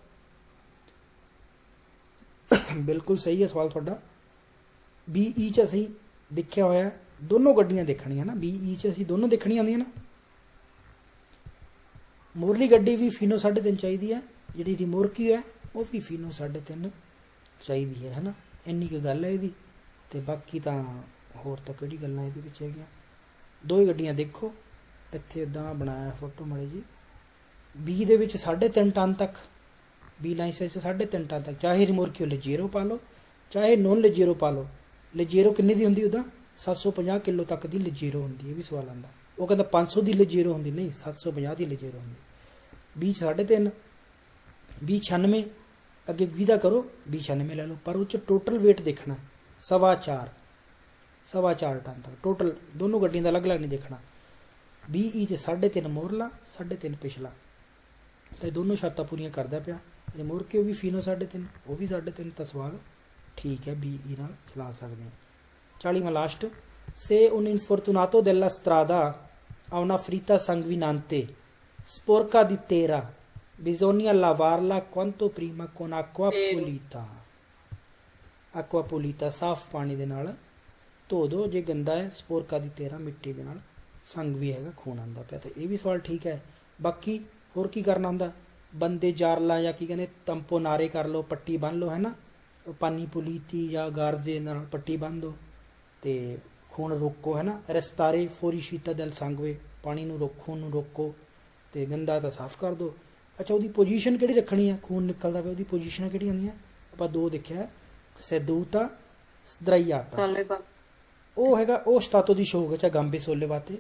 ਬਿਲਕੁਲ ਸਹੀ ਹੈ ਸਵਾਲ ਤੁਹਾਡਾ। BE 'ਚ ਅਸੀਂ ਦੇਖਿਆ ਹੋਇਆ ਦੋਨੋਂ ਗੱਡੀਆਂ ਦੇਖਣੀਆਂ ਨਾ, BE 'ਚ ਅਸੀਂ ਦੋਨੋਂ ਦੇਖਣੀਆਂ ਹੁੰਦੀਆਂ ਨਾ। ਮੋਰਲੀ ਗੱਡੀ ਵੀ ਫੀਨੋ 3.5 ਚਾਹੀਦੀ ਹੈ, ਜਿਹੜੀ ਰਿਮੋਰਕੀ ਹੈ ਉਹ ਵੀ ਫੀਨੋ 3.5 ਚਾਹੀਦੀ ਹੈ ਨਾ। ਇੰਨੀ ਕੁ ਗੱਲ ਹੈ ਇਹਦੀ। ਤੇ ਬਾਕੀ ਤਾਂ ਹੋਰ ਤਾਂ ਕਿਹੜੀ ਗੱਲਾਂ ਇਹਦੇ ਵਿੱਚ ਹੈਗੀਆਂ। ਦੋ ਹੀ ਗੱਡੀਆਂ ਦੇਖੋ, ਇੱਥੇ ਇਦਾਂ ਬਣਾਇਆ ਫੋਟੋ ਮਾੜੀ ਜੀ। B ਦੇ ਵਿੱਚ 3.5 ਟਨ ਤੱਕ, B ਲਾਇਸੈਂਸ 3.5 ਟਨ ਤੱਕ, ਚਾਹੇ ਰਿਮੋਰਕੀ ਲਜੇਰੋ ਪਾ ਲਓ ਚਾਹੇ ਨੋਨ ਲਜੇਰੋ ਪਾ ਲਓ। ਲਜੇਰੋ ਕਿੰਨੇ ਦੀ ਹੁੰਦੀ ਉਹਦਾ? 750 ਕਿਲੋ ਤੱਕ ਦੀ ਲਜੇਰੋ ਹੁੰਦੀ ਹੈ। ਵੀ ਸਵਾਲ ਆਉਂਦਾ, ਉਹ ਕਹਿੰਦਾ 500 ਦੀ ਲਜੇਰੋ ਹੁੰਦੀ, ਨਹੀਂ 750 ਦੀ ਲਜੇਰੋ ਹੁੰਦੀ। B 3.5, B 96, ਅੱਗੇ 20 ਦਾ ਕਰੋ, B 96 ਲੈ ਲਓ, ਪਰ ਉਹ 'ਚ ਟੋਟਲ weight ਦੇਖਣਾ 4.25 ਟਨ ਤੱਕ ਟੋਟਲ। ਦੋਨੋਂ ਗੱਡੀਆਂ ਦਾ ਅਲੱਗ-ਅਲੱਗ ਨਹੀਂ ਦੇਖਣਾ। BE 'ਚ 3.5 ਮੋਰਲਾ 3.5 ਪਿਛਲਾ, ਤੇ ਦੋਨੋਂ ਸ਼ਰਤਾਂ ਪੂਰੀਆਂ ਕਰਦਾ ਪਿਆ। ਰਿਮੋਰਕੇ ਵੀ ਫੀਨੋ 3.5, ਉਹ ਵੀ 3.5। ਤਾਂ ਸਵਾਲ ਠੀਕ ਹੈ, BE ਨਾਲ ਚਲਾ ਸਕਦੇ ਹਾਂ। 40ਵਾਂ last. Se un infortunato della strada ha una ferita sanguinante sporca di terra bisogna lavarla quanto prima con acqua pulita। acqua pulita ਸਾਫ਼ ਪਾਣੀ ਦੇ ਨਾਲ ਧੋ ਦੋ ਜੇ ਗੰਦਾ ਹੈ। ਸਪੋਰਕਾ ਦੀ ਤੇਰਾ ਮਿੱਟੀ ਦੇ ਨਾਲ ਸੰਗ ਵੀ ਹੈਗਾ, ਖੂਨ ਆਉਂਦਾ ਪਿਆ। ਤੇ ਇਹ ਵੀ ਸਵਾਲ ਠੀਕ ਹੈ। ਬਾਕੀ ਹੋਰ ਕੀ ਕਰਨਾ ਹੁੰਦਾ? ਬੰਦੇ ਜਾਰਲਾ ਜਾਂ ਕੀ ਕਹਿੰਦੇ ਤੰਪੋ ਨਾਰੇ ਕਰ ਲਓ, ਪੱਟੀ ਬੰਨ ਲਓ, ਹੈ ਨਾ। ਪਾਨੀ ਪੁਲੀਤੀ ਜਾਂ ਗਾਰਜੇ ਨਾਲ ਪੱਟੀ ਬੰਨ ਦਿਓ ਤੇ ਖੂਨ ਰੋਕੋ, ਹੈ ਨਾ। ਰਸਤਾਰੇ ਫੋਰੀਸ਼ੀਤਾ ਦਲ ਸੰਗਵੇ, ਪਾਣੀ ਨੂੰ ਰੋਕੋ, ਖੂਨ ਨੂੰ ਰੋਕੋ, ਤੇ ਗੰਦਾ ਤਾਂ ਸਾਫ਼ ਕਰ ਦਿਓ। ਅੱਛਾ, ਉਹਦੀ ਪੋਜੀਸ਼ਨ ਕਿਹੜੀ ਰੱਖਣੀ ਹੈ? ਖੂਨ ਨਿਕਲਦਾ ਪਿਆ, ਉਹਦੀ ਪੋਜੀਸ਼ਨਾਂ ਕਿਹੜੀਆਂ ਹੁੰਦੀਆਂ? ਆਪਾਂ ਦੋ ਦੇਖਿਆ, ਸੈਦੂਤਾ ਸਦਰਾਈਆਤਾ। ਉਹ ਹੈਗਾ, ਉਹ ਸਤਾਤੋ ਦੀ ਸ਼ੌਕ 'ਚ ਹੈ, ਗਾਂਬੇ ਸੋਲੇ ਵਾਤੇ,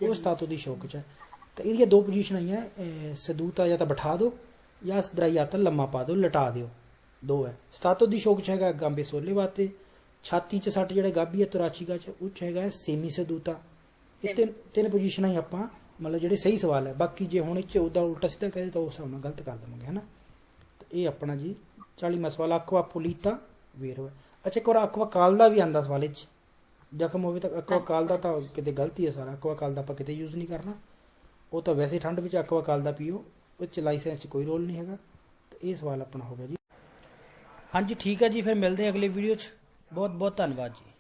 ਉਹ ਸਤਾਤੋ ਦੀ ਸ਼ੌਕ 'ਚ ਹੈ। ਤਾਂ ਇਹਦੀਆਂ ਦੋ ਪੋਜੀਸ਼ਨ ਆਈਆਂ, ਸਦੂਤਾ ਜਾਂ ਤਾਂ ਬਿਠਾ ਦਿਓ ਜਾਂ ਸਦਰਾਈਆਤਾ ਲੰਮਾ ਪਾ ਦਿਓ, ਲਟਾ ਦਿਓ, ਦੋ ਹੈ। ਸਤਾਤੋ ਦੀ ਸ਼ੌਕ 'ਚ ਹੈਗਾ ਗਾਂਬੇ ਸੋਲੇ ਵਾਤੇ। ਛਾਤੀ 'ਚ ਸੱਟ ਜਿਹੜੇ ਗਾਭੀ ਹੈ ਤੋਰਾਚੀਗਾ 'ਚ, ਉਹ 'ਚ ਹੈਗਾ ਸੇਮੀ ਸਦੂਤਾ। ਇਹ ਤਿੰਨ ਪੋਜੀਸ਼ਨਾਂ ਹੀ ਆਪਾਂ ਮਤਲਬ ਜਿਹੜੇ ਸਹੀ ਸਵਾਲ ਹੈ। ਬਾਕੀ ਜੇ ਹੁਣ ਇਹ 'ਚ ਉਹਦਾ ਉਲਟਾ ਸਿੱਧਾ ਕਹੇ ਤਾਂ ਉਸ ਹਿਸਾਬ ਨਾਲ ਗਲਤ ਕਰ ਦੇਵਾਂਗੇ, ਹੈ ਨਾ। ਤੇ ਇਹ ਆਪਣਾ ਜੀ 40ਵਾਂ ਸਵਾਲ, ਅਕਵਾ ਪੁਲੀਤਾ ਵੇਰੋ ਹੈ। ਅੱਛਾ, ਇੱਕ ਵਾਰ ਅਕਵਾ ਕਾਲ ਦਾ ਵੀ ਆਂਦਾ ਸਵਾਲ ਇਹ 'ਚ, ਜ਼ਖਮ ਹੋਵੇ ਤਾਂ ਅਕਵਾ ਕਾਲ ਦਾ ਤਾਂ ਕਿਤੇ ਗਲਤੀ ਹੈ ਸਾਰਾ। ਅਕਵਾ ਕਾਲ ਦਾ ਆਪਾਂ ਕਿਤੇ ਯੂਜ਼ ਨਹੀਂ ਕਰਨਾ, ਉਹ ਤਾਂ ਵੈਸੇ ਠੰਡ ਵਿੱਚ ਅਕਵਾ ਕਾਲ ਦਾ ਪੀਓ, ਉਹ 'ਚ ਲਾਇਸੈਂਸ 'ਚ ਕੋਈ ਰੋਲ ਨਹੀਂ ਹੈਗਾ। ਤੇ ਇਹ ਸਵਾਲ ਆਪਣਾ ਹੋ ਗਿਆ ਜੀ। ਹਾਂਜੀ ਠੀਕ ਹੈ ਜੀ, ਫਿਰ ਮਿਲਦੇ ਹਾਂ ਅਗਲੀ ਵੀਡੀਓ 'ਚ। ਬਹੁਤ ਬਹੁਤ ਧੰਨਵਾਦ ਜੀ।